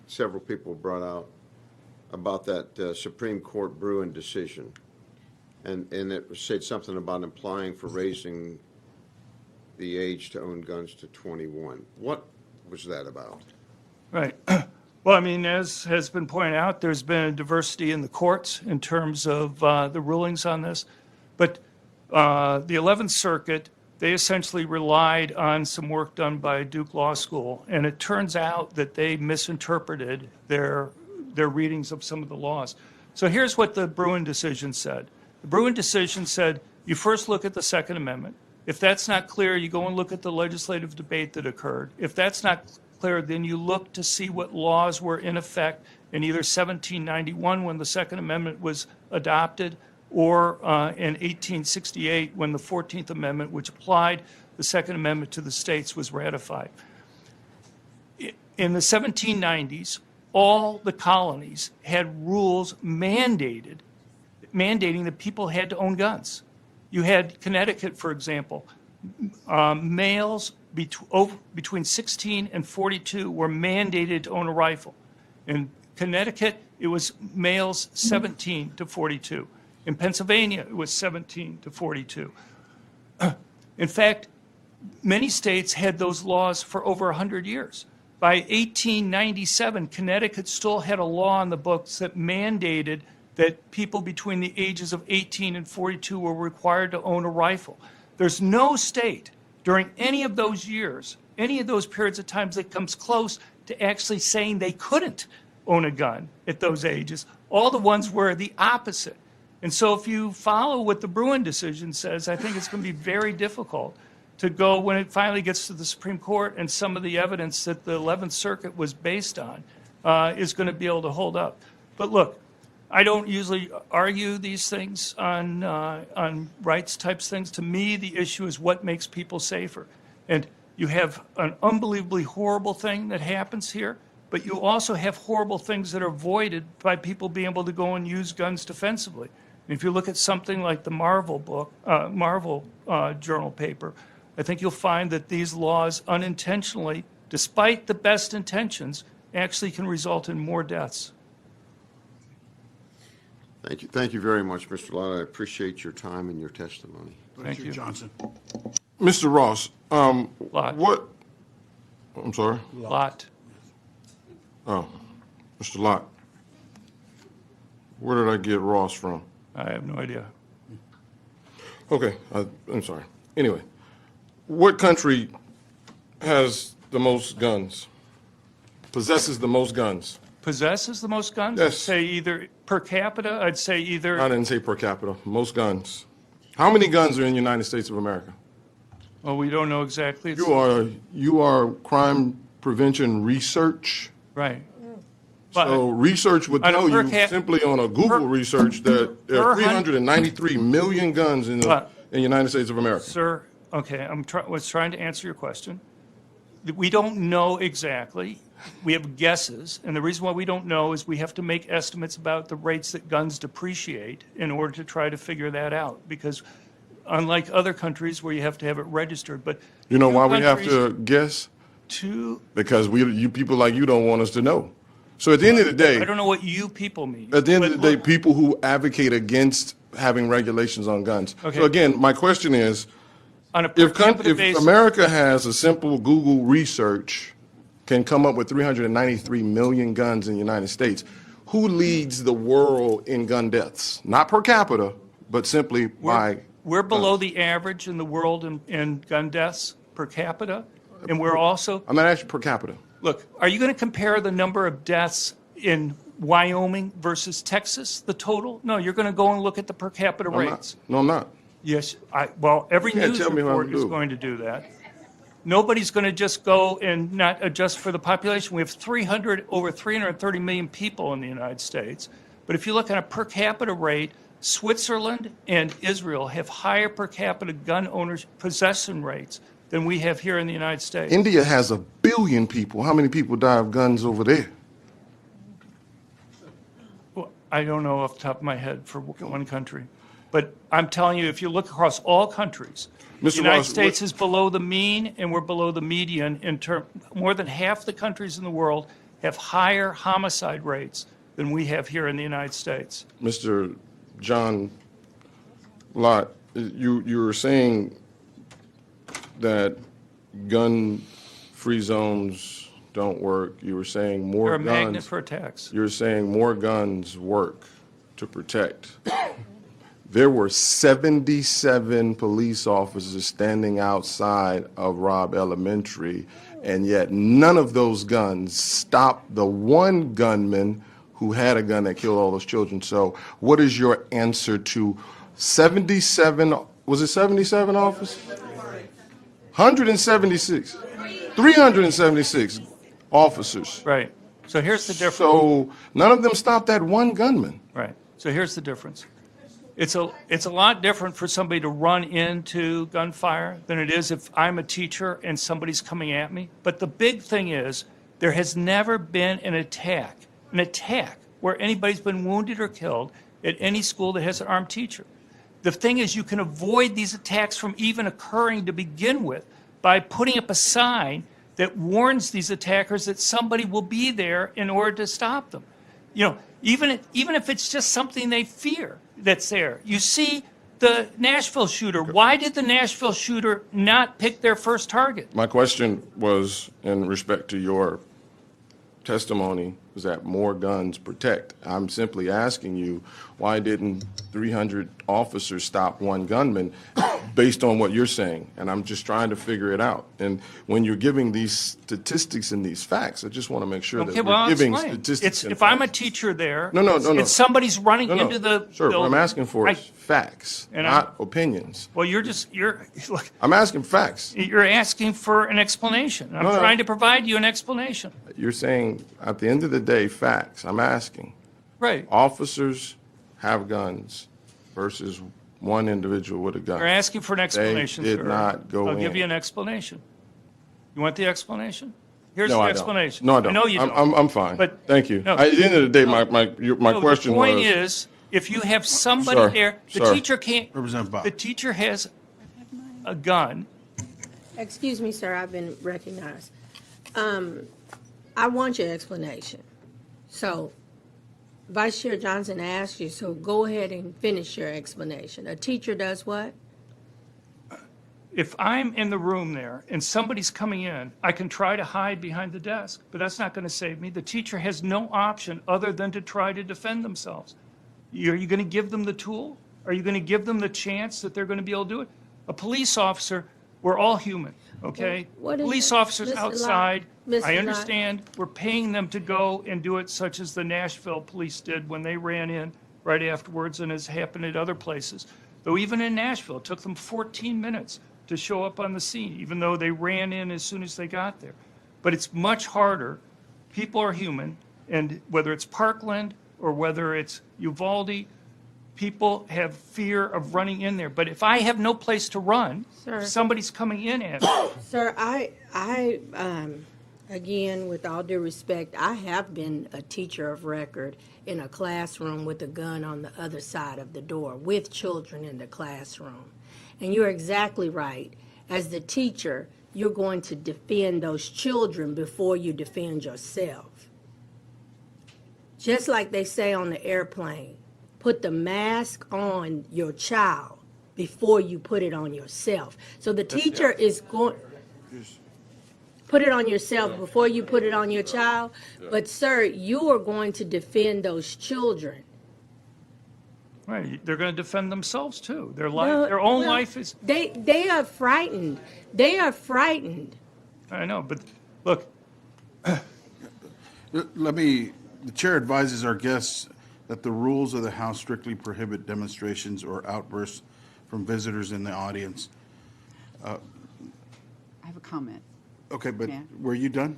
several people brought out about that Supreme Court Bruin decision, and it said something about applying for raising the age to own guns to 21. What was that about? Right. Well, I mean, as has been pointed out, there's been a diversity in the courts in terms of the rulings on this. But the 11th Circuit they essentially relied on some work done by Duke Law School, and it turns out that they misinterpreted their readings of some of the laws. So here's what the Bruin decision said. The Bruin decision said, you first look at the Second Amendment. If that's not clear, you go and look at the legislative debate that occurred. If that's not clear, then you look to see what laws were in effect in either 1791 when the Second Amendment was adopted, or in 1868 when the 14th Amendment, which applied the Second Amendment to the states, was ratified. In the 1790s, all the colonies had rules mandating that people had to own guns. You had Connecticut, for example. Males between 16 and 42 were mandated to own a rifle. In Connecticut, it was males 17 to 42. In Pennsylvania, it was 17 to 42. In fact, many states had those laws for over 100 years. By 1897, Connecticut still had a law on the books that mandated that people between the ages of 18 and 42 were required to own a rifle. There's no state during any of those years, any of those periods of times that comes close to actually saying they couldn't own a gun at those ages. All the ones were the opposite. And so if you follow what the Bruin decision says, I think it's going to be very difficult to go when it finally gets to the Supreme Court and some of the evidence that the 11th Circuit was based on is going to be able to hold up. But look, I don't usually argue these things on rights types things. To me, the issue is what makes people safer. And you have an unbelievably horrible thing that happens here, but you also have horrible things that are avoided by people being able to go and use guns defensively. And if you look at something like the Marvel journal paper, I think you'll find that these laws unintentionally, despite the best intentions, actually can result in more deaths. Thank you. Thank you very much, Mr. Lott. I appreciate your time and your testimony. Thank you. Johnson. Mr. Ross, Lott. what, I'm sorry? Lott. Oh, Mr. Lott. Where did I get Ross from? I have no idea. Okay, I'm sorry. Anyway, what country has the most guns? Possesses the most guns? Possesses the most guns? Yes. I'd say either per capita, I'd say either. I didn't say per capita, most guns. How many guns are in the United States of America? Well, we don't know exactly. You are crime prevention research. Right. So research would tell you simply on a Google research that there are 393 million guns in the United States of America. Sir, okay, was trying to answer your question. We don't know exactly. We have guesses, and the reason why we don't know is we have to make estimates about the rates that guns depreciate in order to try to figure that out, because unlike other countries where you have to have it registered, but you know why we have to guess? Because you people like you don't want us to know. So at the end of the day, I don't know what you people mean. At the end of the day, people who advocate against having regulations on guns. Okay. So again, my question is, on a per capita if basis, America has a simple Google research, can come up with 393 million guns in the United States, who leads the world in gun deaths? Not per capita, but simply by we're below the average in the world in gun deaths per capita, and we're also. I'm not asking per capita. Look, are you going to compare the number of deaths in Wyoming versus Texas, the total? No, you're going to go and look at the per capita rates. No, I'm not. Yes, well, every news report is going to do that. Nobody's going to just go and not adjust for the population. We have over 330 million people in the United States. But if you look at a per capita rate, Switzerland and Israel have higher per capita gun owners possession rates than we have here in the United States. India has 1 billion people. How many people die of guns over there? Well, I don't know off the top of my head for one country. But I'm telling you, if you look across all countries, the United States is below the mean and we're below the median in terms. More than half the countries in the world have higher homicide rates than we have here in the United States. Mr. John Lott, you were saying that gun-free zones don't work. You were saying more guns. They're a magnet for attacks. You're saying more guns work to protect. There were 77 police officers standing outside of Robb Elementary, and yet none of those guns stopped the one gunman who had a gun that killed all those children. So what is your answer to 77, was it 77 officers? 176, 376 officers. Right. So here's the difference. So none of them stopped that one gunman. Right. So here's the difference. It's a lot different for somebody to run into gunfire than it is if I'm a teacher and somebody's coming at me. But the big thing is, there has never been an attack where anybody's been wounded or killed at any school that has an armed teacher. The thing is, you can avoid these attacks from even occurring to begin with by putting up a sign that warns these attackers that somebody will be there in order to stop them. You know, even if it's just something they fear that's there. You see the Nashville shooter. Why did the Nashville shooter not pick their first target? My question was in respect to your testimony, was that more guns protect. I'm simply asking you, why didn't 300 officers stop one gunman based on what you're saying? And I'm just trying to figure it out. And when you're giving these statistics and these facts, I just want to make sure that we're giving statistics and If I'm a facts. teacher there, No. and somebody's running No. into the Sir, building. what I'm asking for is facts, And not opinions. Well, look, I'm asking facts. you're asking for an explanation. I'm No. trying to provide you an explanation. You're saying, at the end of the day, facts. I'm asking. Right. Officers have guns versus one individual with a gun. You're asking for an explanation, They sir. did not go in. I'll give you an explanation. You want the explanation? Here's No, the I don't. explanation. No, I don't. know you don't. I'm fine. But Thank you. No. At the end of the day, my No, question the point was. is, if you have somebody Sir, there, the sir. teacher can't. Representative Bob. The teacher has a gun. Excuse me, sir, I've been recognized. I want your explanation. So Vice Chair Johnson asked you, so go ahead and finish your explanation. A teacher does what? If I'm in the room there and somebody's coming in, I can try to hide behind the desk, but that's not going to save me. The teacher has no option other than to try to defend themselves. Are you going to give them the tool? Are you going to give them the chance that they're going to be able to do it? A police officer, we're all human, okay? What is Police it? officers Mr. Lott, outside, Mr. I Lott. understand, we're paying them to go and do it such as the Nashville police did when they ran in right afterwards, and has happened at other places. Though even in Nashville, it took them 14 minutes to show up on the scene, even though they ran in as soon as they got there. But it's much harder. People are human, and whether it's Parkland or whether it's Uvalde, people have fear of running in there. But if I have no place to run, Sir. if somebody's coming in at me, Sir, again, with all due respect, I have been a teacher of record in a classroom with a gun on the other side of the door with children in the classroom. And you're exactly right. As the teacher, you're going to defend those children before you defend yourself. Just like they say on the airplane, put the mask on your child before you put it on yourself. So the teacher is going, put it on yourself before you put it on your child. But sir, you are going to defend those children. right, they're going to defend themselves too. Their No, their own well, life is. They are frightened. They are frightened. I know, but look, The chair advises our guests that the rules of the House strictly prohibit demonstrations or outbursts from visitors in the audience. I have a comment. Okay, but Yeah. were you done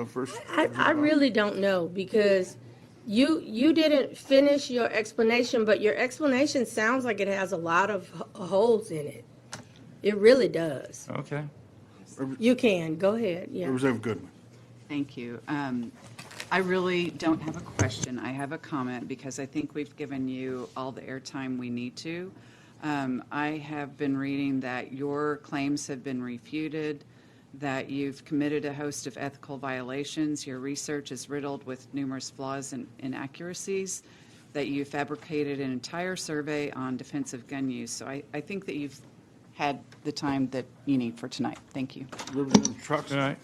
first? I really don't know because you didn't finish your explanation, but your explanation sounds like it has a lot of holes in it. It really does. okay. You can, go ahead, yeah. Representative Goodman. Thank you. I really don't have a question. I have a comment because I think we've given you all the airtime we need to. I have been reading that your claims have been refuted, that you've committed a host of ethical violations. Your research is riddled with numerous flaws and inaccuracies, that you fabricated an entire survey on defensive gun use. So I think that you've had the time that you need for tonight. Thank you. Representative Trucks. All right.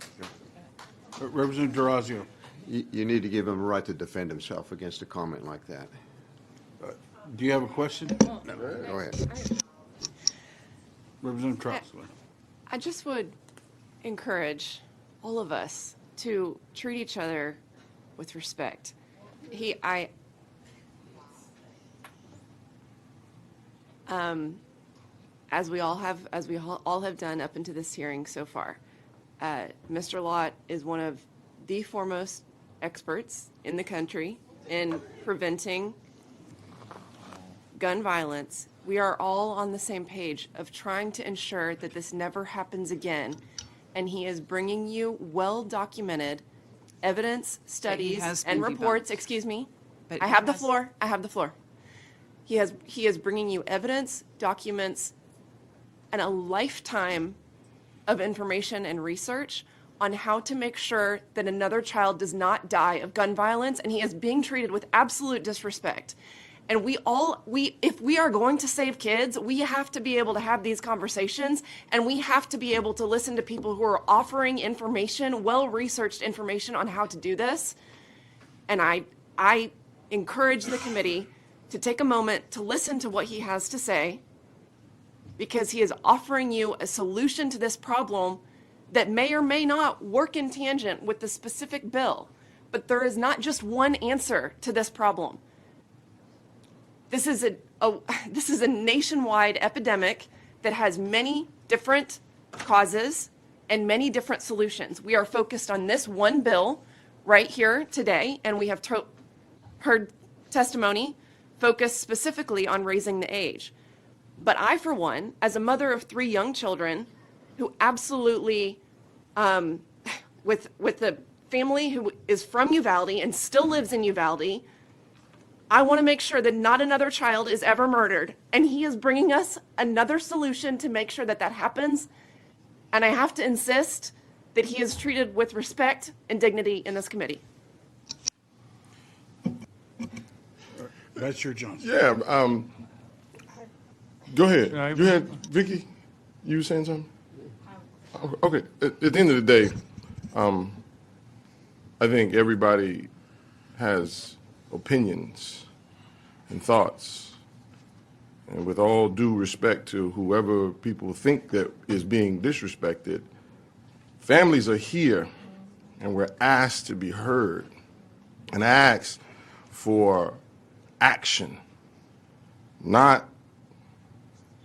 Representative Durazio. You need to give him a right to defend himself against a comment like that. Do you have a question? Go ahead. Representative Troxler. I just would encourage all of us to treat each other with respect. As we all have done up into this hearing so far, Mr. Lott is one of the foremost experts in the country in preventing gun violence. We are all on the same page of trying to ensure that this never happens again. And he is bringing you well-documented evidence, studies, has and been reports. debunked. Excuse me. But I he have the has- floor. I have the floor. He is bringing you evidence, documents, and a lifetime of information and research on how to make sure that another child does not die of gun violence, and he is being treated with absolute disrespect. And if we are going to save kids, we have to be able to have these conversations, and we have to be able to listen to people who are offering information, well-researched information on how to do this. And I encourage the committee to take a moment to listen to what he has to say, because he is offering you a solution to this problem that may or may not work in tangent with the specific bill. But there is not just one answer to this problem. This is a nationwide epidemic that has many different causes and many different solutions. We are focused on this one bill right here today, and we have heard testimony focused specifically on raising the age. But I, for one, as a mother of 3 young children who absolutely, with a family who is from Uvalde and still lives in Uvalde, I want to make sure that not another child is ever murdered. And he is bringing us another solution to make sure that that happens. And I have to insist that he is treated with respect and dignity in this committee. That's your Johnson. Yeah, go ahead. Go ahead, Vicky. You were saying something? Okay, at the end of the day, I think everybody has opinions and thoughts. And with all due respect to whoever people think that is being disrespected, families are here and we're asked to be heard and asked for action, not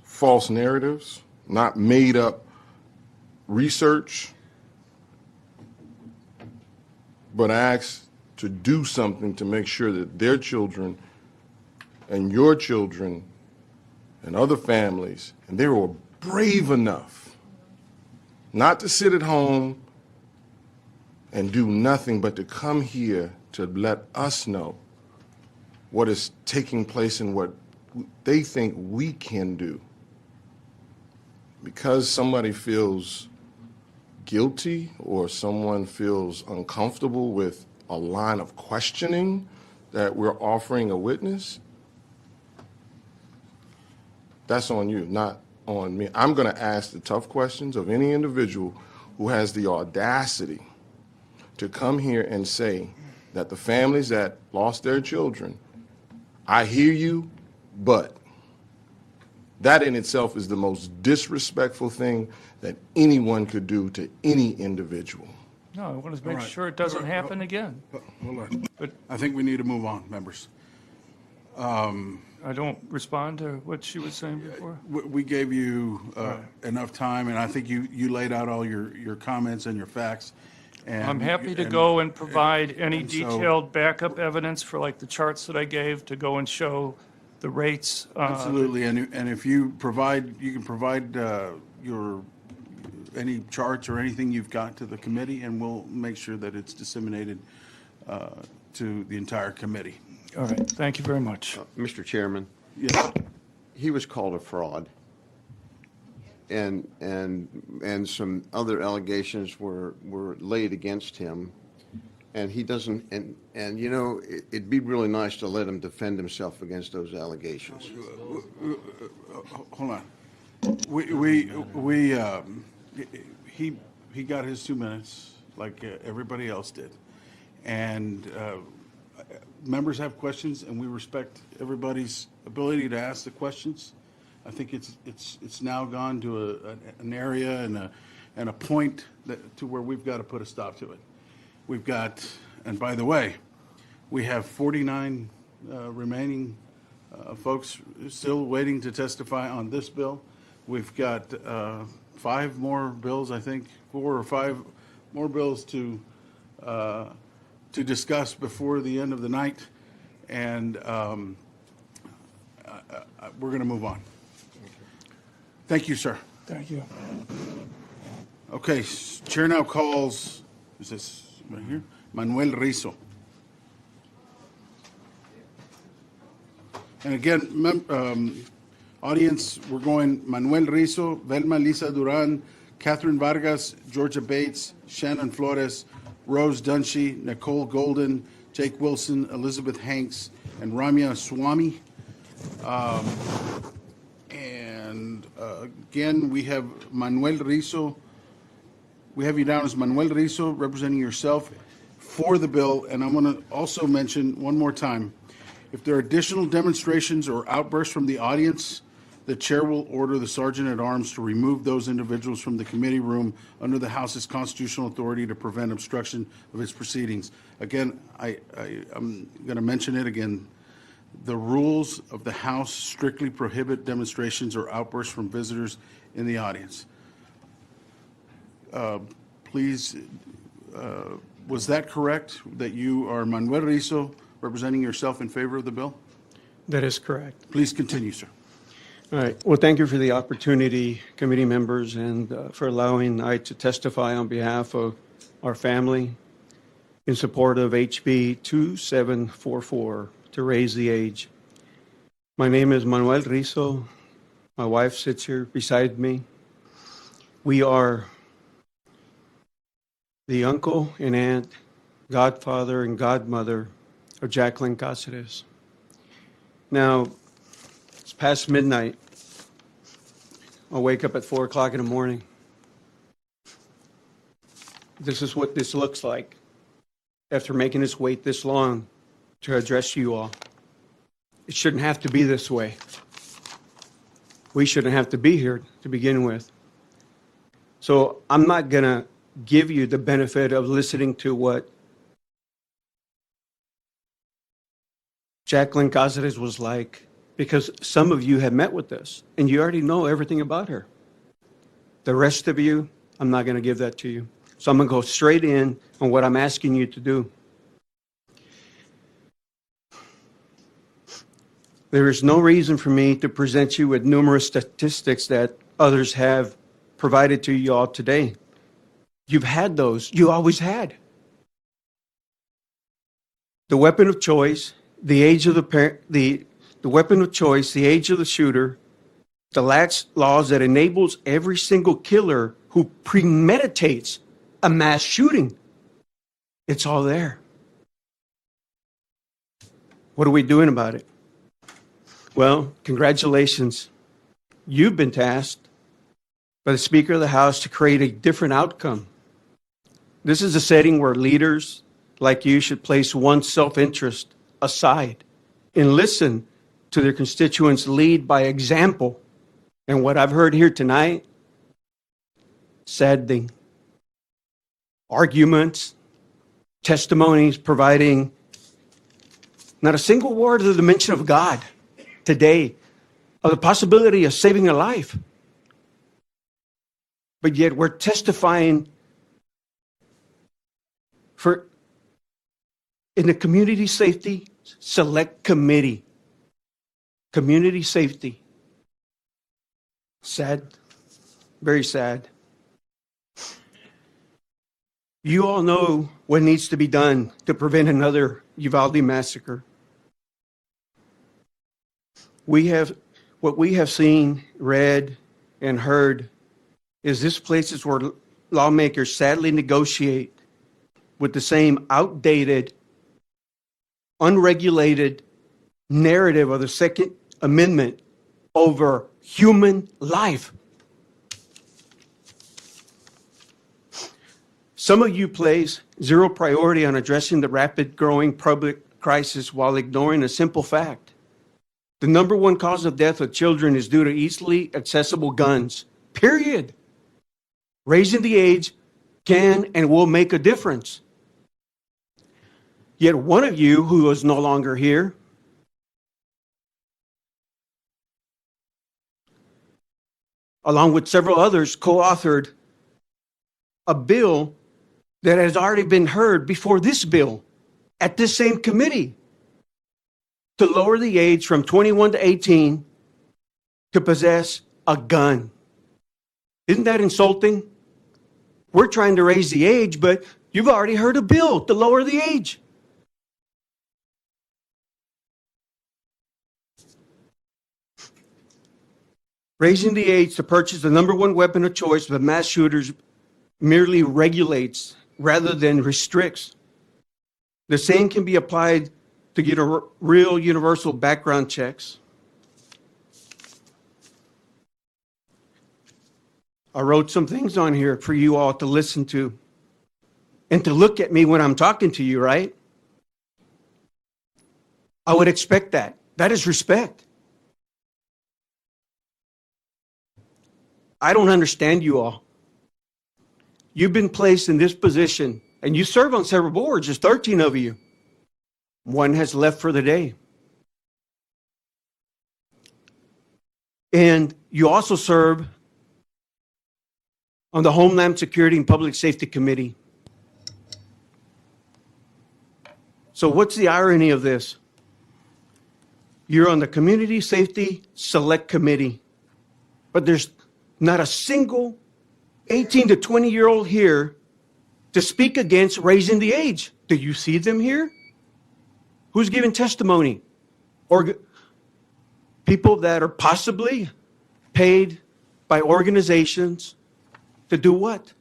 false narratives, not made up research, but asked to do something to make sure that their children and your children and other families, and they were brave enough not to sit at home and do nothing but to come here to let us know what is taking place and what they think we can do. Because somebody feels guilty or someone feels uncomfortable with a line of questioning that we're offering a witness, that's on you, not on me. I'm going to ask the tough questions of any individual who has the audacity to come here and say that the families that lost their children, I hear you, but that in itself is the most disrespectful thing that anyone could do to any individual. No, I want to make All right. sure it doesn't happen again. Hold on. But I think we need to move on, members. I don't respond to what she was saying before. We gave you enough time, and I think you laid out all your comments and your facts. And I'm happy to go and provide any and so- detailed backup evidence for like the charts that I gave to go and show the rates. Absolutely, and if you can provide any charts or anything you've got to the committee, and we'll make sure that it's disseminated to the entire committee. All right, thank you very much. Mr. Chairman, Yes. he was called a fraud. And some other allegations were laid against him. And he doesn't, and you know, it'd be really nice to let him defend himself against those allegations. Hold on. He got his 2 minutes like everybody else did. And members have questions, and we respect everybody's ability to ask the questions. I think it's now gone to an area and a point to where we've got to put a stop to it. We've got, and by the way, we have 49 remaining folks still waiting to testify on this bill. We've got 5 more bills, I think, 4 or 5 more bills to discuss before the end of the night, and we're going to move on. Thank you, sir. Thank you. Okay, chair now calls, is this right here? Manuel Rizo. And again, audience, we're going Manuel Rizo, Velma Lisa Duran, Catherine Vargas, Georgia Bates, Shannon Flores, Rose Dunshee, Nicole Golden, Jake Wilson, Elizabeth Hanks, and Ramya Swamy. Again, we have Manuel Rizo. We have you down as Manuel Rizo, representing yourself for the bill. And I want to also mention one more time, if there are additional demonstrations or outbursts from the audience, the chair will order the sergeant at arms to remove those individuals from the committee room under the House's constitutional authority to prevent obstruction of its proceedings. Again, I'm going to mention it again. The rules of the House strictly prohibit demonstrations or outbursts from visitors in the audience. Please, was that correct, that you are Manuel Rizo, representing yourself in favor of the bill? That is correct. Please continue, sir. All right. Well, thank you for the opportunity, committee members, and for allowing I to testify on behalf of our family in support of HB 2744 to raise the age. My name is Manuel Rizo. My wife sits here beside me. We are the uncle and aunt, godfather and godmother of Jacqueline Cáceres. Now, it's past midnight. I'll wake up at 4 o'clock in the morning. This is what this looks like after making us wait this long to address you all. It shouldn't have to be this way. We shouldn't have to be here to begin with. So I'm not going to give you the benefit of listening to what Jacqueline Cáceres was like, because some of you have met with us and you already know everything about her. The rest of you, I'm not going to give that to you. So I'm going to go straight in on what I'm asking you to do. There is no reason for me to present you with numerous statistics that others have provided to you all today. You've had those. You always had. The weapon of choice, the age of the weapon of choice, the age of the shooter, the laws that enables every single killer who premeditates a mass shooting. It's all there. What are we doing about it? Well, congratulations. You've been tasked by the Speaker of the House to create a different outcome. This is a setting where leaders like you should place one's self-interest aside and listen to their constituents, lead by example. And what I've heard here tonight, sad thing. Arguments, testimonies providing not a single word of the mention of God today, of the possibility of saving a life. But yet we're testifying in the Community Safety Select Committee. Community safety. Sad. Very sad. You all know what needs to be done to prevent another Uvalde massacre. What we have seen, read, and heard is this place is where lawmakers sadly negotiate with the same outdated, unregulated narrative of the Second Amendment over human life. Some of you place zero priority on addressing the rapid growing public crisis while ignoring a simple fact. The number one cause of death of children is due to easily accessible guns, period. Raising the age can and will make a difference. Yet one of you, who is no longer here, along with several others, co-authored a bill that has already been heard before this bill at this same committee to lower the age from 21 to 18 to possess a gun. Isn't that insulting? We're trying to raise the age, but you've already heard a bill to lower the age. Raising the age to purchase the number one weapon of choice of mass shooters merely regulates rather than restricts. The same can be applied to get a real universal background checks. I wrote some things on here for you all to listen to and to look at me when I'm talking to you, right? I would expect that. That is respect. I don't understand you all. You've been placed in this position, and you serve on several boards. There's 13 of you. One has left for the day. And you also serve on the Homeland Security and Public Safety Committee. So what's the irony of this? You're on the Community Safety Select Committee, but there's not a single 18 to 20-year-old here to speak against raising the age. Do you see them here? Who's giving testimony? Or people that are possibly paid by organizations to do what?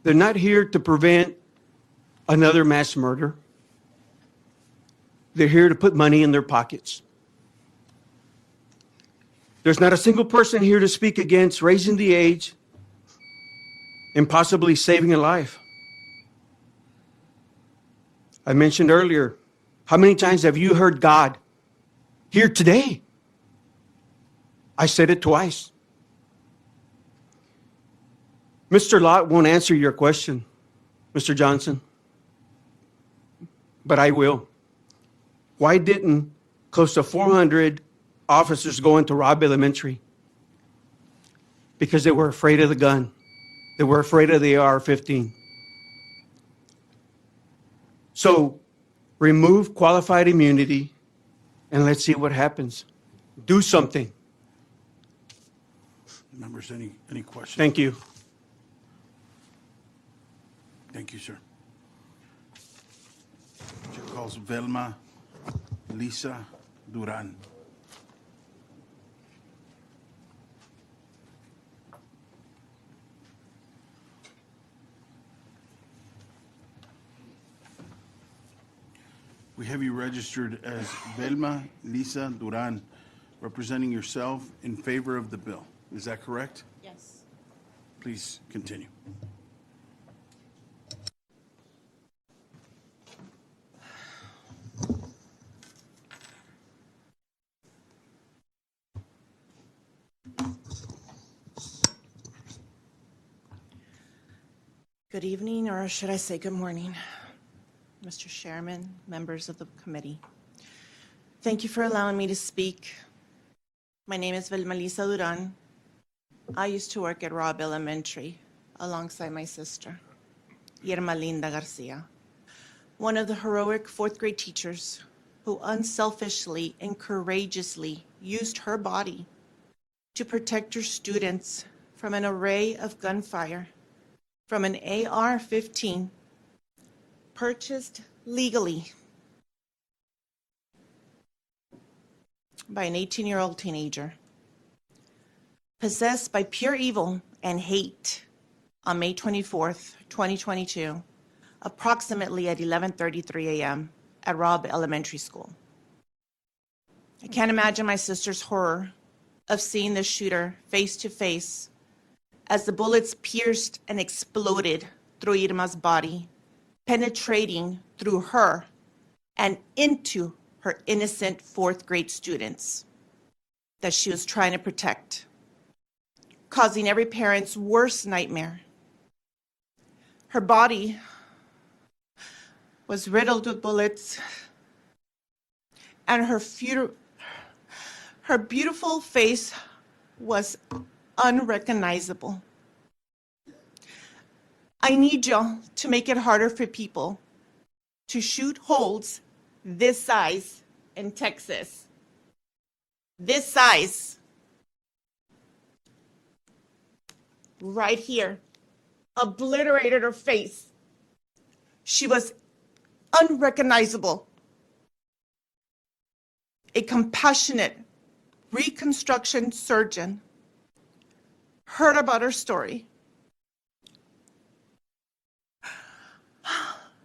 They're not here to prevent another mass murder. They're here to put money in their pockets. There's not a single person here to speak against raising the age and possibly saving a life. I mentioned earlier, how many times have you heard God here today? I said it twice. Mr. Lott won't answer your question, Mr. Johnson, but I will. Why didn't close to 400 officers go into Robb Elementary? Because they were afraid of the gun. They were afraid of the AR-15. So remove qualified immunity and let's see what happens. Do something. Members, any questions? Thank you. Thank you, sir. Chair calls Velma Lisa Duran. We have you registered as Velma Lisa Duran, representing yourself in favor of the bill. Is that correct? Yes. Please continue. Good evening, or should I say good morning, Mr. Chairman, members of the committee. Thank you for allowing me to speak. My name is Velma Lisa Duran. I used to work at Robb Elementary alongside my sister, Irma Linda Garcia, one of the heroic fourth grade teachers who unselfishly and courageously used her body to protect her students from an array of gunfire from an AR-15 purchased legally by an 18-year-old teenager, possessed by pure evil and hate on May 24th, 2022, approximately at 11:33 a.m. at Robb Elementary School. I can't imagine my sister's horror of seeing the shooter face to face as the bullets pierced and exploded through Irma's body penetrating through her and into her innocent fourth grade students that she was trying to protect, causing every parent's worst nightmare. Her body was riddled with bullets, and her beautiful face was unrecognizable. I need y'all to make it harder for people to shoot holes this size in Texas. This size. Right here. Obliterated her face. She was unrecognizable. A compassionate reconstruction surgeon heard about her story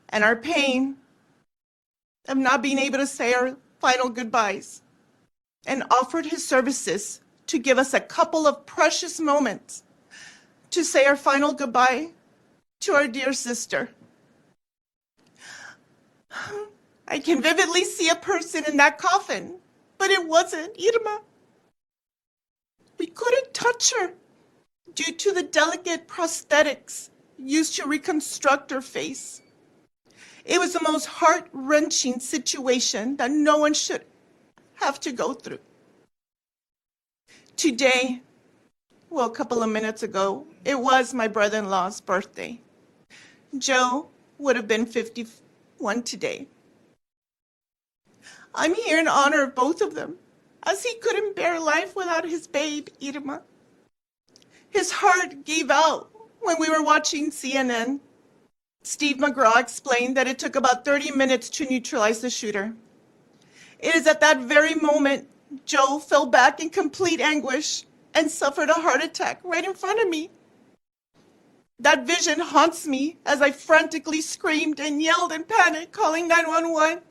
and our pain of not being able to say our final goodbyes, and offered his services to give us a couple of precious moments to say our final goodbye to our dear sister. I can vividly see a person in that coffin, but it wasn't Irma. We couldn't touch her due to the delicate prosthetics used to reconstruct her face. It was the most heart-wrenching situation that no one should have to go through. Today, well, a couple of minutes ago, it was my brother-in-law's birthday. Joe would have been 51 today. I'm here in honor of both of them, as he couldn't bear life without his babe, Irma. His heart gave out when we were watching CNN. Steve McGraw explained that it took about 30 minutes to neutralize the shooter. It is at that very moment Joe fell back in complete anguish and suffered a heart attack right in front of me. That vision haunts me as I frantically screamed and yelled in panic, calling 911,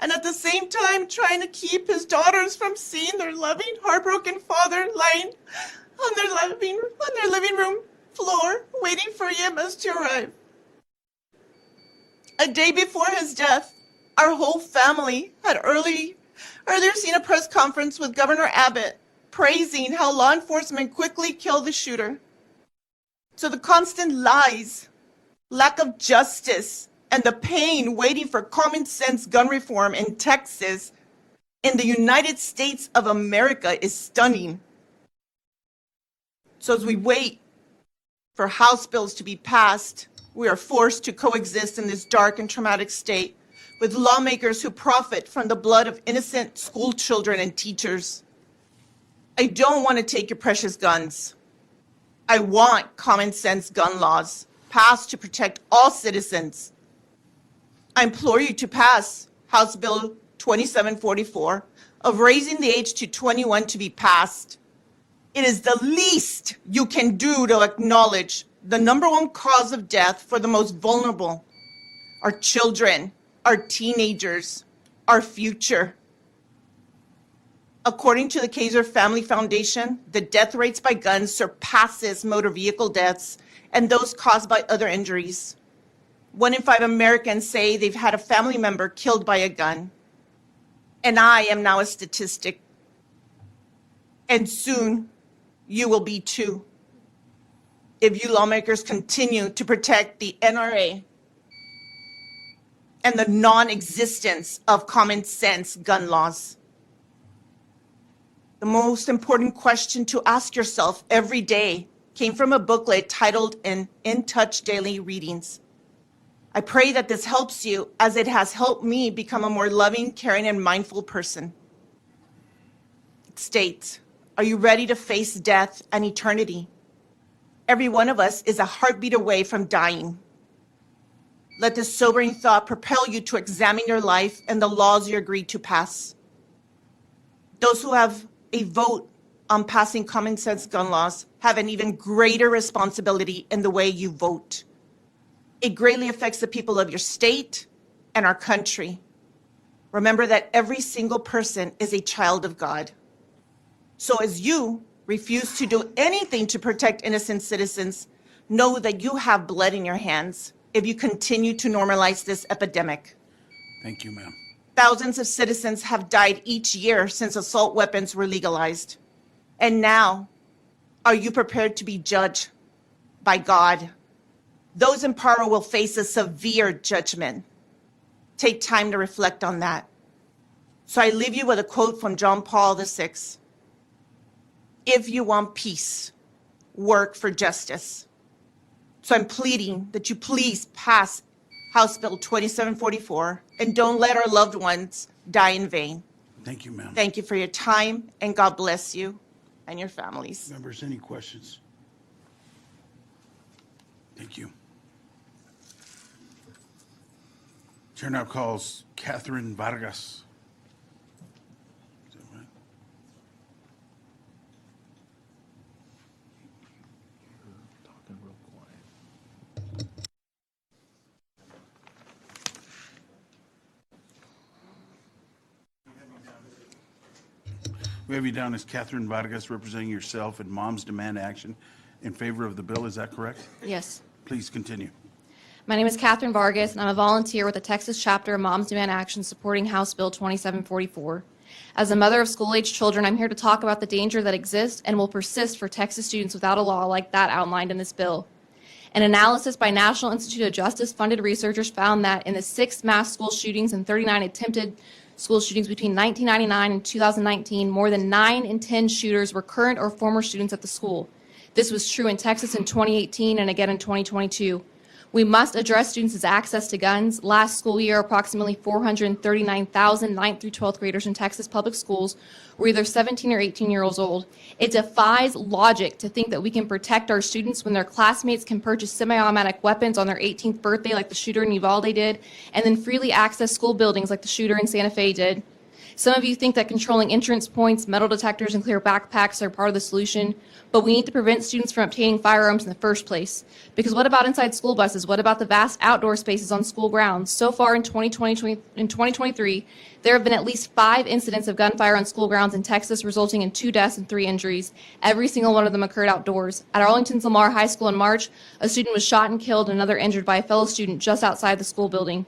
and at the same time trying to keep his daughters from seeing their loving, heartbroken father lying on their living room floor, waiting for EMS to arrive. A day before his death, our whole family had earlier seen a press conference with Governor Abbott praising how law enforcement quickly killed the shooter. So the constant lies, lack of justice, and the pain waiting for common sense gun reform in Texas, in the United States of America, is stunning. So as we wait for House bills to be passed, we are forced to coexist in this dark and traumatic state with lawmakers who profit from the blood of innocent school children and teachers. I don't want to take your precious guns. I want common sense gun laws passed to protect all citizens. I implore you to pass House Bill 2744 of raising the age to 21 to be passed. It is the least you can do to acknowledge the number one cause of death for the most vulnerable, our children, our teenagers, our future. According to the Kaiser Family Foundation, the death rates by guns surpasses motor vehicle deaths and those caused by other injuries. 1 in 5 Americans say they've had a family member killed by a gun. And I am now a statistic. And soon, you will be too, if you lawmakers continue to protect the NRA and the non-existence of common sense gun laws. The most important question to ask yourself every day came from a booklet titled In Touch Daily Readings. I pray that this helps you, as it has helped me become a more loving, caring, and mindful person. It states, are you ready to face death and eternity? Every one of us is a heartbeat away from dying. Let this sobering thought propel you to examine your life and the laws you agreed to pass. Those who have a vote on passing common sense gun laws have an even greater responsibility in the way you vote. It greatly affects the people of your state and our country. Remember that every single person is a child of God. So as you refuse to do anything to protect innocent citizens, know that you have blood in your hands if you continue to normalize this epidemic. Thank you, ma'am. Thousands of citizens have died each year since assault weapons were legalized. And now, are you prepared to be judged by God? Those in power will face a severe judgment. Take time to reflect on that. So I leave you with a quote from John Paul VI. If you want peace, work for justice. So I'm pleading that you please pass House Bill 2744 and don't let our loved ones die in vain. Thank you, ma'am. Thank you for your time, and God bless you and your families. Members, any questions? Thank you. Chair now calls Catherine Vargas. Is that right? We have you down as Catherine Vargas, representing yourself and Moms Demand Action in favor of the bill. Is that correct? Yes. Please continue. My name is Catherine Vargas, and I'm a volunteer with the Texas chapter of Moms Demand Action supporting House Bill 2744. As a mother of school-age children, I'm here to talk about the danger that exists and will persist for Texas students without a law like that outlined in this bill. An analysis by National Institute of Justice-funded researchers found that in the 6 mass school shootings and 39 attempted school shootings between 1999 and 2019, more than 9 in 10 shooters were current or former students at the school. This was true in Texas in 2018 and again in 2022. We must address students' access to guns. Last school year, approximately 439,000 9th through 12th graders in Texas public schools were either 17 or 18 years old. It defies logic to think that we can protect our students when their classmates can purchase semi-automatic weapons on their 18th birthday like the shooter in Uvalde did, and then freely access school buildings like the shooter in Santa Fe did. Some of you think that controlling entrance points, metal detectors, and clear backpacks are part of the solution, but we need to prevent students from obtaining firearms in the first place. Because what about inside school buses? What about the vast outdoor spaces on school grounds? So far in 2023, there have been at least 5 incidents of gunfire on school grounds in Texas, resulting in 2 deaths and 3 injuries. Every single one of them occurred outdoors. At Arlington's Lamar High School in March, a student was shot and killed and another injured by a fellow student just outside the school building.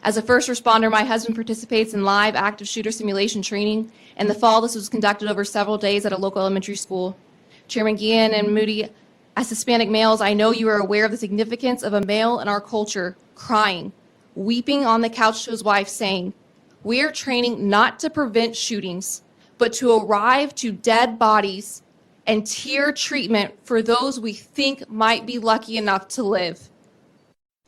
As a first responder, my husband participates in live active shooter simulation training. In the fall, this was conducted over several days at a local elementary school. Chairman Guillen and Moody, as Hispanic males, I know you are aware of the significance of a male in our culture crying, weeping on the couch to his wife, saying, "We are training not to prevent shootings, but to arrive to dead bodies and tier treatment for those we think might be lucky enough to live."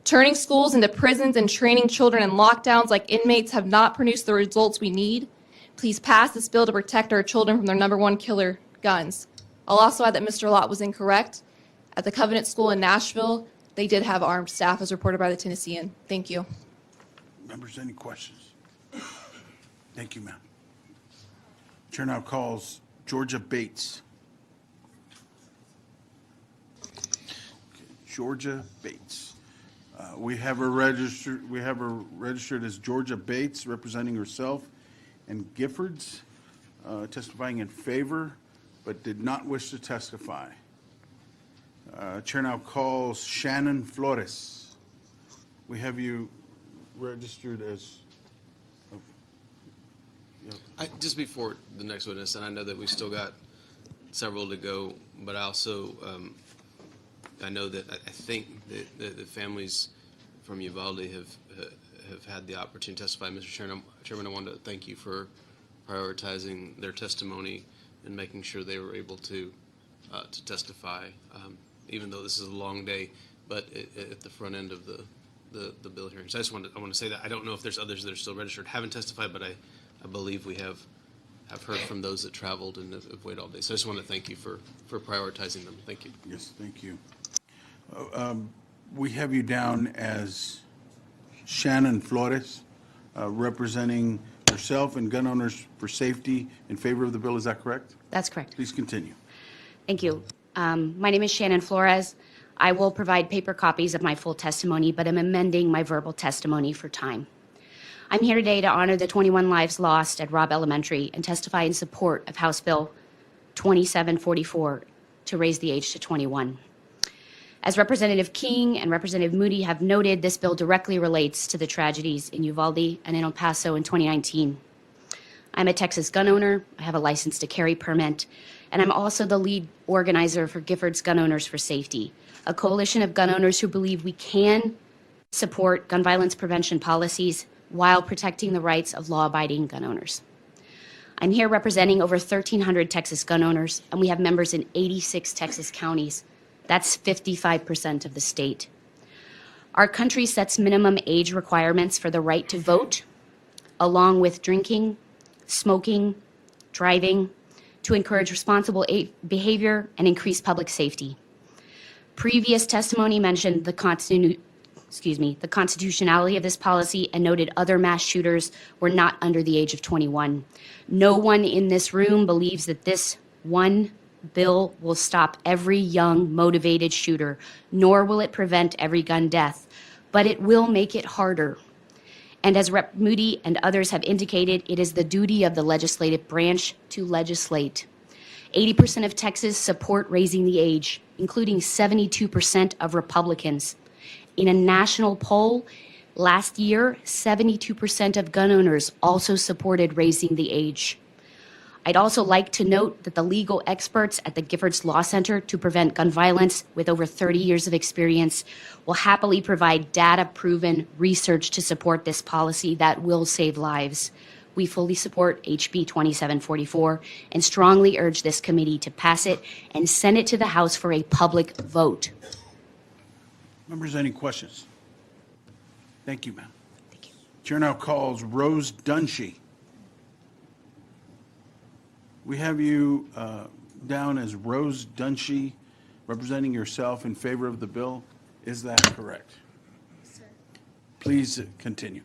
Turning schools into prisons and training children in lockdowns like inmates have not produced the results we need. Please pass this bill to protect our children from their number one killer, guns. I'll also add that Mr. Lott was incorrect. At the Covenant School in Nashville, they did have armed staff, as reported by the Tennessean. Thank you. Members, any questions? Thank you, ma'am. Chair now calls Georgia Bates. Okay, Georgia Bates. We have her registered as Georgia Bates, representing herself and Giffords, testifying in favor, but did not wish to testify. Chair now calls Shannon Flores. We have you registered as. Just before the next witness, and I know that we've still got several to go, but I also, I know that I think that the families from Uvalde have had the opportunity to testify. Mr. Chairman, I wanted to thank you for prioritizing their testimony and making sure they were able to testify, even though this is a long day, but at the front end of the bill hearing. So I want to say that I don't know if there's others that are still registered, haven't testified, but I believe we have heard from those that traveled and have waited all day. So I just want to thank you for prioritizing them. Thank you. Yes, thank you. We have you down as Shannon Flores, representing yourself and gun owners for safety in favor of the bill. Is that correct? That's correct. Please continue. Thank you. My name is Shannon Flores. I will provide paper copies of my full testimony, but I'm amending my verbal testimony for time. I'm here today to honor the 21 lives lost at Robb Elementary and testify in support of House Bill 2744 to raise the age to 21. As Representative King and Representative Moody have noted, this bill directly relates to the tragedies in Uvalde and in El Paso in 2019. I'm a Texas gun owner. I have a license to carry permit, and I'm also the lead organizer for Giffords Gun Owners for Safety, a coalition of gun owners who believe we can support gun violence prevention policies while protecting the rights of law-abiding gun owners. I'm here representing over 1,300 Texas gun owners, and we have members in 86 Texas counties. That's 55% of the state. Our country sets minimum age requirements for the right to vote, along with drinking, smoking, driving, to encourage responsible behavior and increase public safety. Previous testimony mentioned the constitutionality of this policy and noted other mass shooters were not under the age of 21. No one in this room believes that this one bill will stop every young, motivated shooter, nor will it prevent every gun death, but it will make it harder. And as Rep. Moody and others have indicated, it is the duty of the legislative branch to legislate. 80% of Texas support raising the age, including 72% of Republicans. In a national poll last year, 72% of gun owners also supported raising the age. I'd also like to note that the legal experts at the Giffords Law Center to Prevent Gun Violence, with over 30 years of experience, will happily provide data-proven research to support this policy that will save lives. We fully support HB 2744 and strongly urge this committee to pass it and send it to the House for a public vote. Members, any questions? Thank you, ma'am. Thank you. Chair now calls Rose Dunshee. We have you down as Rose Dunshee, representing yourself in favor of the bill. Is that correct? Yes, sir. Please continue.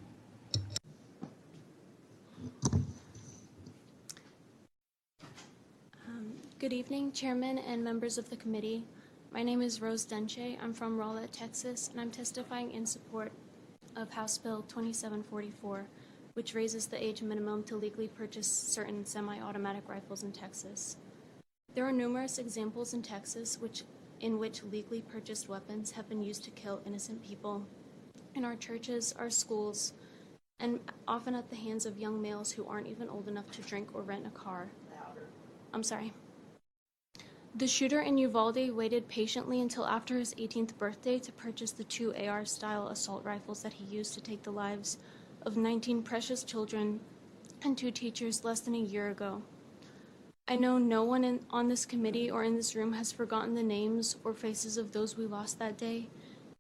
Good evening, Chairman and members of the committee. My name is Rose Dunshee. I'm from Rowlett, Texas, and I'm testifying in support of House Bill 2744, which raises the age minimum to legally purchase certain semi-automatic rifles in Texas. There are numerous examples in Texas in which legally purchased weapons have been used to kill innocent people in our churches, our schools, and often at the hands of young males who aren't even old enough to drink or rent a car. I'm sorry. The shooter in Uvalde waited patiently until after his 18th birthday to purchase the 2 AR-style assault rifles that he used to take the lives of 19 precious children and 2 teachers less than a year ago. I know no one on this committee or in this room has forgotten the names or faces of those we lost that day,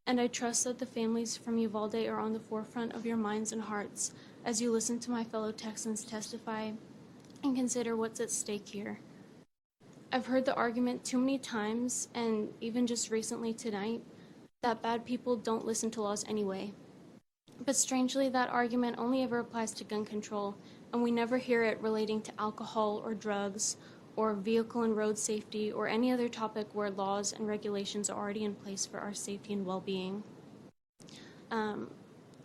and I trust that the families from Uvalde are on the forefront of your minds and hearts as you listen to my fellow Texans testify and consider what's at stake here. I've heard the argument too many times, and even just recently tonight, that bad people don't listen to laws anyway. But strangely, that argument only ever applies to gun control, and we never hear it relating to alcohol or drugs or vehicle and road safety or any other topic where laws and regulations are already in place for our safety and well-being.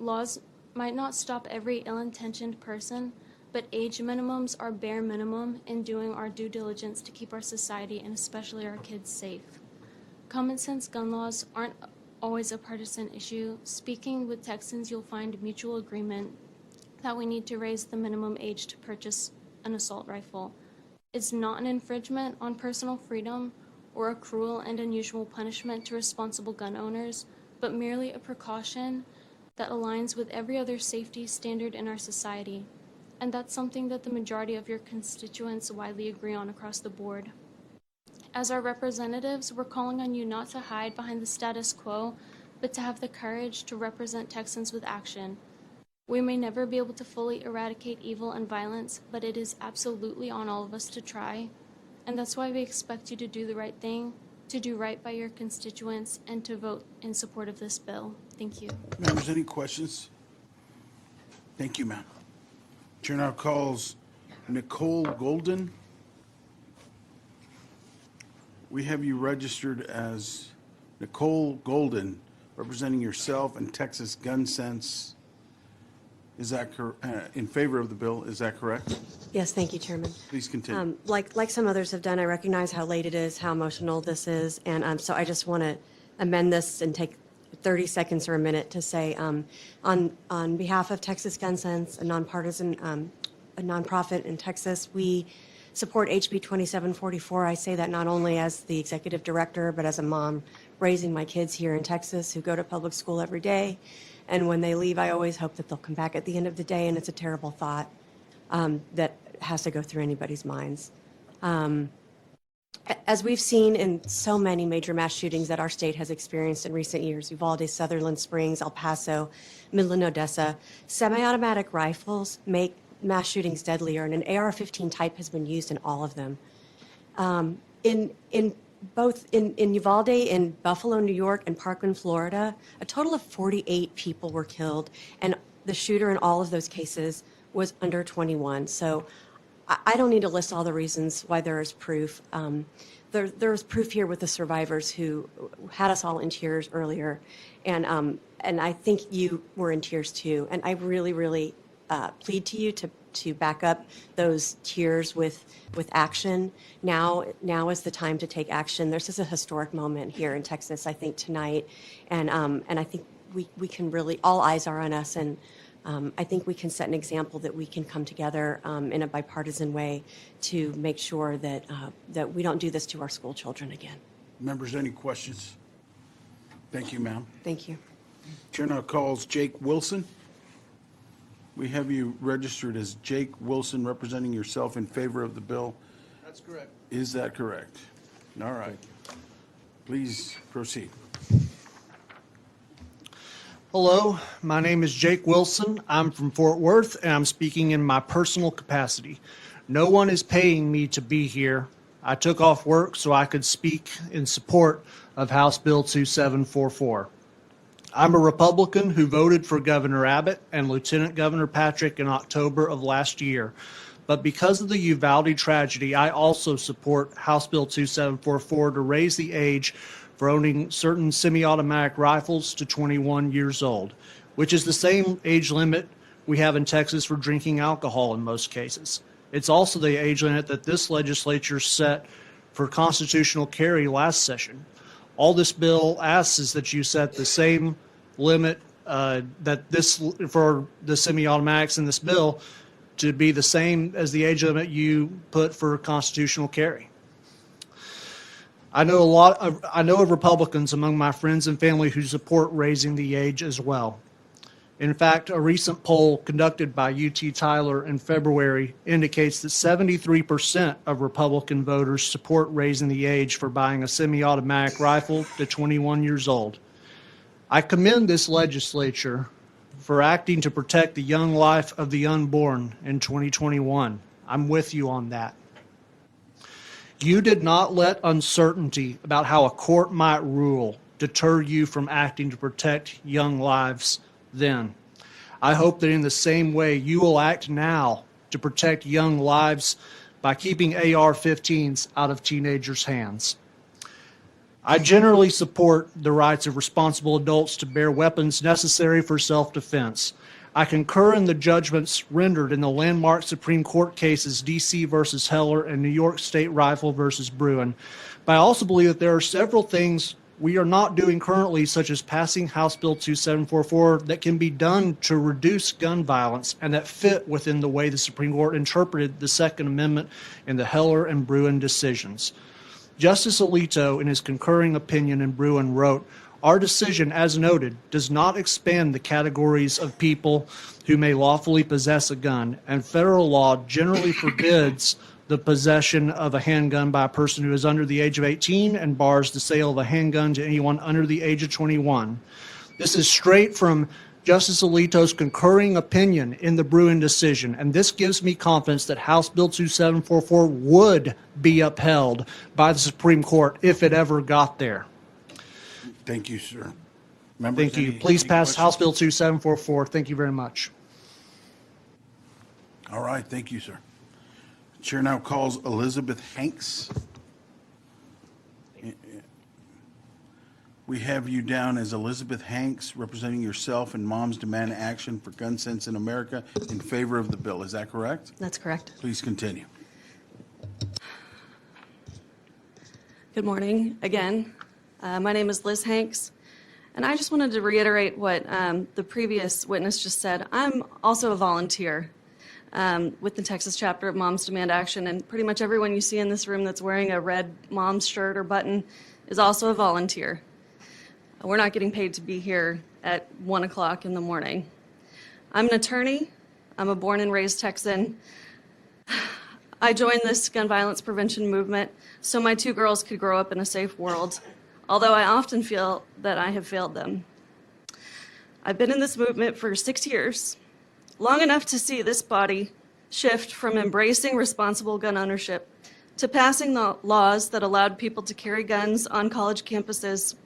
Laws might not stop every ill-intentioned person, but age minimums are bare minimum in doing our due diligence to keep our society and especially our kids safe. Common sense gun laws aren't always a partisan issue. Speaking with Texans, you'll find mutual agreement that we need to raise the minimum age to purchase an assault rifle. It's not an infringement on personal freedom or a cruel and unusual punishment to responsible gun owners, but merely a precaution that aligns with every other safety standard in our society. And that's something that the majority of your constituents widely agree on across the board. As our representatives, we're calling on you not to hide behind the status quo, but to have the courage to represent Texans with action. We may never be able to fully eradicate evil and violence, but it is absolutely on all of us to try. And that's why we expect you to do the right thing, to do right by your constituents, and to vote in support of this bill. Thank you. Members, any questions? Thank you, ma'am. Chair now calls Nicole Golden. We have you registered as Nicole Golden, representing yourself and Texas Gun Sense. Is that in favor of the bill? Is that correct? Yes, thank you, Chairman. Please continue. Like some others have done, I recognize how late it is, how emotional this is, and so I just want to amend this and take 30 seconds or a minute to say, on behalf of Texas Gun Sense, a nonpartisan, a nonprofit in Texas, we support HB 2744. I say that not only as the executive director, but as a mom raising my kids here in Texas who go to public school every day. And when they leave, I always hope that they'll come back at the end of the day, and it's a terrible thought that has to go through anybody's minds. As we've seen in so many major mass shootings that our state has experienced in recent years, Uvalde, Sutherland Springs, El Paso, Midland, Odessa, semi-automatic rifles make mass shootings deadlier, and an AR-15 type has been used in all of them. In both in Uvalde, in Buffalo, New York, and Parkland, Florida, a total of 48 people were killed, and the shooter in all of those cases was under 21. So I don't need to list all the reasons why there is proof. There's proof here with the survivors who had us all in tears earlier, and I think you were in tears too. And I really, really plead to you to back up those tears with action. Now is the time to take action. This is a historic moment here in Texas, I think, tonight, and I think we can really, all eyes are on us, and I think we can set an example that we can come together in a bipartisan way to make sure that that we don't do this to our school children again. Members, any questions? Thank you, ma'am. Thank you. Chair now calls Jake Wilson. We have you registered as Jake Wilson, representing yourself in favor of the bill. That's correct. Is that correct? All right. Please proceed. Hello, my name is Jake Wilson. I'm from Fort Worth, and I'm speaking in my personal capacity. No one is paying me to be here. I took off work so I could speak in support of House Bill 2744. I'm a Republican who voted for Governor Abbott and Lieutenant Governor Patrick in October of last year. But because of the Uvalde tragedy, I also support House Bill 2744 to raise the age for owning certain semi-automatic rifles to 21 years old, which is the same age limit we have in Texas for drinking alcohol in most cases. It's also the age limit that this legislature set for constitutional carry last session. All this bill asks is that you set the same limit that this for the semi-automatics in this bill to be the same as the age limit you put for constitutional carry. I know of Republicans among my friends and family who support raising the age as well. In fact, a recent poll conducted by UT Tyler in February indicates that 73% of Republican voters support raising the age for buying a semi-automatic rifle to 21 years old. I commend this legislature for acting to protect the young life of the unborn in 2021. I'm with you on that. You did not let uncertainty about how a court might rule deter you from acting to protect young lives then. I hope that in the same way you will act now to protect young lives by keeping AR-15s out of teenagers' hands. I generally support the rights of responsible adults to bear weapons necessary for self-defense. I concur in the judgments rendered in the landmark Supreme Court cases D.C. versus Heller and New York State Rifle versus Bruin. But I also believe that there are several things we are not doing currently, such as passing House Bill 2744, that can be done to reduce gun violence and that fit within the way the Supreme Court interpreted the Second Amendment in the Heller and Bruin decisions. Justice Alito, in his concurring opinion in Bruin, wrote, "Our decision, as noted, does not expand the categories of people who may lawfully possess a gun, and federal law generally forbids the possession of a handgun by a person who is under the age of 18 and bars the sale of a handgun to anyone under the age of 21. This is straight from Justice Alito's concurring opinion in the Bruin decision, and this gives me confidence that House Bill 2744 would be upheld by the Supreme Court if it ever got there." Thank you, sir. Members, Thank you. any Please pass questions? House Bill 2744. Thank you very much. All right, thank you, sir. Chair now calls Elizabeth Hanks. We have you down as Elizabeth Hanks, representing yourself and Moms Demand Action for Gun Sense in America in favor of the bill. Is that correct? That's correct. Please continue. Good morning again. My name is Liz Hanks, and I just wanted to reiterate what the previous witness just said. I'm also a volunteer with the Texas chapter of Moms Demand Action, and pretty much everyone you see in this room that's wearing a red mom's shirt or button is also a volunteer. We're not getting paid to be here at 1 o'clock in the morning. I'm an attorney. I'm a born and raised Texan. I joined this gun violence prevention movement so my 2 girls could grow up in a safe world, although I often feel that I have failed them. I've been in this movement for 6 years, long enough to see this body shift from embracing responsible gun ownership to passing the laws that allowed people to carry guns on college campuses,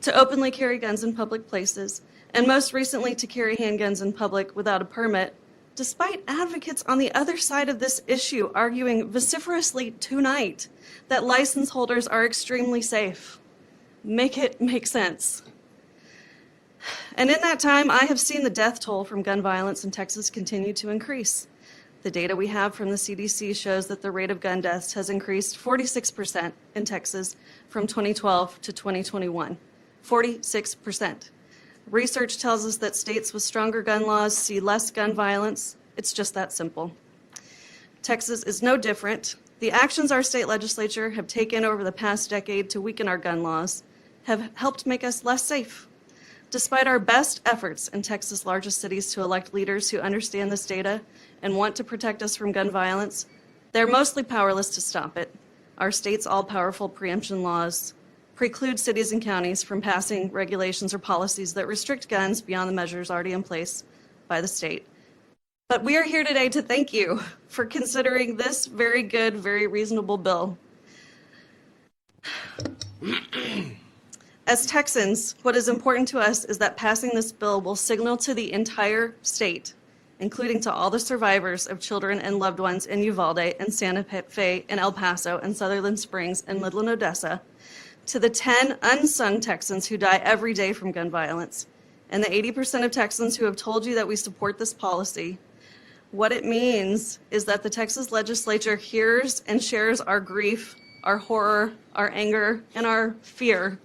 to openly carry guns in public places, and most recently to carry handguns in public without a permit, despite advocates on the other side of this issue arguing vociferously tonight that license holders are extremely safe. Make it make sense. And in that time, I have seen the death toll from gun violence in Texas continue to increase. The data we have from the CDC shows that the rate of gun deaths has increased 46% in Texas from 2012 to 2021. 46%. Research tells us that states with stronger gun laws see less gun violence. It's just that simple. Texas is no different. The actions our state legislature have taken over the past decade to weaken our gun laws have helped make us less safe. Despite our best efforts in Texas' largest cities to elect leaders who understand this data and want to protect us from gun violence, they're mostly powerless to stop it. Our state's all-powerful preemption laws preclude cities and counties from passing regulations or policies that restrict guns beyond the measures already in place by the state. But we are here today to thank you for considering this very good, very reasonable bill. As Texans, what is important to us is that passing this bill will signal to the entire state, including to all the survivors of children and loved ones in Uvalde and Santa Fe and El Paso and Sutherland Springs and Midland, Odessa, to the 10 unsung Texans who die every day from gun violence, and the 80% of Texans who have told you that we support this policy. What it means is that the Texas legislature hears and shares our grief, our horror, our anger, and our fear.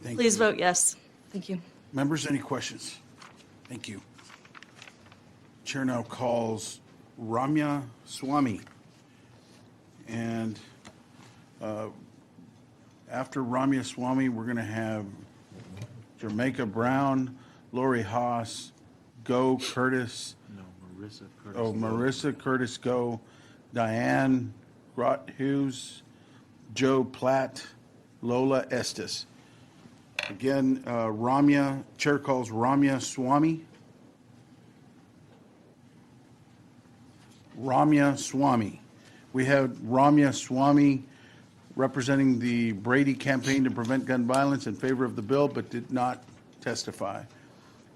Please vote yes. Thank you. Members, any questions? Thank you. Chair now calls Ramya Swamy. And after Ramya Swamy, we're going to have Jamaica Brown, Lori Haas, Go Curtis. No, Marissa Curtis. Oh, Marissa Curtis Go, Diane Grott Hughes, Joe Platt, Lola Estes. Again, Chair calls Ramya Swamy. Ramya Swamy. We have Ramya Swamy representing the Brady Campaign to Prevent Gun Violence in favor of the bill, but did not testify.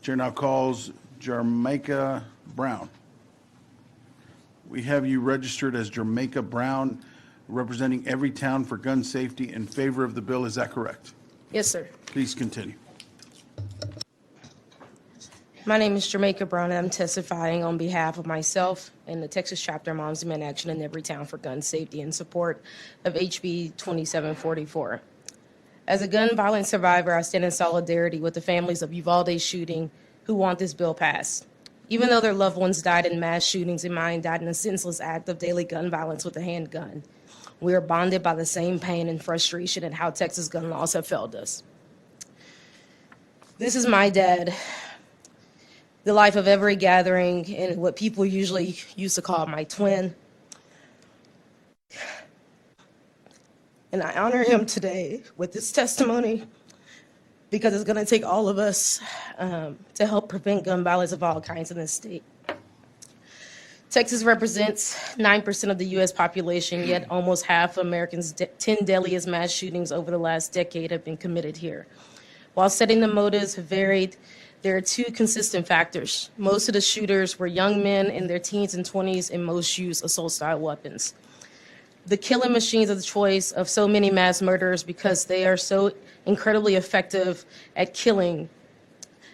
Chair now calls Jamaica Brown. We have you registered as Jamaica Brown, representing Everytown for Gun Safety in favor of the bill. Is that correct? Yes, sir. Please continue. My name is Jamaica Brown, and I'm testifying on behalf of myself and the Texas chapter of Moms Demand Action in Everytown for Gun Safety in support of HB 2744. As a gun violence survivor, I stand in solidarity with the families of Uvalde shooting who want this bill passed. Even though their loved ones died in mass shootings and mine died in a senseless act of daily gun violence with a handgun, we are bonded by the same pain and frustration at how Texas gun laws have failed us. This is my dad, the life of every gathering, and what people usually used to call my twin. And I honor him today with this testimony because it's going to take all of us to help prevent gun violence of all kinds in this state. Texas represents 9% of the U.S. population, yet almost half of Americans' 10 deadliest mass shootings over the last decade have been committed here. While setting the motives have varied, there are two consistent factors. Most of the shooters were young men in their teens and 20s, and most used assault-style weapons. The killing machines are the choice of so many mass murderers because they are so incredibly effective at killing.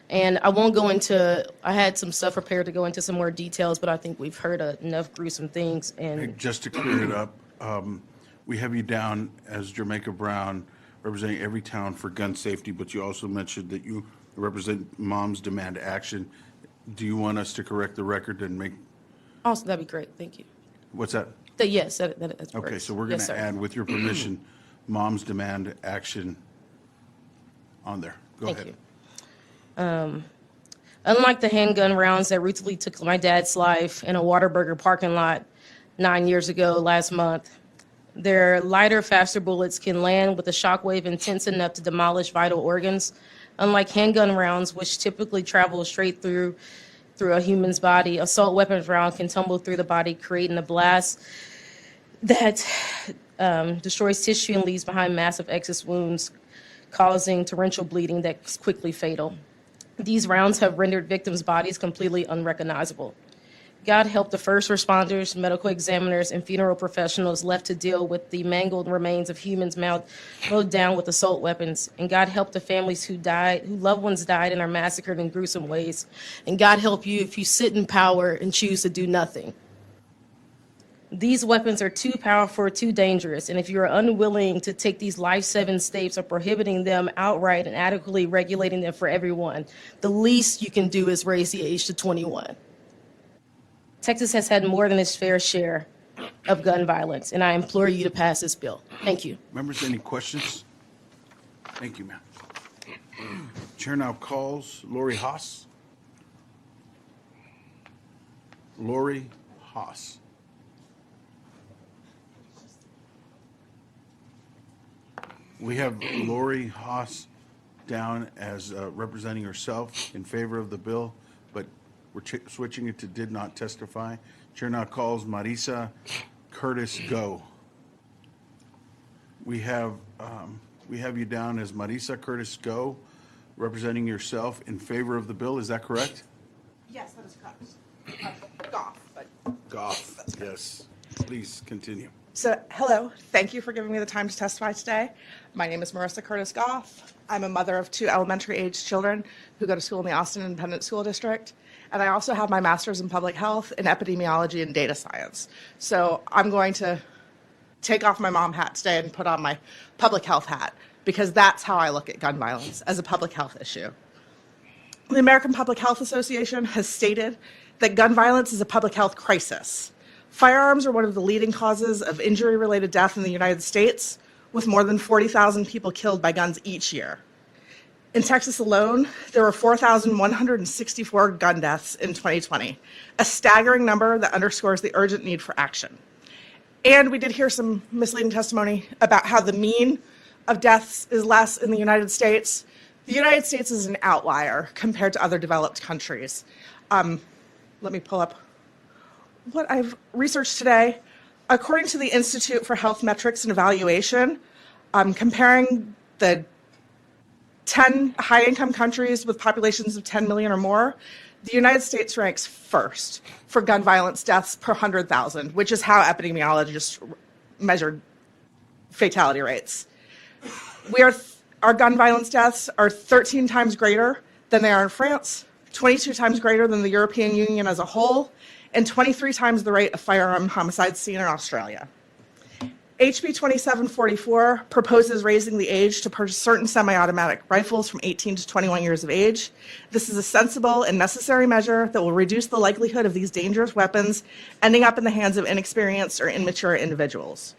And I won't go into, I had some stuff prepared to go into some more details, but I think we've heard enough gruesome things. And Just to clear it up, we have you down as Jamaica Brown representing every town for gun safety, but you also mentioned that you represent Moms Demand Action. Do you want us to correct the record and make, Also, that'd be great. Thank you. what's that? Yes, that's Okay, works. so we're going Yes, to sir. add, with your permission, Moms Demand Action on there. Go Thank ahead. you. Unlike the handgun rounds that recently took my dad's life in a Whataburger parking lot 9 years ago last month, their lighter, faster bullets can land with a shockwave intense enough to demolish vital organs. Unlike handgun rounds, which typically travel straight through a human's body, assault weapons round can tumble through the body, creating a blast that destroys tissue and leaves behind massive excess wounds, causing torrential bleeding that's quickly fatal. These rounds have rendered victims' bodies completely unrecognizable. God help the first responders, medical examiners, and funeral professionals left to deal with the mangled remains of humans mowed down with assault weapons. And God help the families whose loved ones died and are massacred in gruesome ways. And God help you if you sit in power and choose to do nothing. These weapons are too powerful or too dangerous, and if you are unwilling to take these life-saving steps of prohibiting them outright and adequately regulating them for everyone, the least you can do is raise the age to 21. Texas has had more than its fair share of gun violence, and I implore you to pass this bill. Thank you. Members, any questions? Thank you, ma'am. Chair now calls Lori Haas. Lori Haas. We have Lori Haas down as representing herself in favor of the bill, but we're switching it to did not testify. Chair now calls Marisa Curtis Go. We have you down as Marisa Curtis Go, representing yourself in favor of the bill. Is that correct? Yes, that is correct. Goff, but. Goff, yes. Please continue. So, hello. Thank you for giving me the time to testify today. My name is Marissa Curtis Goff. I'm a mother of 2 elementary-age children who go to school in the Austin Independent School District. And I also have my master's in public health in epidemiology and data science. So I'm going to take off my mom hat today and put on my public health hat, because that's how I look at gun violence, as a public health issue. The American Public Health Association has stated that gun violence is a public health crisis. Firearms are one of the leading causes of injury-related death in the United States, with more than 40,000 people killed by guns each year. In Texas alone, there were 4,164 gun deaths in 2020, a staggering number that underscores the urgent need for action. And we did hear some misleading testimony about how the mean of deaths is less in the United States. The United States is an outlier compared to other developed countries. Let me pull up what I've researched today. According to the Institute for Health Metrics and Evaluation, comparing the 10 high-income countries with populations of 10 million or more, the United States ranks first for gun violence deaths per 100,000, which is how epidemiologists measured fatality rates. Our gun violence deaths are 13 times greater than they are in France, 22 times greater than the European Union as a whole, and 23 times the rate of firearm homicides seen in Australia. HB2744 proposes raising the age to purchase certain semi-automatic rifles from 18 to 21 years of age. This is a sensible and necessary measure that will reduce the likelihood of these dangerous weapons ending up in the hands of inexperienced or immature individuals.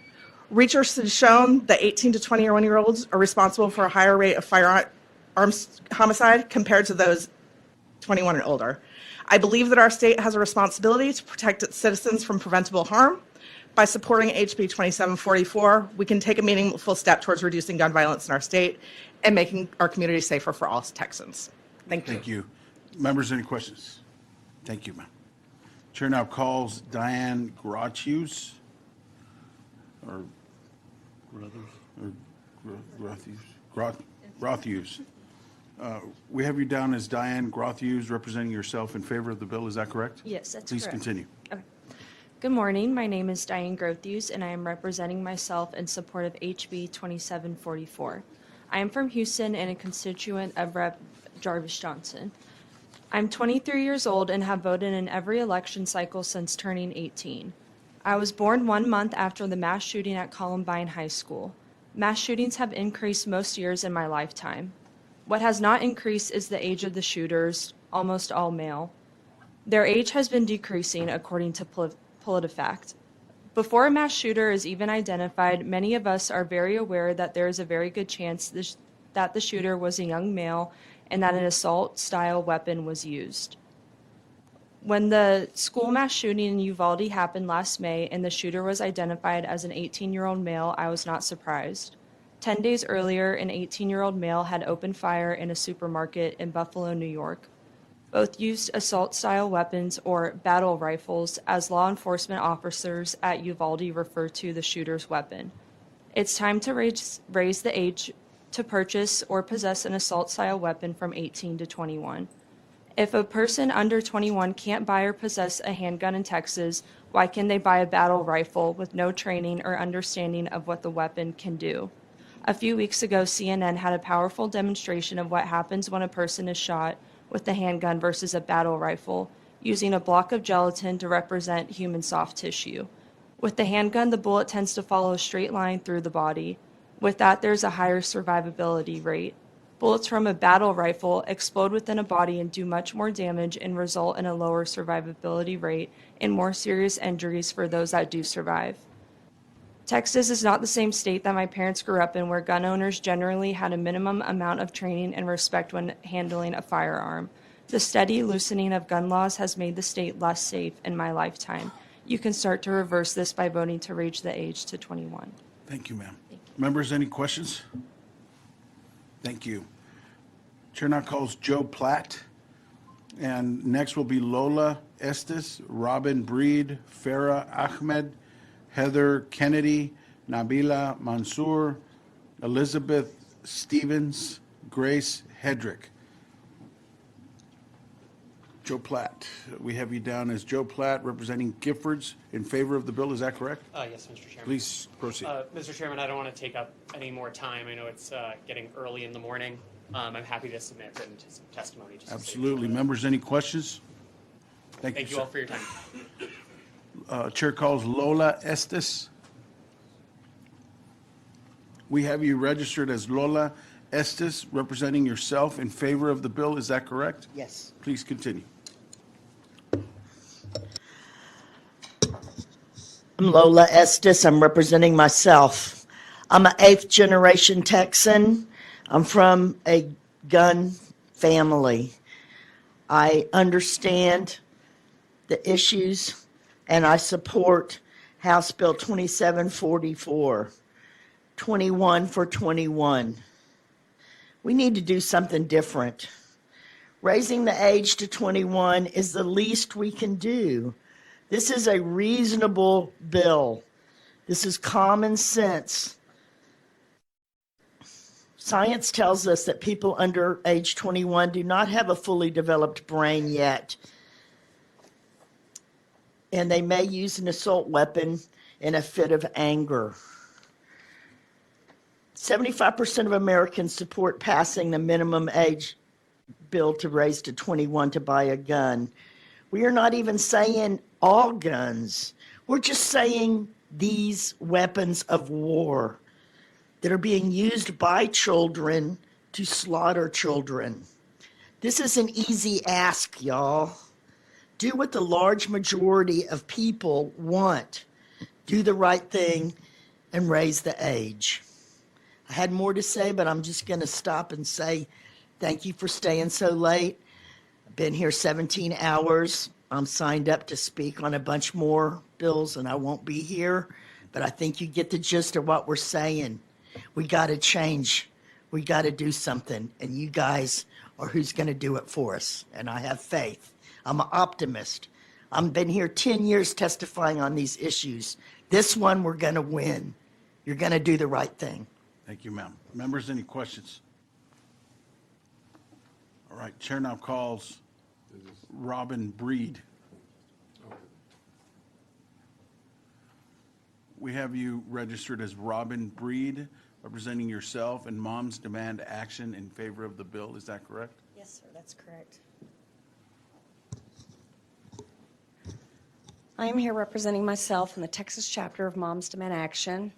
Research has shown that 18 to 21-year-olds are responsible for a higher rate of firearms homicide compared to those 21 and older. I believe that our state has a responsibility to protect its citizens from preventable harm. By supporting HB 2744, we can take a meaningful step towards reducing gun violence in our state and making our community safer for all Texans. Thank you. Thank you. Members, any questions? Thank you, ma'am. Chair now calls Diane Grothues, or Grothues. We have you down as Diane Grothues, representing yourself in favor of the bill. Is that correct? Yes, that's Please correct. continue. Okay. Good morning. My name is Diane Grothues, and I am representing myself in support of HB 2744. I am from Houston and a constituent of Rep. Jarvis Johnson. I'm 23 years old and have voted in every election cycle since turning 18. I was born 1 month after the mass shooting at Columbine High School. Mass shootings have increased most years in my lifetime. What has not increased is the age of the shooters, almost all male. Their age has been decreasing according to PolitiFact. Before a mass shooter is even identified, many of us are very aware that there is a very good chance that the shooter was a young male and that an assault-style weapon was used. When the school mass shooting in Uvalde happened last May and the shooter was identified as an 18-year-old male, I was not surprised. 10 days earlier, an 18-year-old male had opened fire in a supermarket in Buffalo, New York. Both used assault-style weapons or battle rifles, as law enforcement officers at Uvalde refer to the shooter's weapon. It's time to raise the age to purchase or possess an assault-style weapon from 18 to 21. If a person under 21 can't buy or possess a handgun in Texas, why can they buy a battle rifle with no training or understanding of what the weapon can do? A few weeks ago, CNN had a powerful demonstration of what happens when a person is shot with a handgun versus a battle rifle, using a block of gelatin to represent human soft tissue. With the handgun, the bullet tends to follow a straight line through the body. With that, there's a higher survivability rate. Bullets from a battle rifle explode within a body and do much more damage and result in a lower survivability rate and more serious injuries for those that do survive. Texas is not the same state that my parents grew up in, where gun owners generally had a minimum amount of training and respect when handling a firearm. The steady loosening of gun laws has made the state less safe in my lifetime. You can start to reverse this by voting to raise the age to 21. Thank you, ma'am. Members, any questions? Thank you. Chair now calls Joe Platt. And next will be Lola Estes, Robin Breed, Farah Ahmed, Heather Kennedy, Nabila Mansour, Elizabeth Stevens, Grace Hedrick. Joe Platt. We have you down as Joe Platt representing Giffords in favor of the bill. Is that correct? Yes, Mr. Chairman. Please proceed. Mr. Chairman, I don't want to take up any more time. I know it's getting early in the morning. I'm happy to submit written testimony. Just Absolutely. Members, any questions? Thank you sir. all for your time. Chair calls Lola Estes. We have you registered as Lola Estes, representing yourself in favor of the bill. Is that correct? Yes. Please continue. I'm Lola Estes. I'm representing myself. I'm an 8th generation Texan. I'm from a gun family. I understand the issues and I support House Bill 2744, 21 for 21. We need to do something different. Raising the age to 21 is the least we can do. This is a reasonable bill. This is common sense. Science tells us that people under age 21 do not have a fully developed brain yet. And they may use an assault weapon in a fit of anger. 75% of Americans support passing the minimum age bill to raise to 21 to buy a gun. We are not even saying all guns. We're just saying these weapons of war that are being used by children to slaughter children. This is an easy ask, y'all. Do what the large majority of people want. Do the right thing and raise the age. I had more to say, but I'm just going to stop and say thank you for staying so late. I've been here 17 hours. I'm signed up to speak on a bunch more bills, and I won't be here. But I think you get the gist of what we're saying. We got to change. We got to do something. And you guys are who's going to do it for us. And I have faith. I'm an optimist. I've been here 10 years testifying on these issues. This one, we're going to win. You're going to do the right thing. Thank you, ma'am. Members, any questions? All right, chair now calls Robin Breed. We have you registered as Robin Breed, representing yourself and Moms Demand Action in favor of the bill. Is that correct? Yes, sir, that's correct. I am here representing myself in the Texas chapter of Moms Demand Action.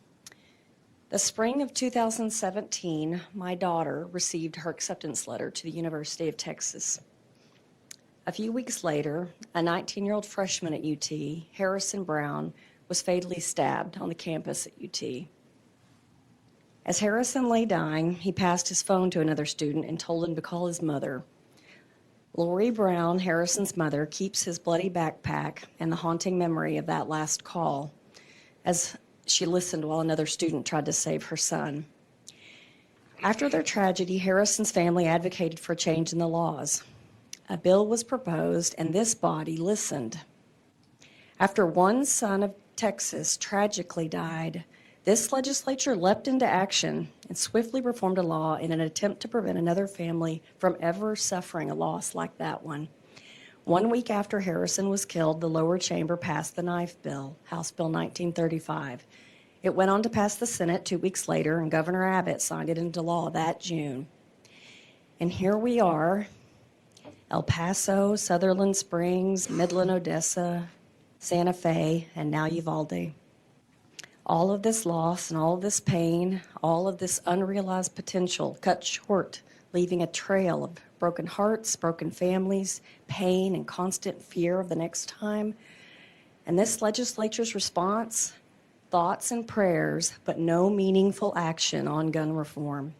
The spring of 2017, my daughter received her acceptance letter to the University of Texas. A few weeks later, a 19-year-old freshman at UT, Harrison Brown, was fatally stabbed on the campus at UT. As Harrison lay dying, he passed his phone to another student and told him to call his mother. Lori Brown, Harrison's mother, keeps his bloody backpack and the haunting memory of that last call as she listened while another student tried to save her son. After their tragedy, Harrison's family advocated for a change in the laws. A bill was proposed, and this body listened. After one son of Texas tragically died, this legislature leapt into action and swiftly reformed a law in an attempt to prevent another family from ever suffering a loss like that one. 1 week after Harrison was killed, the lower chamber passed the knife bill, House Bill 1935. It went on to pass the Senate 2 weeks later, and Governor Abbott signed it into law that June. And here we are, El Paso, Sutherland Springs, Midland, Odessa, Santa Fe, and now Uvalde. All of this loss and all of this pain, all of this unrealized potential cut short, leaving a trail of broken hearts, broken families, pain, and constant fear of the next time. And this legislature's response, thoughts and prayers, but no meaningful action on gun reform.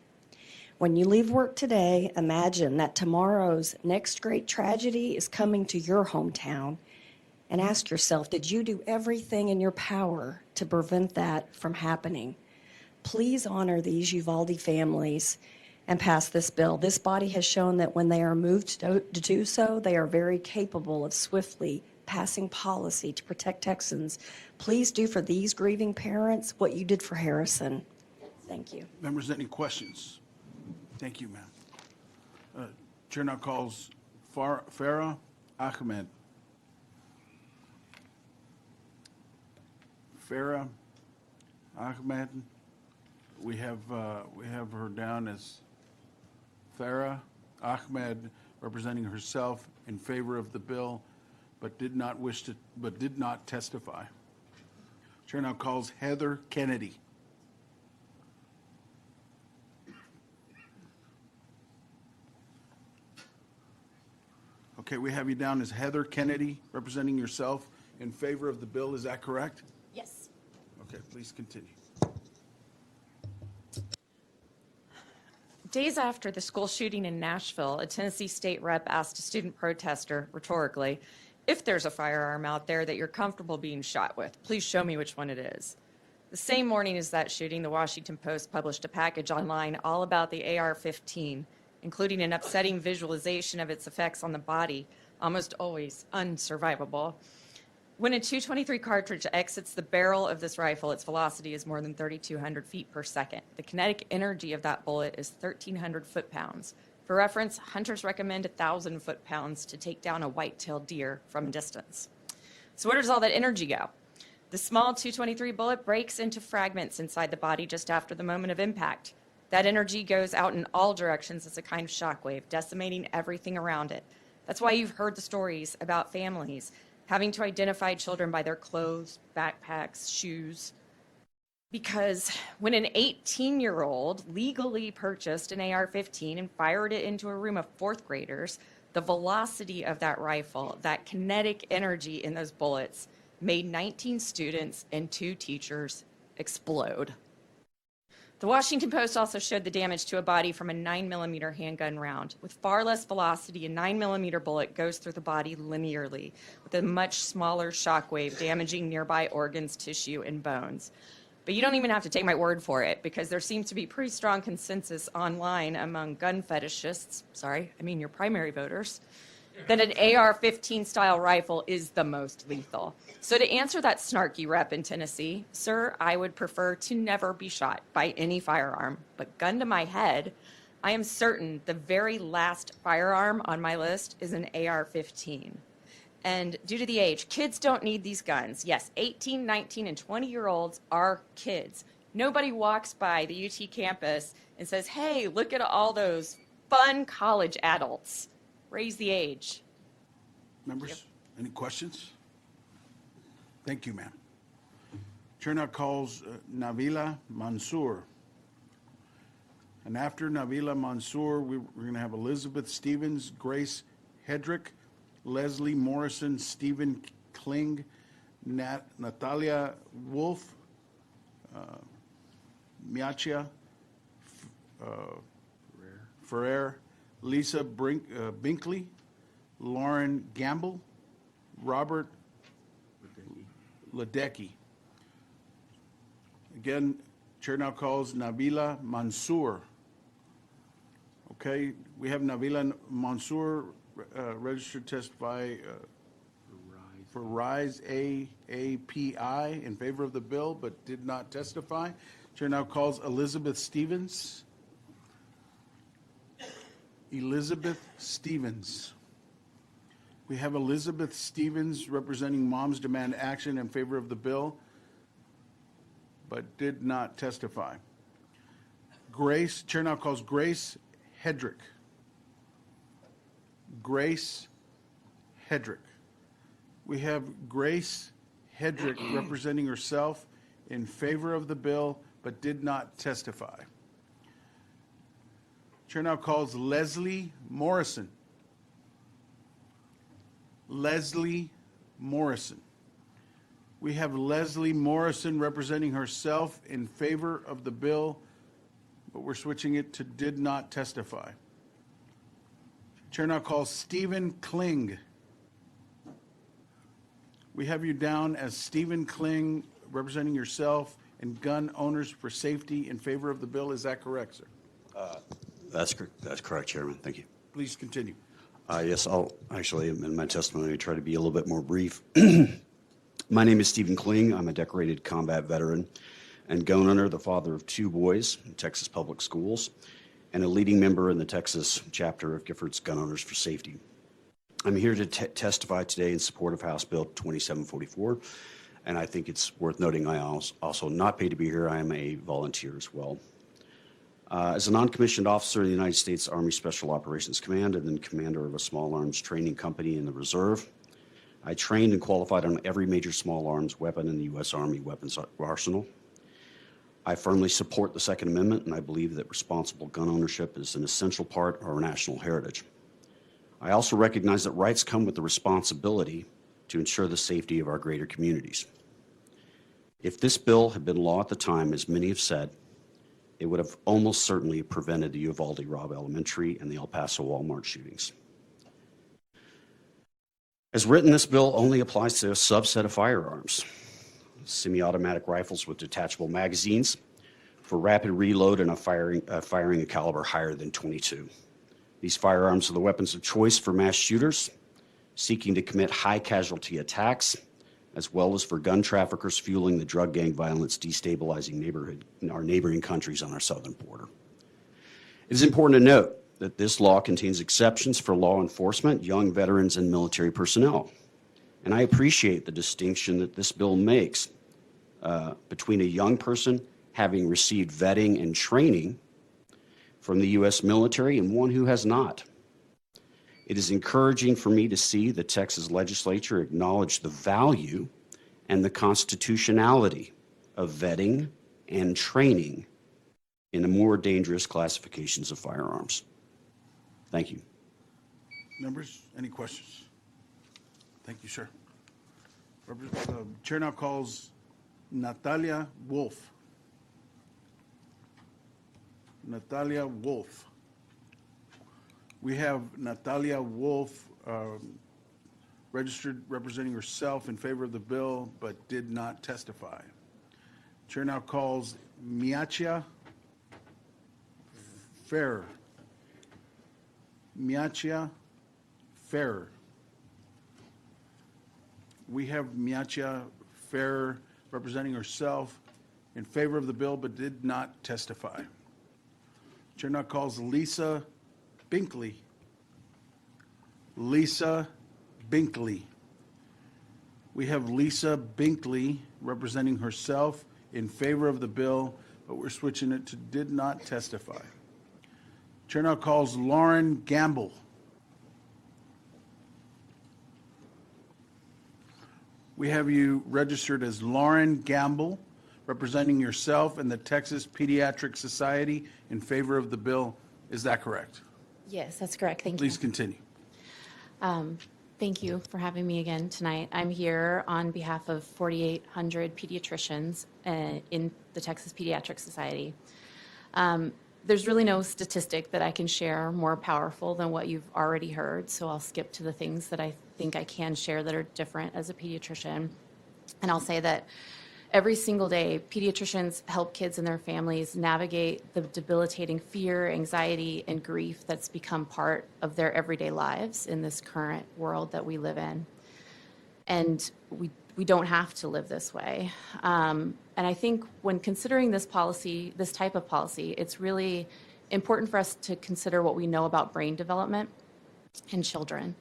When you leave work today, imagine that tomorrow's next great tragedy is coming to your hometown, and ask yourself, did you do everything in your power to prevent that from happening? Please honor these Uvalde families and pass this bill. This body has shown that when they are moved to do so, they are very capable of swiftly passing policy to protect Texans. Please do for these grieving parents what you did for Harrison. Thank you. Members, any questions? Thank you, ma'am. Chair now calls Farah Ahmed. Farah Ahmed, we have her down as Farah Ahmed, representing herself in favor of the bill, but did not testify. Chair now calls Heather Kennedy. Okay, we have you down as Heather Kennedy, representing yourself in favor of the bill. Is that correct? Yes. Okay, please continue. Days after the school shooting in Nashville, a Tennessee state rep asked a student protester, rhetorically, if there's a firearm out there that you're comfortable being shot with, please show me which one it is. The same morning as that shooting, the Washington Post published a package online all about the AR-15, including an upsetting visualization of its effects on the body, almost always unsurvivable. When a .223 cartridge exits the barrel of this rifle, its velocity is more than 3,200 feet per second. The kinetic energy of that bullet is 1,300 foot-pounds. For reference, hunters recommend 1,000 foot-pounds to take down a white-tailed deer from a distance. So where does all that energy go? The small .223 bullet breaks into fragments inside the body just after the moment of impact. That energy goes out in all directions as a kind of shockwave, decimating everything around it. That's why you've heard the stories about families having to identify children by their clothes, backpacks, shoes. Because when an 18-year-old legally purchased an AR-15 and fired it into a room of fourth graders, the velocity of that rifle, that kinetic energy in those bullets, made 19 students and 2 teachers explode. The Washington Post also showed the damage to a body from a 9mm handgun round. With far less velocity, a 9mm bullet goes through the body linearly, with a much smaller shockwave damaging nearby organs, tissue, and bones. But you don't even have to take my word for it, because there seems to be pretty strong consensus online among gun fetishists, your primary voters, that an AR-15 style rifle is the most lethal. So to answer that snarky rep in Tennessee, sir, I would prefer to never be shot by any firearm. But gun to my head, I am certain the very last firearm on my list is an AR-15. And due to the age, kids don't need these guns. Yes, 18, 19, and 20-year-olds are kids. Nobody walks by the UT campus and says, hey, look at all those fun college adults. Raise the age. Members, any questions? Thank you, ma'am. Chair now calls Nabila Mansour. And after Nabila Mansour, we're going to have Elizabeth Stevens, Grace Hedrick, Leslie Morrison, Stephen Kling, Natalia Wolf, Miachia Ferrer, Lisa Binkley, Lauren Gamble, Robert Ledecky. Again, Chair now calls Nabila Mansour. Okay, we have Nabila Mansour registered to testify for RISE AAPI in favor of the bill, but did not testify. Chair now calls Elizabeth Stevens. Elizabeth Stevens. We have Elizabeth Stevens representing Moms Demand Action in favor of the bill, but did not testify. Chair now calls Grace Hedrick. Grace Hedrick. We have Grace Hedrick representing herself in favor of the bill, but did not testify. Chair now calls Leslie Morrison. Leslie Morrison. We have Leslie Morrison representing herself in favor of the bill, but we're switching it to did not testify. Chair now calls Stephen Kling. We have you down as Stephen Kling representing yourself and gun owners for safety in favor of the bill. Is that correct, sir? That's correct, Chairman. Thank you. Please continue. Yes, I'll actually, in my testimony, try to be a little bit more brief. My name is Stephen Kling. I'm a decorated combat veteran and gun owner, the father of 2 boys in Texas Public Schools, and a leading member in the Texas chapter of Giffords Gun Owners for Safety. I'm here to testify today in support of House Bill 2744, and I think it's worth noting I also not paid to be here. I am a volunteer as well. As a non-commissioned officer in the United States Army Special Operations Command and then commander of a small arms training company in the Reserve, I trained and qualified on every major small arms weapon in the U.S. Army weapons arsenal. I firmly support the Second Amendment, and I believe that responsible gun ownership is an essential part of our national heritage. I also recognize that rights come with the responsibility to ensure the safety of our greater communities. If this bill had been law at the time, as many have said, it would have almost certainly prevented the Uvalde Robb Elementary and the El Paso Walmart shootings. As written, this bill only applies to a subset of firearms: semi-automatic rifles with detachable magazines for rapid reload and firing a caliber higher than .22. These firearms are the weapons of choice for mass shooters seeking to commit high casualty attacks, as well as for gun traffickers fueling the drug gang violence destabilizing our neighboring countries on our southern border. It is important to note that this law contains exceptions for law enforcement, young veterans, and military personnel. And I appreciate the distinction that this bill makes between a young person having received vetting and training from the U.S. military and one who has not. It is encouraging for me to see the Texas legislature acknowledge the value and the constitutionality of vetting and training in the more dangerous classifications of firearms. Thank you. Members, any questions? Thank you, sir. Chair now calls Natalia Wolf. Natalia Wolf. We have Natalia Wolf registered representing herself in favor of the bill, but did not testify. Chair now calls Miachia Ferrer. Miachia Ferrer. We have Miachia Ferrer representing herself in favor of the bill, but did not testify. Chair now calls Lisa Binkley. Lisa Binkley. We have Lisa Binkley representing herself in favor of the bill, but we're switching it to did not testify. Chair now calls Lauren Gamble. We have you registered as Lauren Gamble, representing yourself and the Texas Pediatric Society in favor of the bill. Is that correct? Yes, that's correct. Thank you. Please continue. Thank you for having me again tonight. I'm here on behalf of 4,800 pediatricians in the Texas Pediatric Society. There's really no statistic that I can share more powerful than what you've already heard, so I'll skip to the things that I think I can share that are different as a pediatrician. And I'll say that every single day, pediatricians help kids and their families navigate the debilitating fear, anxiety, and grief that's become part of their everyday lives in this current world that we live in. And we don't have to live this way. And I think when considering this policy, this type of policy, it's really important for us to consider what we know about brain development in children.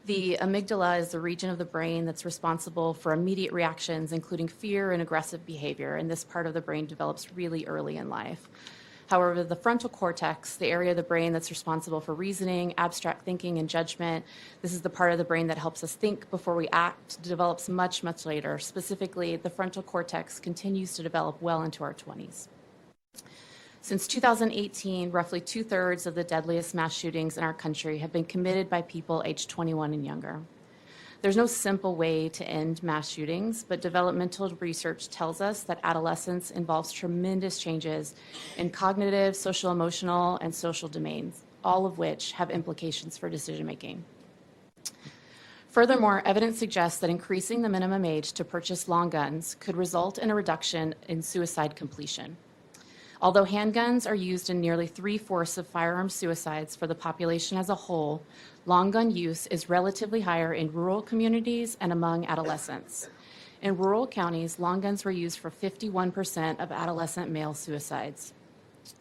The amygdala is the region of the brain that's responsible for immediate reactions, including fear and aggressive behavior, and this part of the brain develops really early in life. However, the frontal cortex, the area of the brain that's responsible for reasoning, abstract thinking, and judgment, this is the part of the brain that helps us think before we act, develops much, much later. Specifically, the frontal cortex continues to develop well into our 20s. Since 2018, roughly 2/3 of the deadliest mass shootings in our country have been committed by people aged 21 and younger. There's no simple way to end mass shootings, but developmental research tells us that adolescence involves tremendous changes in cognitive, social, emotional, and social domains, all of which have implications for decision making. Furthermore, evidence suggests that increasing the minimum age to purchase long guns could result in a reduction in suicide completion. Although handguns are used in nearly 3/4 of firearm suicides for the population as a whole, long gun use is relatively higher in rural communities and among adolescents. In rural counties, long guns were used for 51% of adolescent male suicides.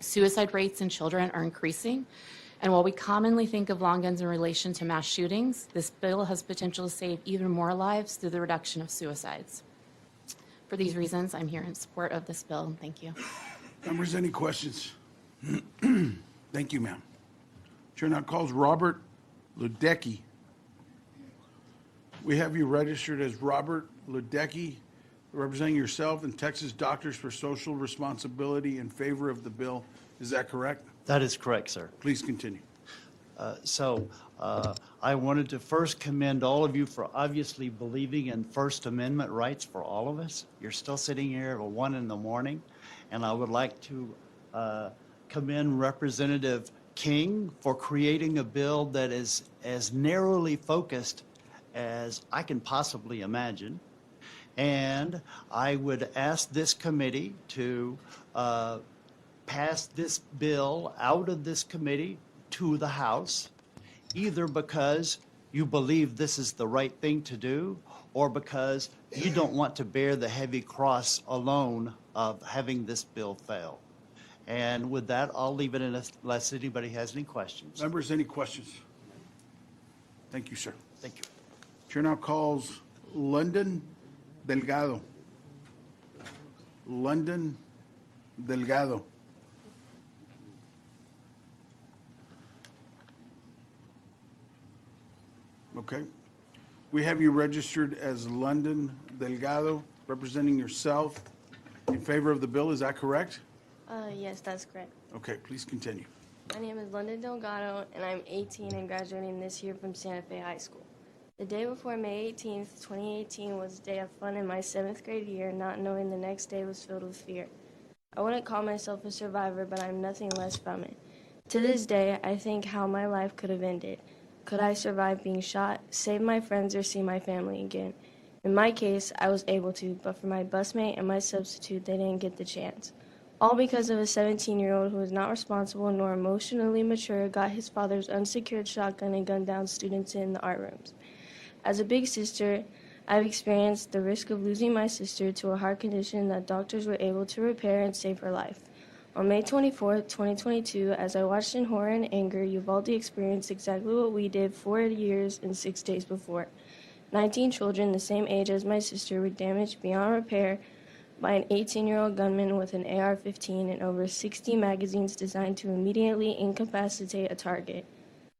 Suicide rates in children are increasing, and while we commonly think of long guns in relation to mass shootings, this bill has potential to save even more lives through the reduction of suicides. For these reasons, I'm here in support of this bill, and thank you. Members, any questions? Thank you, ma'am. Chair now calls Robert Ludecky. We have you registered as Robert Ludecky, representing yourself and Texas Doctors for Social Responsibility in favor of the bill. Is that correct? That is correct, sir. Please continue. I wanted to first commend all of you for obviously believing in First Amendment rights for all of us. You're still sitting here at 1 a.m, and I would like to commend Representative King for creating a bill that is as narrowly focused as I can possibly imagine. And I would ask this committee to pass this bill out of this committee to the House, either because you believe this is the right thing to do or because you don't want to bear the heavy cross alone of having this bill fail. And with that, I'll leave it unless anybody has any questions. Members, any questions? Thank you, sir. Thank you. Chair now calls London Delgado. London Delgado. Okay. We have you registered as London Delgado, representing yourself in favor of the bill. Is that correct? Yes, that's correct. Okay, please continue. My name is London Delgado, and I'm 18 and graduating this year from Santa Fe High School. The day before May 18th, 2018 was a day of fun in my 7th grade year, not knowing the next day was filled with fear. I wouldn't call myself a survivor, but I'm nothing less from it. To this day, I think how my life could have ended. Could I survive being shot, save my friends, or see my family again? In my case, I was able to, but for my busmate and my substitute, they didn't get the chance. All because of a 17-year-old who was not responsible nor emotionally mature got his father's unsecured shotgun and gunned down students in the art rooms. As a big sister, I've experienced the risk of losing my sister to a heart condition that doctors were able to repair and save her life. On May 24, 2022, as I watched in horror and anger, Uvalde experienced exactly what we did 4 years and 6 days before. 19 children the same age as my sister were damaged beyond repair by an 18-year-old gunman with an AR-15 and over 60 magazines designed to immediately incapacitate a target.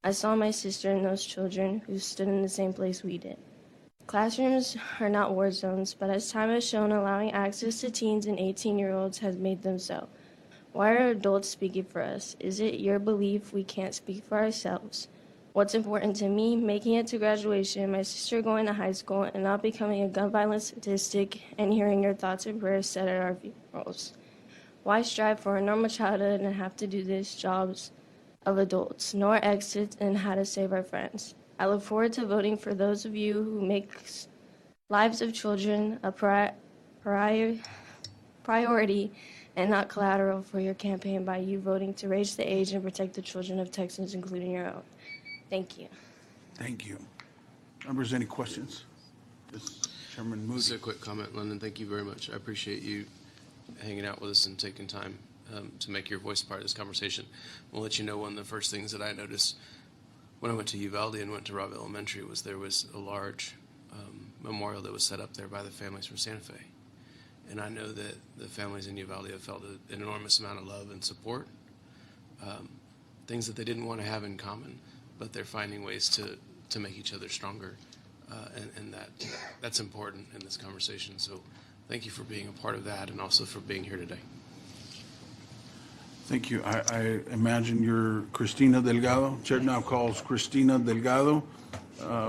I saw my sister and those children who stood in the same place we did. Classrooms are not war zones, but as time has shown, allowing access to teens and 18-year-olds has made them so. Why are adults speaking for us? Is it your belief we can't speak for ourselves? What's important to me, making it to graduation, my sister going to high school, and not becoming a gun violence statistic, and hearing your thoughts and prayers said at our funerals. Why strive for a normal childhood and have to do these jobs of adults, nor exits and how to save our friends? I look forward to voting for those of you who make lives of children a priority and not collateral for your campaign by you voting to raise the age and protect the children of Texans, including your own. Thank you. Thank you. Members, any questions? Yes, Chairman Moody. Just a quick comment, London. Thank you very much. I appreciate you hanging out with us and taking time to make your voice part of this conversation. We'll let you know one of the first things that I noticed when I went to Uvalde and went to Robb Elementary was there was a large memorial that was set up there by the families from Santa Fe. And I know that the families in Uvalde have felt an enormous amount of love and support, things that they didn't want to have in common, but they're finding ways to make each other stronger, and that's important in this conversation. So thank you for being a part of that and also for being here today. Thank you. I imagine you're Cristina Delgado. Chair now calls Cristina Delgado.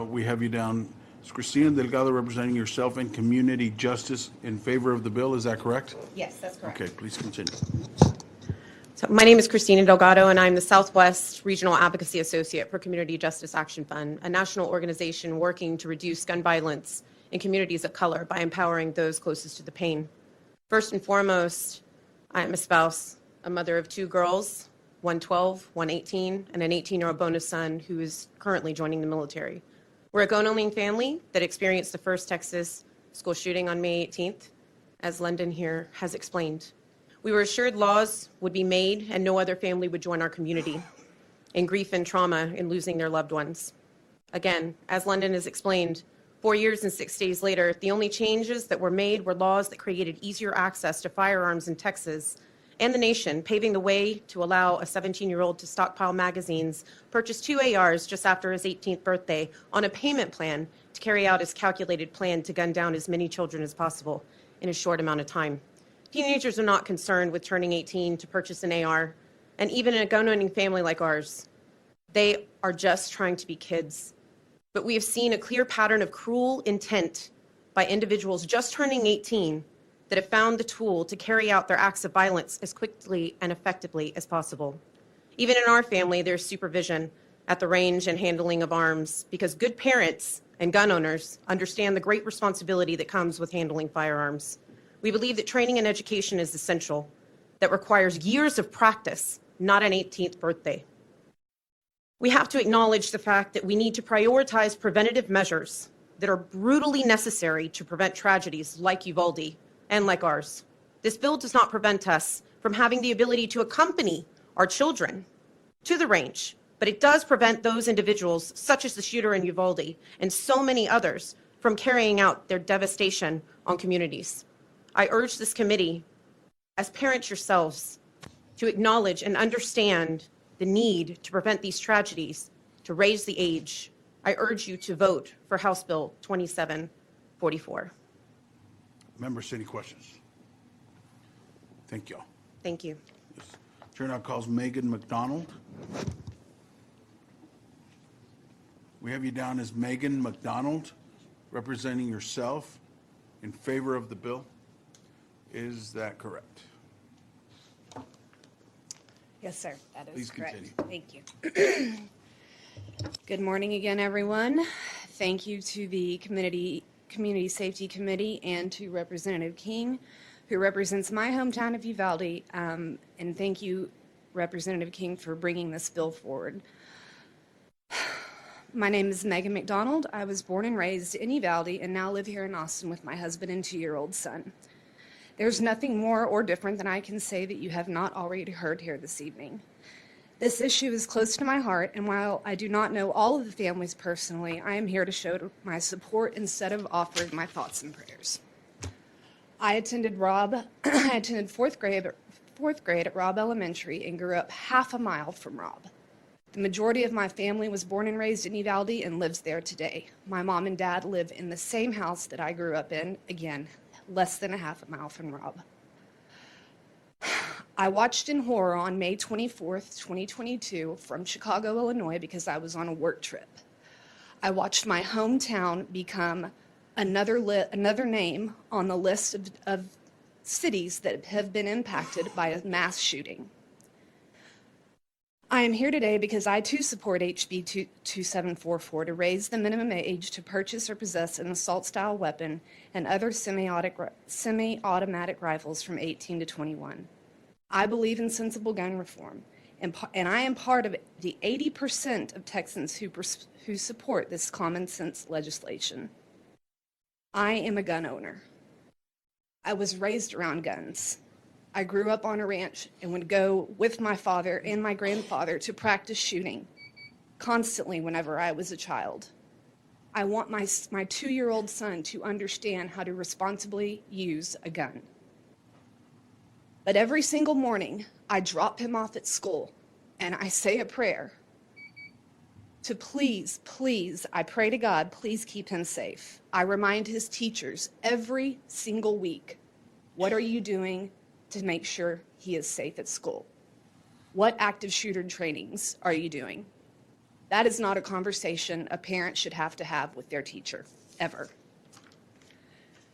We have you down. Is Cristina Delgado representing yourself in community justice in favor of the bill? Is that correct? Yes, that's correct. Okay, please continue. So my name is Cristina Delgado, and I'm the Southwest Regional Advocacy Associate for Community Justice Action Fund, a national organization working to reduce gun violence in communities of color by empowering those closest to the pain. First and foremost, I am a spouse, a mother of two girls, one 12, one 18, and an 18-year-old bonus son who is currently joining the military. We're a gun-owning family that experienced the first Texas school shooting on May 18th, as London here has explained. We were assured laws would be made and no other family would join our community in grief and trauma in losing their loved ones. Again, as London has explained, 4 years and 6 days later, the only changes that were made were laws that created easier access to firearms in Texas and the nation, paving the way to allow a 17-year-old to stockpile magazines, purchase 2 ARs just after his 18th birthday on a payment plan to carry out his calculated plan to gun down as many children as possible in a short amount of time. Teenagers are not concerned with turning 18 to purchase an AR, and even in a gun-owning family like ours, they are just trying to be kids. But we have seen a clear pattern of cruel intent by individuals just turning 18 that have found the tool to carry out their acts of violence as quickly and effectively as possible. Even in our family, there's supervision at the range and handling of arms because good parents and gun owners understand the great responsibility that comes with handling firearms. We believe that training and education is essential, that requires years of practice, not an 18th birthday. We have to acknowledge the fact that we need to prioritize preventative measures that are brutally necessary to prevent tragedies like Uvalde and like ours. This bill does not prevent us from having the ability to accompany our children to the range, but it does prevent those individuals, such as the shooter in Uvalde and so many others, from carrying out their devastation on communities. I urge this committee, as parents yourselves, to acknowledge and understand the need to prevent these tragedies, to raise the age. I urge you to vote for House Bill 2744. Members, any questions? Thank you all. Thank you. Chair now calls Megan McDonald. We have you down as Megan McDonald, representing yourself in favor of the bill. Is that correct? Yes, sir. That is Please correct. continue. Thank you. Good morning again, everyone. Thank you to the Community Safety Committee and to Representative King, who represents my hometown of Uvalde. And thank you, Representative King, for bringing this bill forward. My name is Megan McDonald. I was born and raised in Uvalde and now live here in Austin with my husband and 2-year-old son. There's nothing more or different than I can say that you have not already heard here this evening. This issue is close to my heart, and while I do not know all of the families personally, I am here to show my support instead of offering my thoughts and prayers. I attended fourth grade at Robb Elementary and grew up half a mile from Robb. The majority of my family was born and raised in Uvalde and lives there today. My mom and dad live in the same house that I grew up in, again, less than a half a mile from Rob. I watched in horror on May 24th, 2022 from Chicago, Illinois, because I was on a work trip. I watched my hometown become another name on the list of cities that have been impacted by a mass shooting. I am here today because I too support HB 2744 to raise the minimum age to purchase or possess an assault-style weapon and other semi-automatic rifles from 18 to 21. I believe in sensible gun reform, and I am part of the 80% of Texans who support this common sense legislation. I am a gun owner. I was raised around guns. I grew up on a ranch and would go with my father and my grandfather to practice shooting constantly whenever I was a child. I want my 2-year-old son to understand how to responsibly use a gun. But every single morning, I drop him off at school and I say a prayer to please, I pray to God, please keep him safe. I remind his teachers every single week, what are you doing to make sure he is safe at school? What active shooter trainings are you doing? That is not a conversation a parent should have to have with their teacher, ever.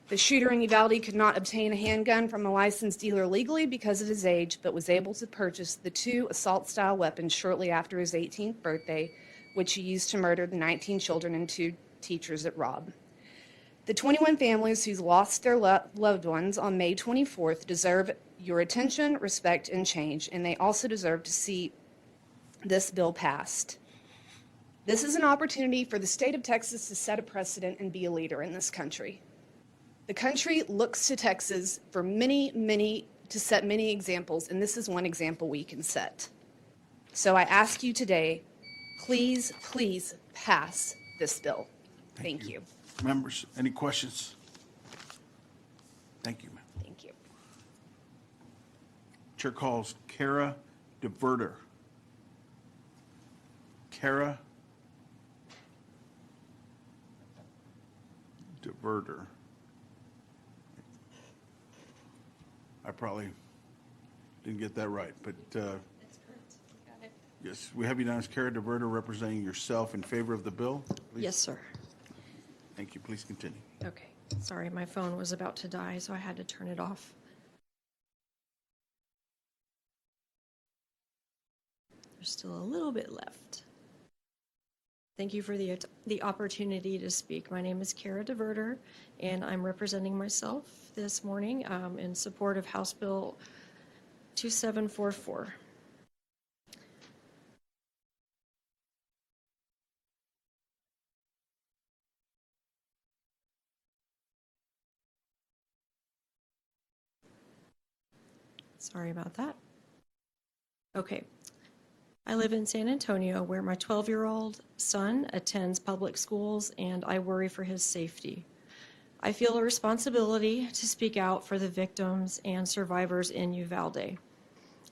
The shooter in Uvalde could not obtain a handgun from a licensed dealer legally because of his age, but was able to purchase the 2 assault-style weapons shortly after his 18th birthday, which he used to murder the 19 children and 2 teachers at Robb. The 21 families who lost their loved ones on May 24th deserve your attention, respect, and change, and they also deserve to see this bill passed. This is an opportunity for the state of Texas to set a precedent and be a leader in this country. The country looks to Texas for to set many examples, and this is one example we can set. So I ask you today, please pass this bill. Thank you. Members, any questions? Thank you, ma'am. Thank you. Chair calls Kara DeVerter. Kara DeVerter. I probably didn't get that right, but That's correct. Got it. yes, we have you down as Kara DeVerter representing yourself in favor of the bill. Please. Yes, sir. Thank you. Please continue. Okay. Sorry, my phone was about to die, so I had to turn it off. There's still a little bit left. Thank you for the opportunity to speak. My name is Kara DeVerter, and I'm representing myself this morning in support of House Bill 2744. Sorry about that. Okay. I live in San Antonio where my 12-year-old son attends public schools and I worry for his safety. I feel a responsibility to speak out for the victims and survivors in Uvalde.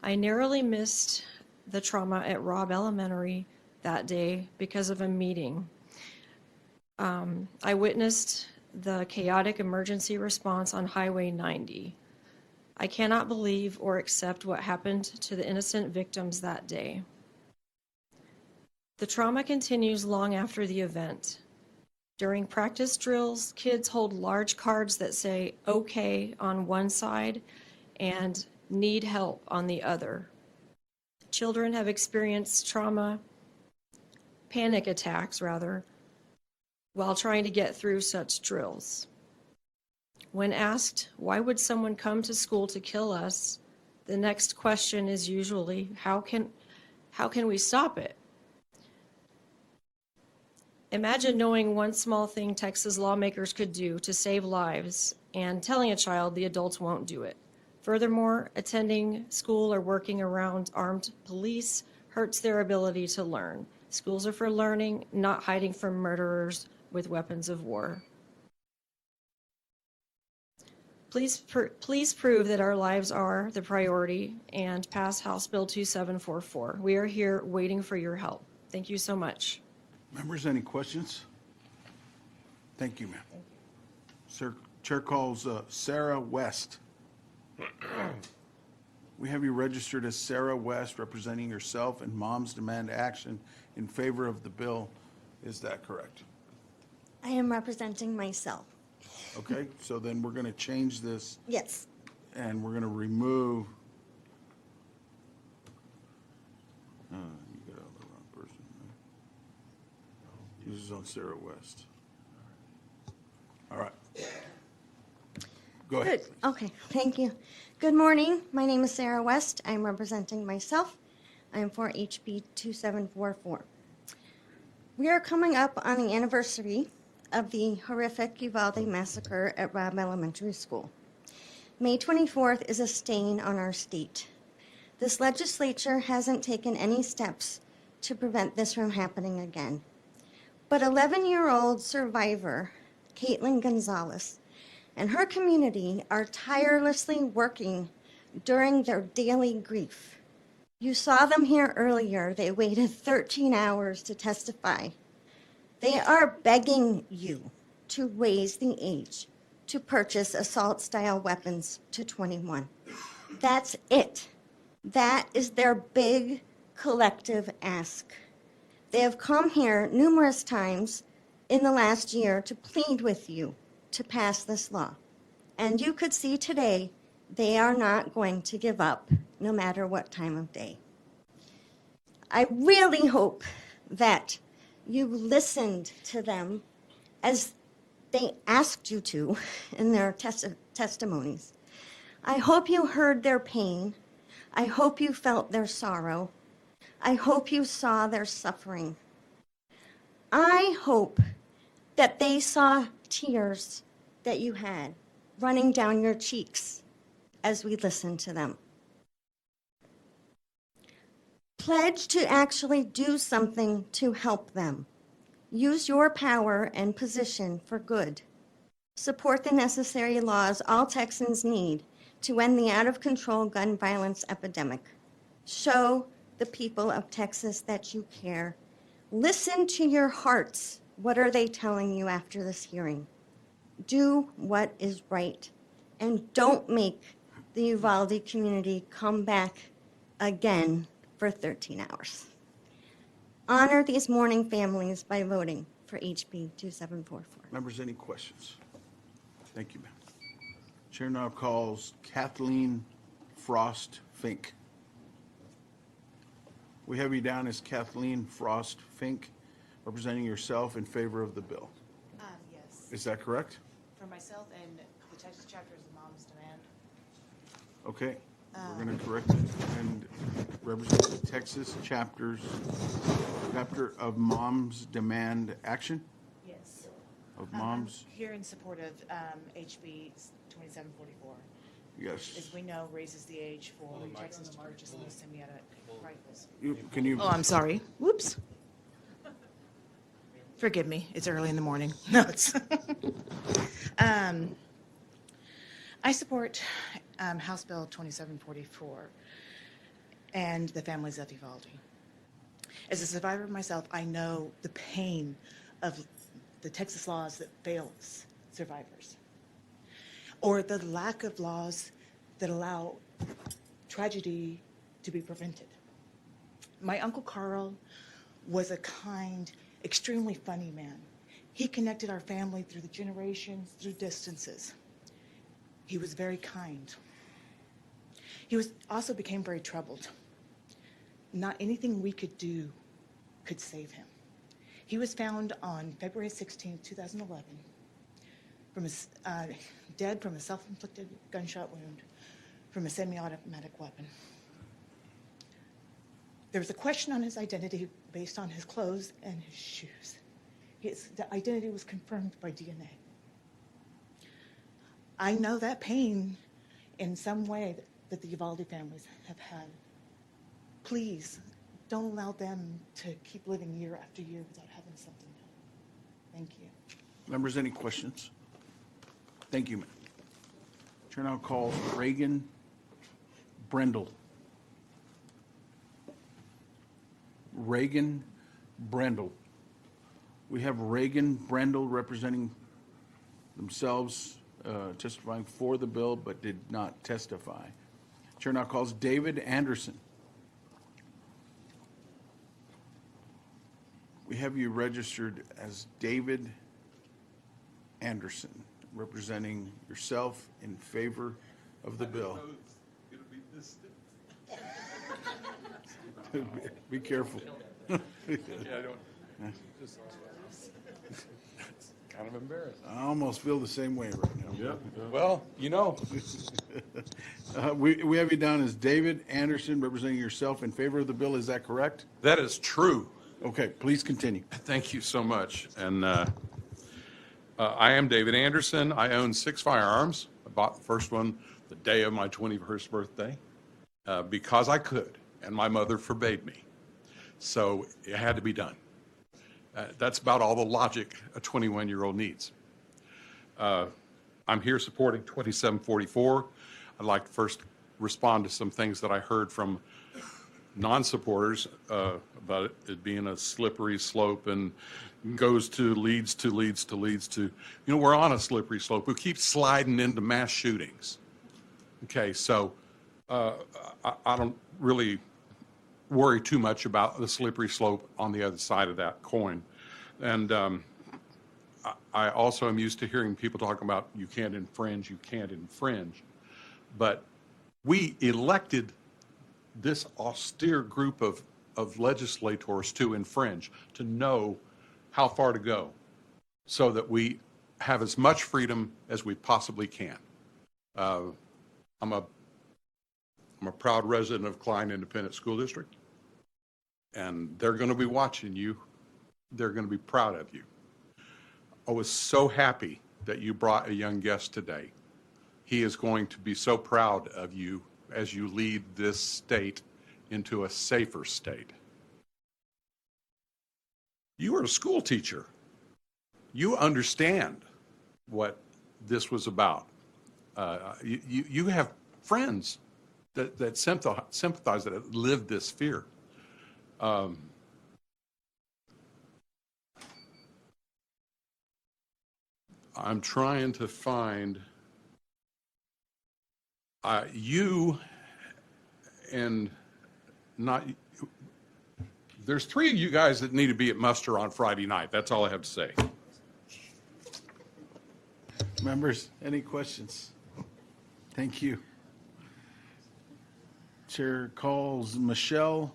I narrowly missed the trauma at Robb Elementary that day because of a meeting. I witnessed the chaotic emergency response on Highway 90. I cannot believe or accept what happened to the innocent victims that day. The trauma continues long after the event. During practice drills, kids hold large cards that say "okay" on one side and "need help" on the other. Children have experienced panic attacks rather, while trying to get through such drills. When asked, why would someone come to school to kill us, the next question is usually, how can we stop it? Imagine knowing one small thing Texas lawmakers could do to save lives and telling a child the adults won't do it. Furthermore, attending school or working around armed police hurts their ability to learn. Schools are for learning, not hiding from murderers with weapons of war. Please prove that our lives are the priority and pass House Bill 2744. We are here waiting for your help. Thank you so much. Members, any questions? Thank you, ma'am. Sir, Chair calls Sarah West. We have you registered as Sarah West, representing yourself and Moms Demand Action in favor of the bill. Is that correct? I am representing myself. Okay, so then we're going to change this Yes. and we're going to remove. You got on the wrong person. Right? This is on Sarah West. All right. Go ahead. Good. Okay, thank you. Good morning. My name is Sarah West. I'm representing myself. I'm for HB 2744. We are coming up on the anniversary of the horrific Uvalde massacre at Robb Elementary School. May 24th is a stain on our state. This legislature hasn't taken any steps to prevent this from happening again. But 11-year-old survivor, Caitlin Gonzalez, and her community are tirelessly working during their daily grief. You saw them here earlier. They waited 13 hours to testify. They are begging you to raise the age to purchase assault-style weapons to 21. That's it. That is their big collective ask. They have come here numerous times in the last year to plead with you to pass this law. And you could see today they are not going to give up no matter what time of day. I really hope that you listened to them as they asked you to in their testimonies. I hope you heard their pain. I hope you felt their sorrow. I hope you saw their suffering. I hope that they saw tears that you had running down your cheeks as we listened to them. Pledge to actually do something to help them. Use your power and position for good. Support the necessary laws all Texans need to end the out-of-control gun violence epidemic. Show the people of Texas that you care. Listen to your hearts. What are they telling you after this hearing? Do what is right, and don't make the Uvalde community come back again for 13 hours. Honor these mourning families by voting for HB 2744. Members, any questions? Thank you, ma'am. Chair now calls Kathleen Frost Fink. We have you down as Kathleen Frost Fink, representing yourself in favor of the bill. Yes. Is that correct? For myself and the Texas chapter is the Moms Demand. Okay, we're going to correct it and represent the Texas chapter of Moms Demand Action Yes. of Moms. Here in support of HB 2744. Yes. As we know, raises the age for Texas to purchase new semi-automatic rifles. Can you? Oh, I'm sorry. Whoops. Forgive me. It's early in the morning. No, it's. I support House Bill 2744 and the families of Uvalde. As a survivor myself, I know the pain of the Texas laws that fail survivors, or the lack of laws that allow tragedy to be prevented. My Uncle Carl was a kind, extremely funny man. He connected our family through the generations, through distances. He was very kind. He also became very troubled. Not anything we could do could save him. He was found on February 16, 2011, dead from a self-inflicted gunshot wound from a semi-automatic weapon. There was a question on his identity based on his clothes and his shoes. The identity was confirmed by DNA. I know that pain in some way that the Uvalde families have had. Please don't allow them to keep living year after year without having something done. Thank you. Members, any questions? Thank you, ma'am. Chair now calls Reagan Brendel. Reagan Brendel. We have Reagan Brendel representing themselves, testifying for the bill, but did not testify. Chair now calls David Anderson. We have you registered as David Anderson, representing yourself in favor of the bill. Be careful. Yeah, I don't. Just kind of embarrassed. I almost feel the same way right now. Yeah. Well, you know. We have you down as David Anderson, representing yourself in favor of the bill. Is that correct? That is true. Okay, please continue. Thank you so much. And I am David Anderson. I own 6 firearms. I bought the first one the day of my 21st birthday because I could, and my mother forbade me. So it had to be done. That's about all the logic a 21-year-old needs. I'm here supporting 2744. I'd like to first respond to some things that I heard from non-supporters about it being a slippery slope and leads to. You know, we're on a slippery slope. We keep sliding into mass shootings. Okay, so I don't really worry too much about the slippery slope on the other side of that coin. And I also am used to hearing people talking about you can't infringe. But we elected this austere group of legislators to infringe, to know how far to go, so that we have as much freedom as we possibly can. I'm a proud resident of Klein Independent School District, and they're going to be watching you. They're going to be proud of you. I was so happy that you brought a young guest today. He is going to be so proud of you as you lead this state into a safer state. You are a school teacher. You understand what this was about. You have friends that sympathize, that live this fear. I'm trying to find you and not. There's 3 of you guys that need to be at muster on Friday night. That's all I have to say. Members, any questions? Thank you. Chair calls Michelle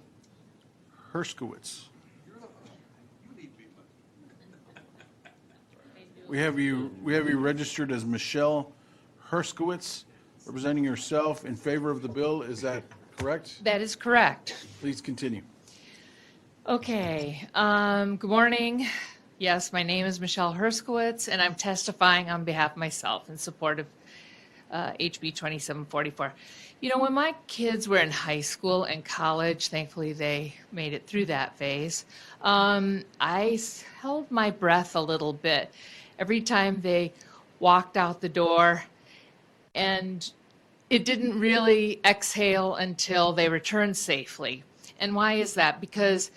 Herskowitz. We have you registered as Michelle Herskowitz, representing yourself in favor of the bill. Is that correct? That is correct. Please continue. Okay. Good morning. Yes, my name is Michelle Herskowitz, and I'm testifying on behalf of myself in support of HB 2744. You know, when my kids were in high school and college, thankfully they made it through that phase, I held my breath a little bit every time they walked out the door, and it didn't really exhale until they returned safely. And why is that? Because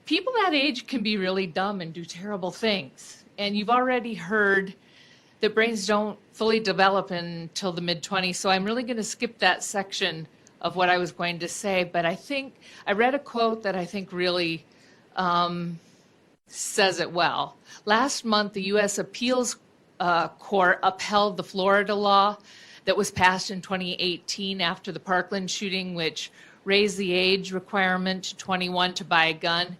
people that age can be really dumb and do terrible things. And you've already heard that brains don't fully develop until the mid-20s, so I'm really going to skip that section of what I was going to say. But I think I read a quote that I think really says it well. Last month, the U.S. Appeals Court upheld the Florida law that was passed in 2018 after the Parkland shooting, which raised the age requirement to 21 to buy a gun.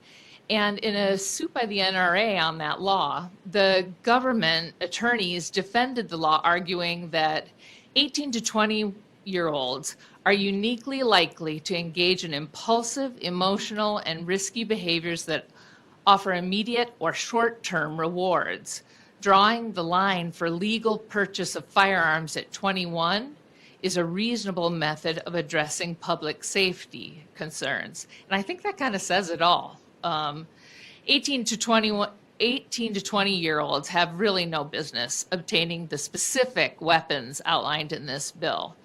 And in a suit by the NRA on that law, the government attorneys defended the law, arguing that 18 to 20-year-olds are uniquely likely to engage in impulsive, emotional, and risky behaviors that offer immediate or short-term rewards. Drawing the line for legal purchase of firearms at 21 is a reasonable method of addressing public safety concerns. And I think that kind of says it all. 18 to 18 to 20-year-olds have really no business obtaining the specific weapons outlined in this bill.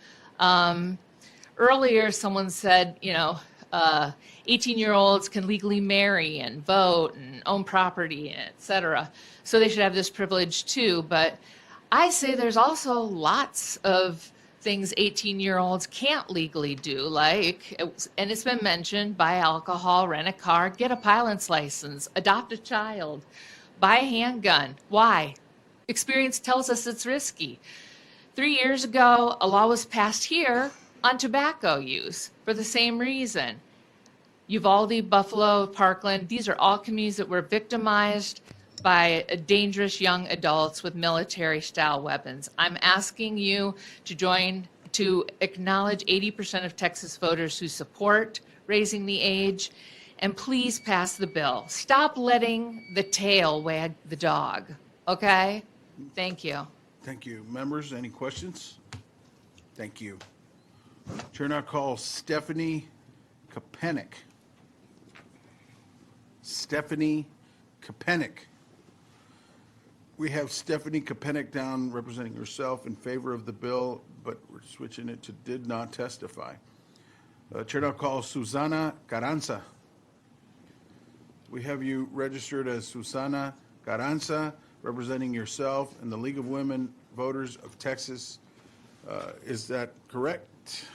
Earlier, someone said, 18-year-olds can legally marry and vote and own property, et cetera. So they should have this privilege too. But I say there's also lots of things 18-year-olds can't legally do, and it's been mentioned, buy alcohol, rent a car, get a pilot's license, adopt a child, buy a handgun. Why? Experience tells us it's risky. 3 years ago, a law was passed here on tobacco use for the same reason. Uvalde, Buffalo, Parkland, these are all communities that were victimized by dangerous young adults with military-style weapons. I'm asking you to acknowledge 80% of Texas voters who support raising the age, and please pass the bill. Stop letting the tail wag the dog, okay? Thank you. Thank you. Members, any questions? Thank you. Chair now calls Stephanie Kapenik. Stephanie Kapenik. We have Stephanie Kapenik down representing herself in favor of the bill, but we're switching it to did not testify. Chair now calls Susana Carranza. We have you registered as Susana Carranza, representing yourself and the League of Women Voters of Texas. Is that correct?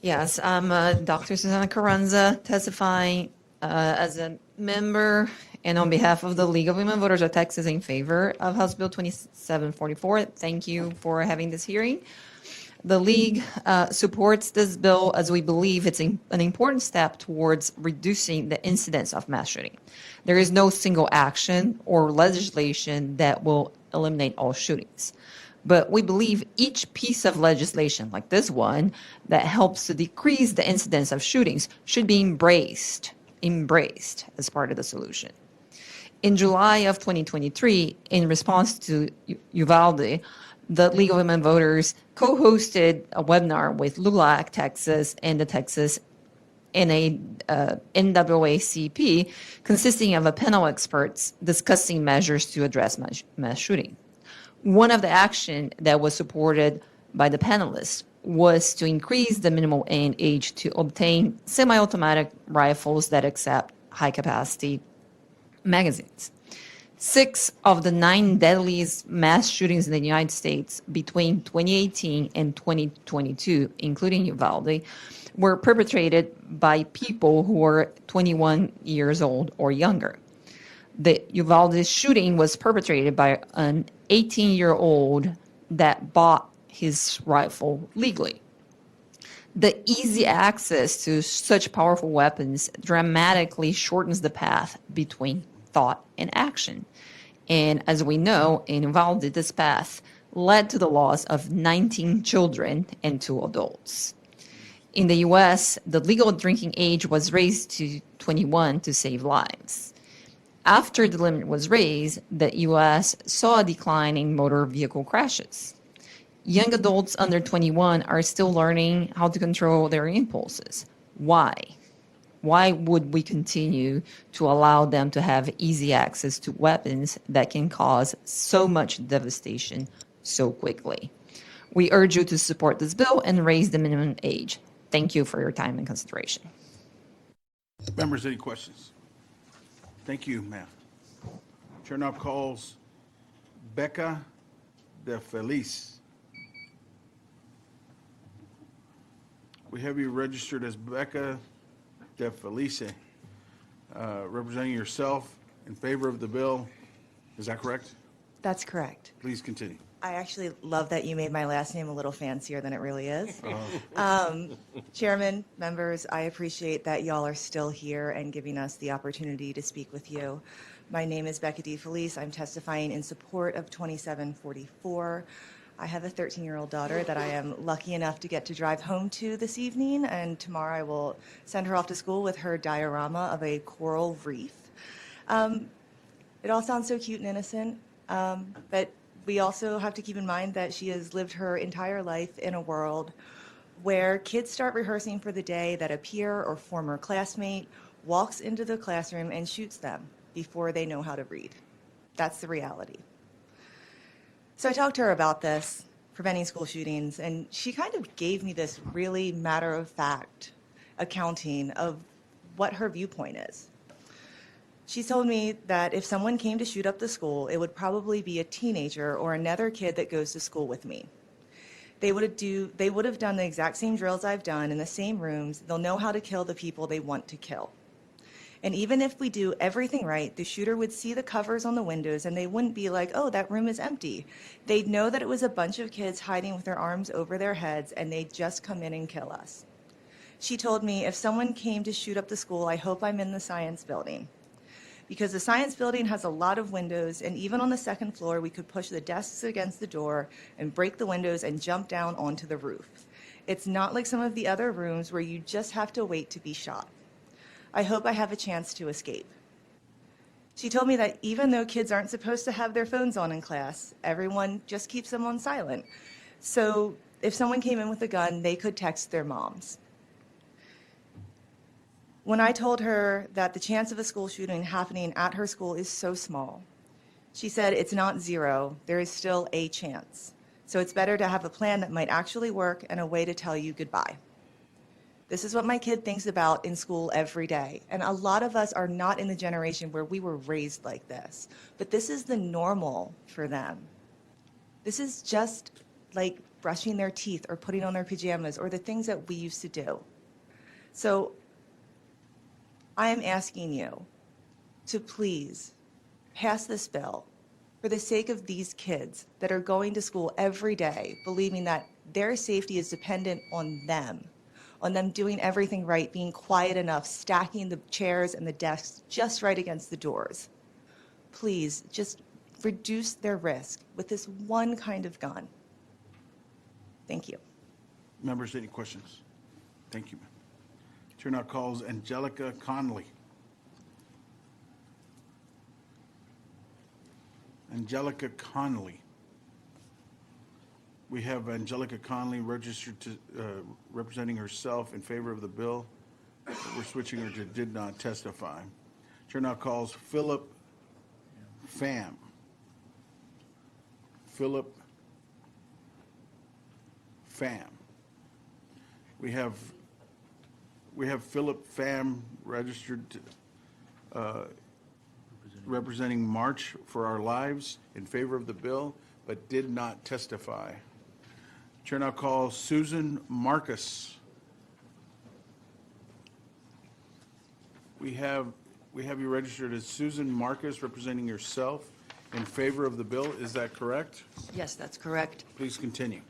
Yes, I'm Dr. Susana Carranza, testifying as a member and on behalf of the League of Women Voters of Texas in favor of House Bill 2744. Thank you for having this hearing. The League supports this bill as we believe it's an important step towards reducing the incidence of mass shooting. There is no single action or legislation that will eliminate all shootings. But we believe each piece of legislation, like this one, that helps to decrease the incidence of shootings should be embraced as part of the solution. In July of 2023, in response to Uvalde, the League of Women Voters co-hosted a webinar with LULAC Texas and the Texas NAACP, consisting of a panel of experts discussing measures to address mass shooting. One of the actions that was supported by the panelists was to increase the minimum age to obtain semi-automatic rifles that accept high-capacity magazines. 6 of the 9 deadliest mass shootings in the United States between 2018 and 2022, including Uvalde, were perpetrated by people who were 21 years old or younger. The Uvalde shooting was perpetrated by an 18-year-old that bought his rifle legally. The easy access to such powerful weapons dramatically shortens the path between thought and action. And as we know, in Uvalde, this path led to the loss of 19 children and 2 adults. In the U.S., the legal drinking age was raised to 21 to save lives. After the limit was raised, the U.S. saw a decline in motor vehicle crashes. Young adults under 21 are still learning how to control their impulses. Why? Why would we continue to allow them to have easy access to weapons that can cause so much devastation so quickly? We urge you to support this bill and raise the minimum age. Thank you for your time and consideration. Members, any questions? Thank you, ma'am. Chair now calls Becca De Feliz. We have you registered as Becca De Felice, representing yourself in favor of the bill. Is that correct? That's correct. Please continue. I actually love that you made my last name a little fancier than it really is. Chairman, members, I appreciate that y'all are still here and giving us the opportunity to speak with you. My name is Becca D. Felice. I'm testifying in support of 2744. I have a 13-year-old daughter that I am lucky enough to get to drive home to this evening, and tomorrow I will send her off to school with her diorama of a coral reef. It all sounds so cute and innocent, but we also have to keep in mind that she has lived her entire life in a world where kids start rehearsing for the day that a peer or former classmate walks into the classroom and shoots them before they know how to read. That's the reality. So I talked to her about this, preventing school shootings, and she kind of gave me this really matter-of-fact accounting of what her viewpoint is. She told me that if someone came to shoot up the school, it would probably be a teenager or another kid that goes to school with me. They would have done the exact same drills I've done in the same rooms. They'll know how to kill the people they want to kill. And even if we do everything right, the shooter would see the covers on the windows and they wouldn't be like, oh, that room is empty. They'd know that it was a bunch of kids hiding with their arms over their heads and they'd just come in and kill us. She told me, if someone came to shoot up the school, I hope I'm in the science building. Because the science building has a lot of windows, and even on the second floor, we could push the desks against the door and break the windows and jump down onto the roof. It's not like some of the other rooms where you just have to wait to be shot. I hope I have a chance to escape. She told me that even though kids aren't supposed to have their phones on in class, everyone just keeps them on silent. So if someone came in with a gun, they could text their moms. When I told her that the chance of a school shooting happening at her school is so small, she said it's not zero, there is still a chance. So it's better to have a plan that might actually work and a way to tell you goodbye. This is what my kid thinks about in school every day. And a lot of us are not in the generation where we were raised like this, but this is the normal for them. This is just like brushing their teeth or putting on their pajamas or the things that we used to do. So I am asking you to please pass this bill for the sake of these kids that are going to school every day, believing that their safety is dependent on them doing everything right, being quiet enough, stacking the chairs and the desks just right against the doors. Please, just reduce their risk with this one kind of gun. Thank you. Members, any questions? Thank you. Chair now calls Angelica Conley. Angelica Conley. We have Angelica Conley registered to representing herself in favor of the bill. We're switching her to did not testify. Chair now calls Philip Pham. Philip Pham. We have Philip Pham registered representing March for Our Lives in favor of the bill, but did not testify. Chair now calls Susan Marcus. We have you registered as Susan Marcus representing yourself in favor of the bill. Is that correct? Yes, that's correct. Please continue.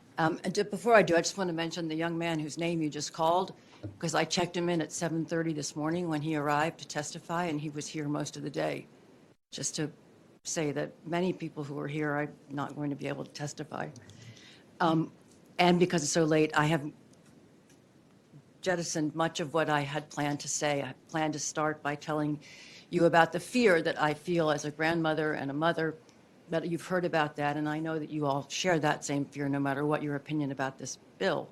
Before I do, I just want to mention the young man whose name you just called, because I checked him in at 7:30 this morning when he arrived to testify, and he was here most of the day. Just to say that many people who are here are not going to be able to testify. And because it's so late, I have jettisoned much of what I had planned to say. I planned to start by telling you about the fear that I feel as a grandmother and a mother, but you've heard about that, and I know that you all share that same fear no matter what your opinion about this bill.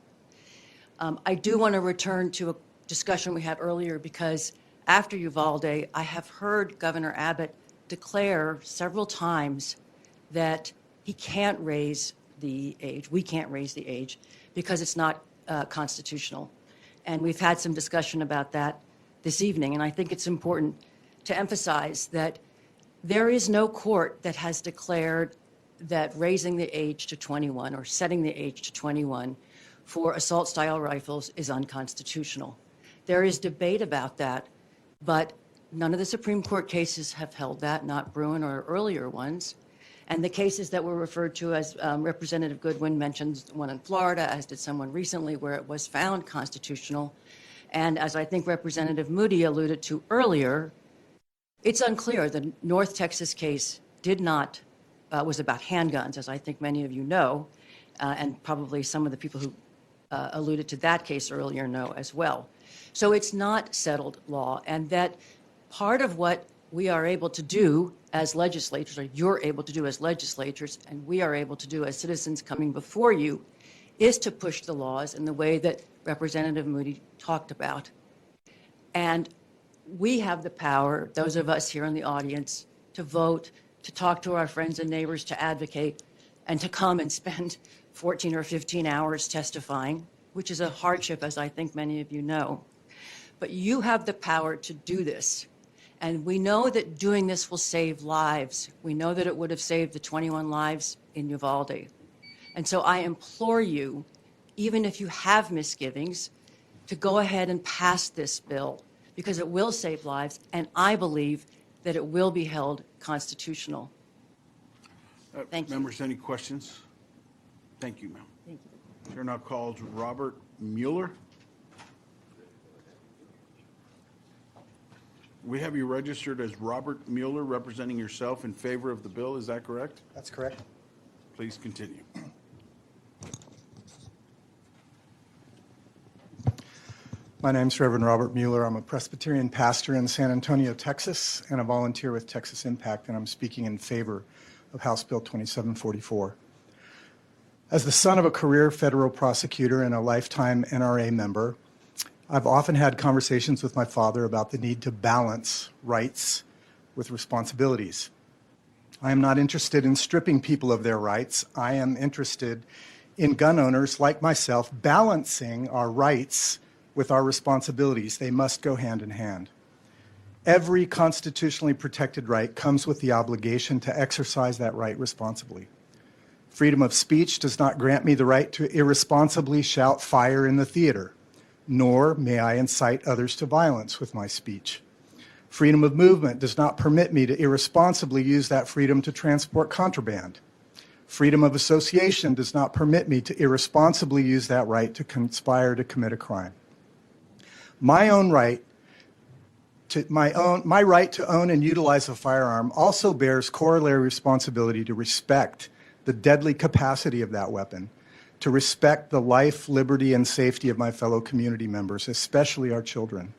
I do want to return to a discussion we had earlier, because after Uvalde, I have heard Governor Abbott declare several times that he can't raise the age, we can't raise the age, because it's not constitutional. And we've had some discussion about that this evening, and I think it's important to emphasize that there is no court that has declared that raising the age to 21 or setting the age to 21 for assault-style rifles is unconstitutional. There is debate about that, but none of the Supreme Court cases have held that, not Bruin or earlier ones. And the cases that were referred to, as Representative Goodwin mentioned, one in Florida, as did someone recently, where it was found constitutional. And as I think Representative Moody alluded to earlier, it's unclear. The North Texas case did not, was about handguns, as I think many of you know, and probably some of the people who alluded to that case earlier know as well. So it's not settled law, and that part of what we are able to do as legislators, or you're able to do as legislators, and we are able to do as citizens coming before you, is to push the laws in the way that Representative Moody talked about. And we have the power, those of us here in the audience, to vote, to talk to our friends and neighbors, to advocate, and to come and spend 14 or 15 hours testifying, which is a hardship, as I think many of you know. But you have the power to do this. And we know that doing this will save lives. We know that it would have saved the 21 lives in Uvalde. And so I implore you, even if you have misgivings, to go ahead and pass this bill, because it will save lives, and I believe that it will be held constitutional. Thank you. Members, any questions? Thank you, ma'am. Thank you. Chair now calls Robert Mueller. We have you registered as Robert Mueller, representing yourself in favor of the bill. Is that correct? That's correct. Please continue. My name's Reverend Robert Mueller. I'm a Presbyterian pastor in San Antonio, Texas, and a volunteer with Texas Impact, and I'm speaking in favor of House Bill 2744. As the son of a career federal prosecutor and a lifetime NRA member, I've often had conversations with my father about the need to balance rights with responsibilities. I am not interested in stripping people of their rights. I am interested in gun owners like myself balancing our rights with our responsibilities. They must go hand in hand. Every constitutionally protected right comes with the obligation to exercise that right responsibly. Freedom of speech does not grant me the right to irresponsibly shout fire in the theater, nor may I incite others to violence with my speech. Freedom of movement does not permit me to irresponsibly use that freedom to transport contraband. Freedom of association does not permit me to irresponsibly use that right to conspire to commit a crime. My right to own and utilize a firearm also bears corollary responsibility to respect the deadly capacity of that weapon, to respect the life, liberty, and safety of my fellow community members, especially our children.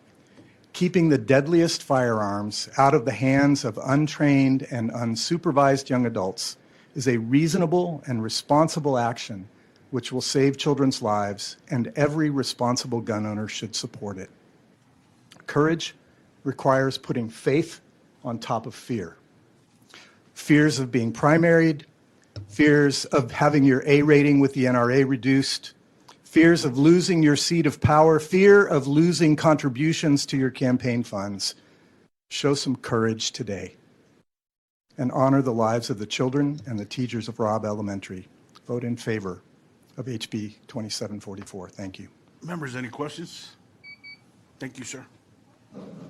Keeping the deadliest firearms out of the hands of untrained and unsupervised young adults is a reasonable and responsible action which will save children's lives, and every responsible gun owner should support it. Courage requires putting faith on top of fear. Fears of being primaried, fears of having your A rating with the NRA reduced, fears of losing your seat of power, fear of losing contributions to your campaign funds. Show some courage today and honor the lives of the children and the teachers of Robb Elementary. Vote in favor of HB 2744. Thank you. Members, any questions? Thank you, sir.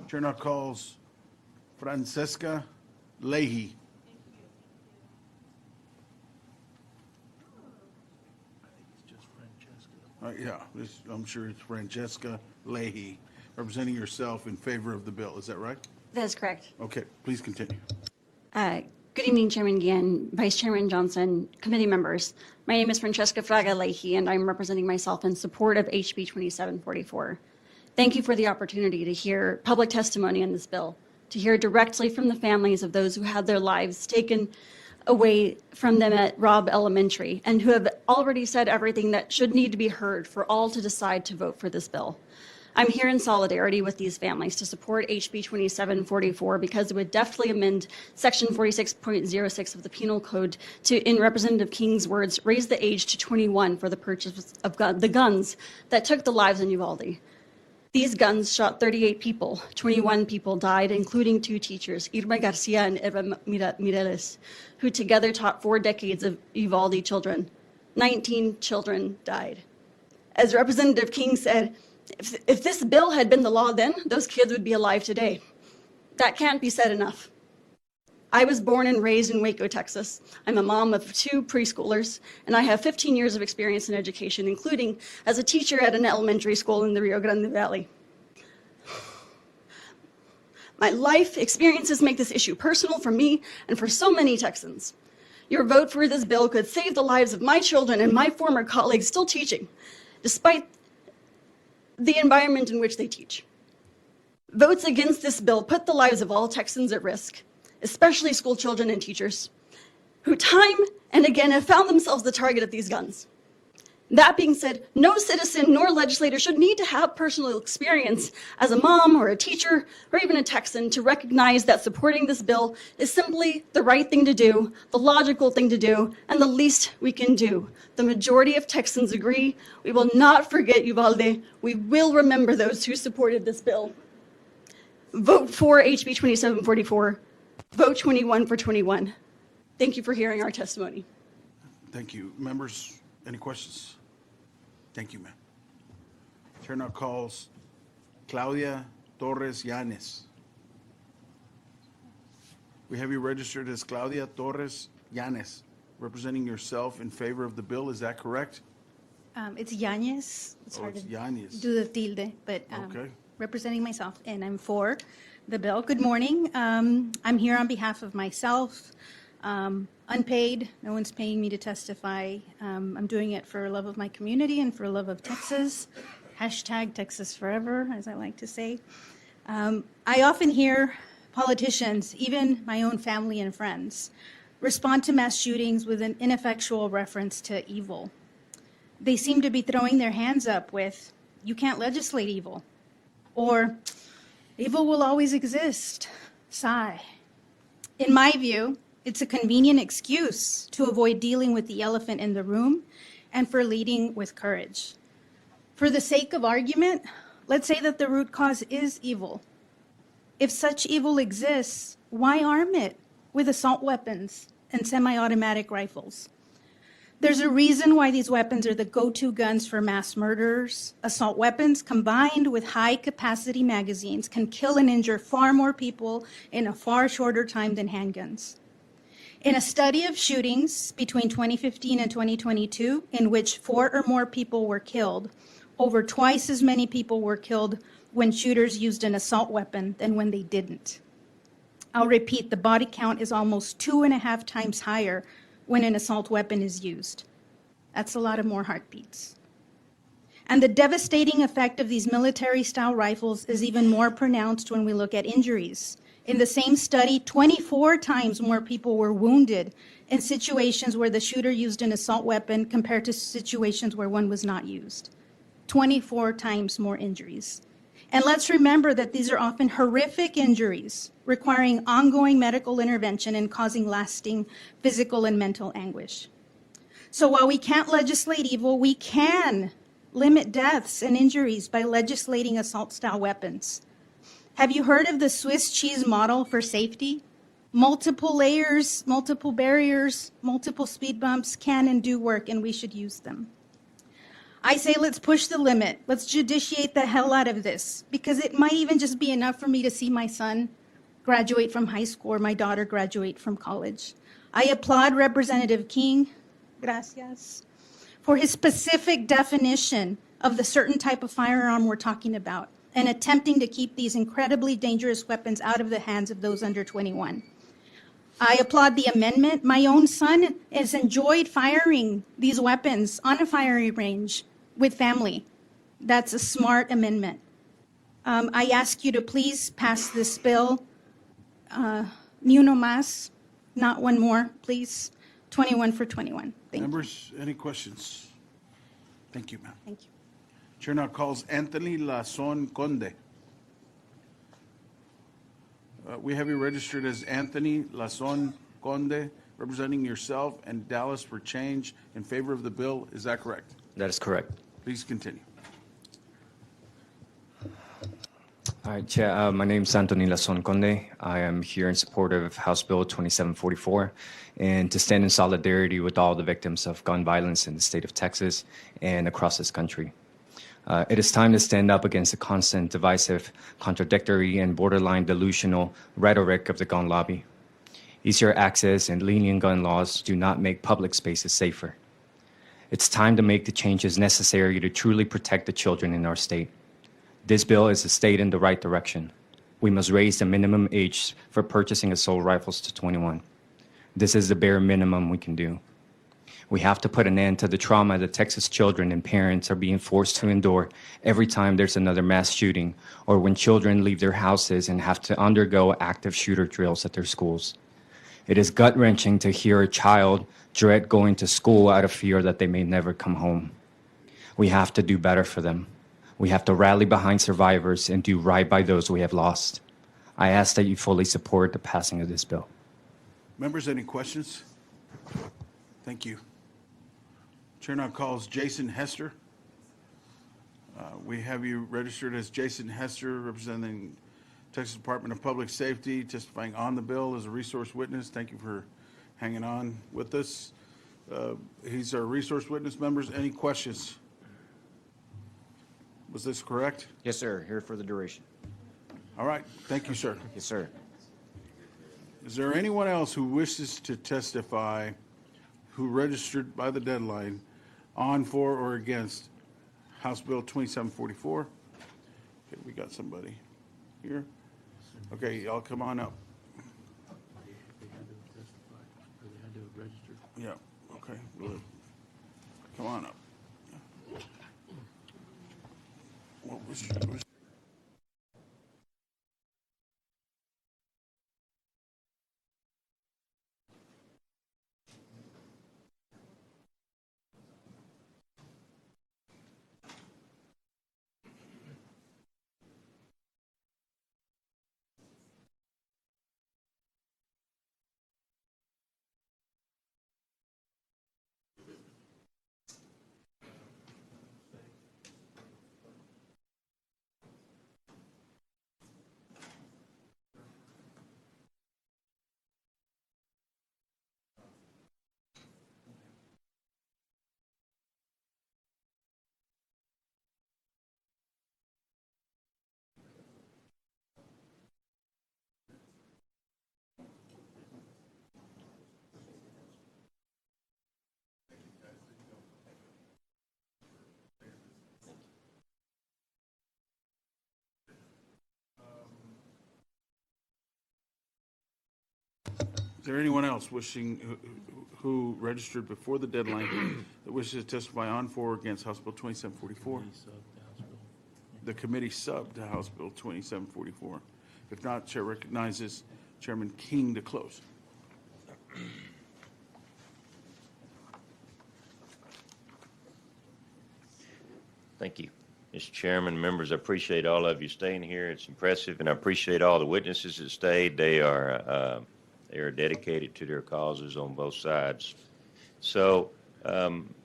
Chair now calls Francesca Leahy. I'm sure it's Francesca Leahy, representing yourself in favor of the bill. Is that right? That is correct. Okay, please continue. Good evening, Chairman Guillen, Vice Chairman Johnson, committee members. My name is Francesca Fraga Leahy, and I'm representing myself in support of HB 2744. Thank you for the opportunity to hear public testimony on this bill, to hear directly from the families of those who had their lives taken away from them at Robb Elementary and who have already said everything that should need to be heard for all to decide to vote for this bill. I'm here in solidarity with these families to support HB 2744 because it would deftly amend Section 46.06 of the Penal Code to, in Representative King's words, raise the age to 21 for the purchase of the guns that took the lives in Uvalde. These guns shot 38 people. 21 people died, including 2 teachers, Irma Garcia and Eva Mireles, who together taught 4 decades of Uvalde children. 19 children died. As Representative King said, if this bill had been the law then, those kids would be alive today. That can't be said enough. I was born and raised in Waco, Texas. I'm a mom of 2 preschoolers, and I have 15 years of experience in education, including as a teacher at an elementary school in the Rio Grande Valley. My life experiences make this issue personal for me and for so many Texans. Your vote for this bill could save the lives of my children and my former colleagues still teaching, despite the environment in which they teach. Votes against this bill put the lives of all Texans at risk, especially school children and teachers, who time and again have found themselves the target of these guns. That being said, no citizen nor legislator should need to have personal experience as a mom or a teacher or even a Texan to recognize that supporting this bill is simply the right thing to do, the logical thing to do, and the least we can do. The majority of Texans agree. We will not forget Uvalde. We will remember those who supported this bill. Vote for HB 2744. Vote 21 for 21. Thank you for hearing our testimony. Thank you. Members, any questions? Thank you, ma'am. Chair now calls Claudia Torres Yanes. We have you registered as Claudia Torres Yanes, representing yourself in favor of the bill. Is that correct? It's Yanez. It's hard it's to Yanez. do the tilde, but Okay. representing myself, and I'm for the bill. Good morning. I'm here on behalf of myself, unpaid. No one's paying me to testify. I'm doing it for love of my community and for love of Texas. Hashtag Texas forever, as I like to say. I often hear politicians, even my own family and friends, respond to mass shootings with an ineffectual reference to evil. They seem to be throwing their hands up with, "You can't legislate evil," or "Evil will always exist." Sigh. In my view, it's a convenient excuse to avoid dealing with the elephant in the room and for leading with courage. For the sake of argument, let's say that the root cause is evil. If such evil exists, why arm it with assault weapons and semi-automatic rifles? There's a reason why these weapons are the go-to guns for mass murderers. Assault weapons combined with high-capacity magazines can kill and injure far more people in a far shorter time than handguns. In a study of shootings between 2015 and 2022, in which 4 or more people were killed, over twice as many people were killed when shooters used an assault weapon than when they didn't. I'll repeat, the body count is almost 2.5 times higher when an assault weapon is used. That's a lot of more heartbeats. And the devastating effect of these military-style rifles is even more pronounced when we look at injuries. In the same study, 24 times more people were wounded in situations where the shooter used an assault weapon compared to situations where one was not used. 24 times more injuries. And let's remember that these are often horrific injuries requiring ongoing medical intervention and causing lasting physical and mental anguish. So while we can't legislate evil, we can limit deaths and injuries by legislating assault-style weapons. Have you heard of the Swiss cheese model for safety? Multiple layers, multiple barriers, multiple speed bumps can and do work, and we should use them. I say let's push the limit. Let's judiciate the hell out of this, because it might even just be enough for me to see my son graduate from high school or my daughter graduate from college. I applaud Representative King, gracias, for his specific definition of the certain type of firearm we're talking about and attempting to keep these incredibly dangerous weapons out of the hands of those under 21. I applaud the amendment. My own son has enjoyed firing these weapons on a firing range with family. That's a smart amendment. I ask you to please pass this bill. Ni uno más, not one more, please. 21 for 21. Thank you. Members, any questions? Thank you, ma'am. Thank you. Chair now calls Anthony Lazon Conde. We have you registered as Anthony Lazon Conde, representing yourself and Dallas for Change in favor of the bill. Is that correct? That is correct. Please continue. All right, Chair. My name is Anthony Lazon Conde. I am here in support of House Bill 2744 and to stand in solidarity with all the victims of gun violence in the state of Texas and across this country. It is time to stand up against the constant, divisive, contradictory, and borderline delusional rhetoric of the gun lobby. Easier access and lenient gun laws do not make public spaces safer. It's time to make the changes necessary to truly protect the children in our state. This bill is a state in the right direction. We must raise the minimum age for purchasing assault rifles to 21. This is the bare minimum we can do. We have to put an end to the trauma that Texas children and parents are being forced to endure every time there's another mass shooting or when children leave their houses and have to undergo active shooter drills at their schools. It is gut-wrenching to hear a child dread going to school out of fear that they may never come home. We have to do better for them. We have to rally behind survivors and do right by those we have lost. I ask that you fully support the passing of this bill. Members, any questions? Thank you. Chair now calls Jason Hester. We have you registered as Jason Hester, representing Texas Department of Public Safety, testifying on the bill as a resource witness. Thank you for hanging on with us. He's our resource witness. Members, any questions? Was this correct? Yes, sir. Here for the duration. All right. Thank you, sir. Yes, sir. Is there anyone else who wishes to testify who registered by the deadline on, for, or against House Bill 2744? Okay, we got somebody here. Okay, y'all come on up. Yeah, okay, good. Come on up. What was Is there anyone else who registered before the deadline that wishes to testify on, for, or against House Bill 2744? The committee sub to House Bill 2744. If not, Chair recognizes Chairman King to close. Thank you. Mr. Chairman, members, I appreciate all of you staying here. It's impressive, and I appreciate all the witnesses that stayed. They are dedicated to their causes on both sides. So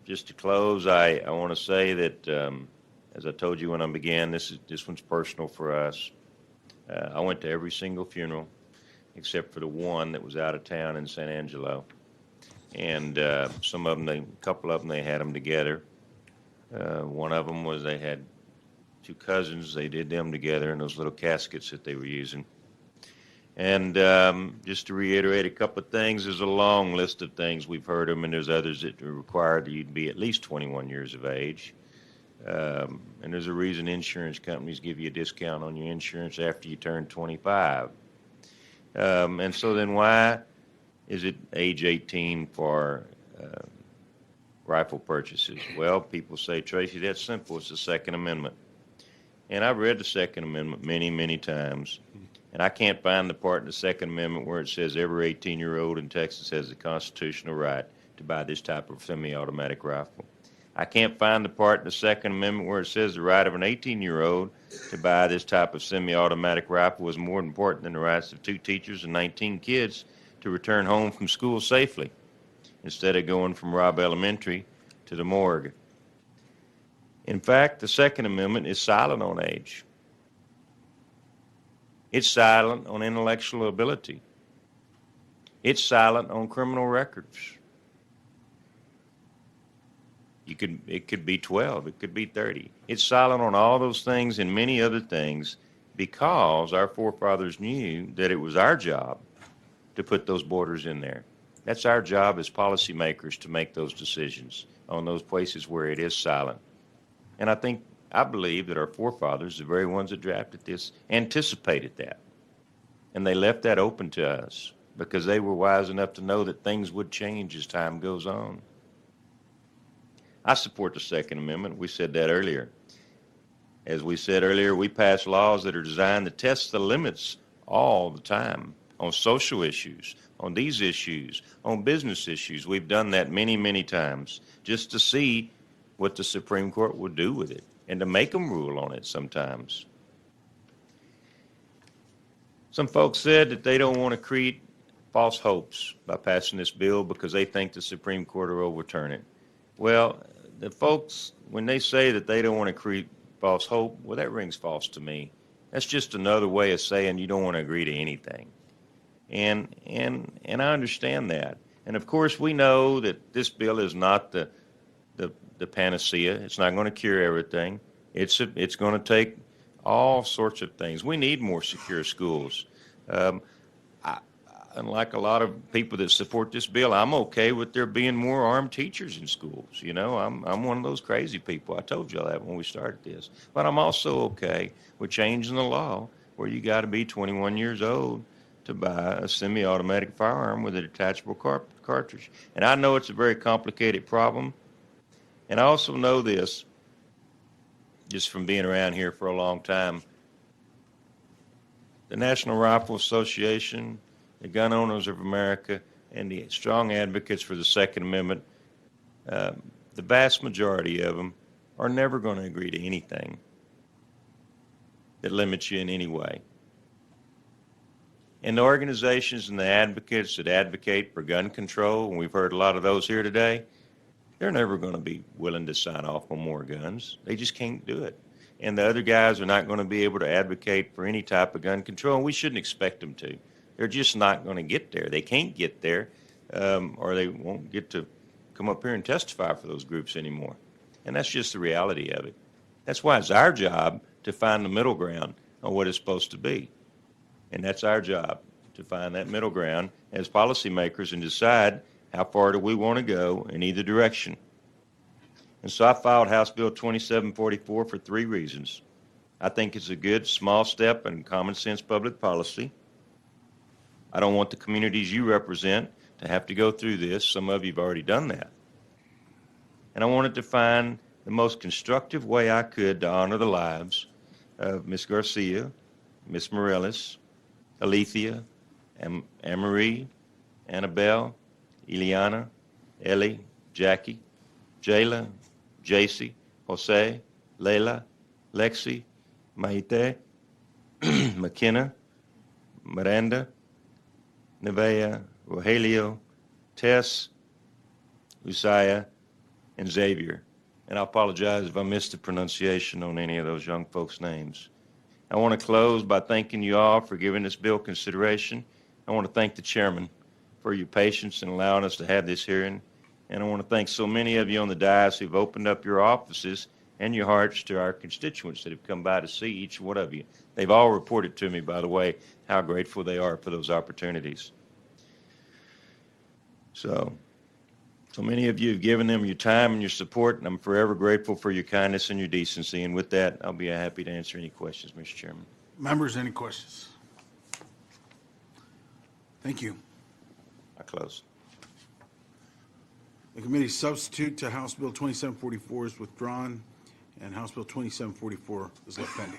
just to close, I want to say that, as I told you when I began, this one's personal for us. I went to every single funeral except for the one that was out of town in San Angelo. And some of them, a couple of them, they had them together. One of them was they had two cousins. They did them together in those little caskets that they were using. And just to reiterate a couple of things, there's a long list of things we've heard of, and there's others that require that you'd be at least 21 years of age. And there's a reason insurance companies give you a discount on your insurance after you turn 25. And so then why is it age 18 for rifle purchases? Well, people say, Tracy, that's simple. It's the Second Amendment. And I've read the Second Amendment many, many times. And I can't find the part in the Second Amendment where it says every 18-year-old in Texas has the constitutional right to buy this type of semi-automatic rifle. I can't find the part in the Second Amendment where it says the right of an 18-year-old to buy this type of semi-automatic rifle is more important than the rights of 2 teachers and 19 kids to return home from school safely, instead of going from Robb Elementary to the morgue. In fact, the Second Amendment is silent on age. It's silent on intellectual ability. It's silent on criminal records. It could be 12, it could be 30. It's silent on all those things and many other things because our forefathers knew that it was our job to put those borders in there. That's our job as policymakers to make those decisions on those places where it is silent. And I believe that our forefathers, the very ones that drafted this, anticipated that. And they left that open to us because they were wise enough to know that things would change as time goes on. I support the Second Amendment. We said that earlier. As we said earlier, we pass laws that are designed to test the limits all the time on social issues, on these issues, on business issues. We've done that many, many times just to see what the Supreme Court will do with it and to make them rule on it sometimes. Some folks said that they don't want to create false hopes by passing this bill because they think the Supreme Court will overturn it. Well, the folks, when they say that they don't want to create false hope, well, that rings false to me. That's just another way of saying you don't want to agree to anything. And I understand that. And of course, we know that this bill is not the panacea. It's not going to cure everything. It's going to take all sorts of things. We need more secure schools. Unlike a lot of people that support this bill, I'm okay with there being more armed teachers in schools. You know, I'm one of those crazy people. I told y'all that when we started this. But I'm also okay with changing the law where you got to be 21 years old to buy a semi-automatic firearm with a detachable cartridge. And I know it's a very complicated problem. And I also know this, just from being around here for a long time, the National Rifle Association, the Gun Owners of America, and the strong advocates for the Second Amendment, the vast majority of them are never going to agree to anything that limits you in any way. And the organizations and the advocates that advocate for gun control, and we've heard a lot of those here today, they're never going to be willing to sign off on more guns. They just can't do it. And the other guys are not going to be able to advocate for any type of gun control, and we shouldn't expect them to. They're just not going to get there. They can't get there, or they won't get to come up here and testify for those groups anymore. And that's just the reality of it. That's why it's our job to find the middle ground on what it's supposed to be. And that's our job, to find that middle ground as policymakers and decide how far do we want to go in either direction. And so I filed House Bill 2744 for 3 reasons. I think it's a good small step in common sense public policy. I don't want the communities you represent to have to go through this. Some of you have already done that. And I wanted to find the most constructive way I could to honor the lives of Ms. Garcia, Ms. Morales, Alethea, Anne-Marie, Annabelle, Ileana, Ellie, Jackie, Jayla, JC, Jose, Leila, Lexi, Maite, McKenna, Miranda, Nevea, Rogelio, Tess, Lucia, and Xavier. And I apologize if I missed the pronunciation on any of those young folks' names. I want to close by thanking you all for giving this bill consideration. I want to thank the chairman for your patience in allowing us to have this hearing. And I want to thank so many of you on the dais who've opened up your offices and your hearts to our constituents that have come by to see each one of you. They've all reported to me, by the way, how grateful they are for those opportunities. So many of you have given them your time and your support, and I'm forever grateful for your kindness and your decency. And with that, I'll be happy to answer any questions, Mr. Chairman. Members, any questions? Thank you. I close. The committee substitute to House Bill 2744 is withdrawn, and House Bill 2744 is left pending.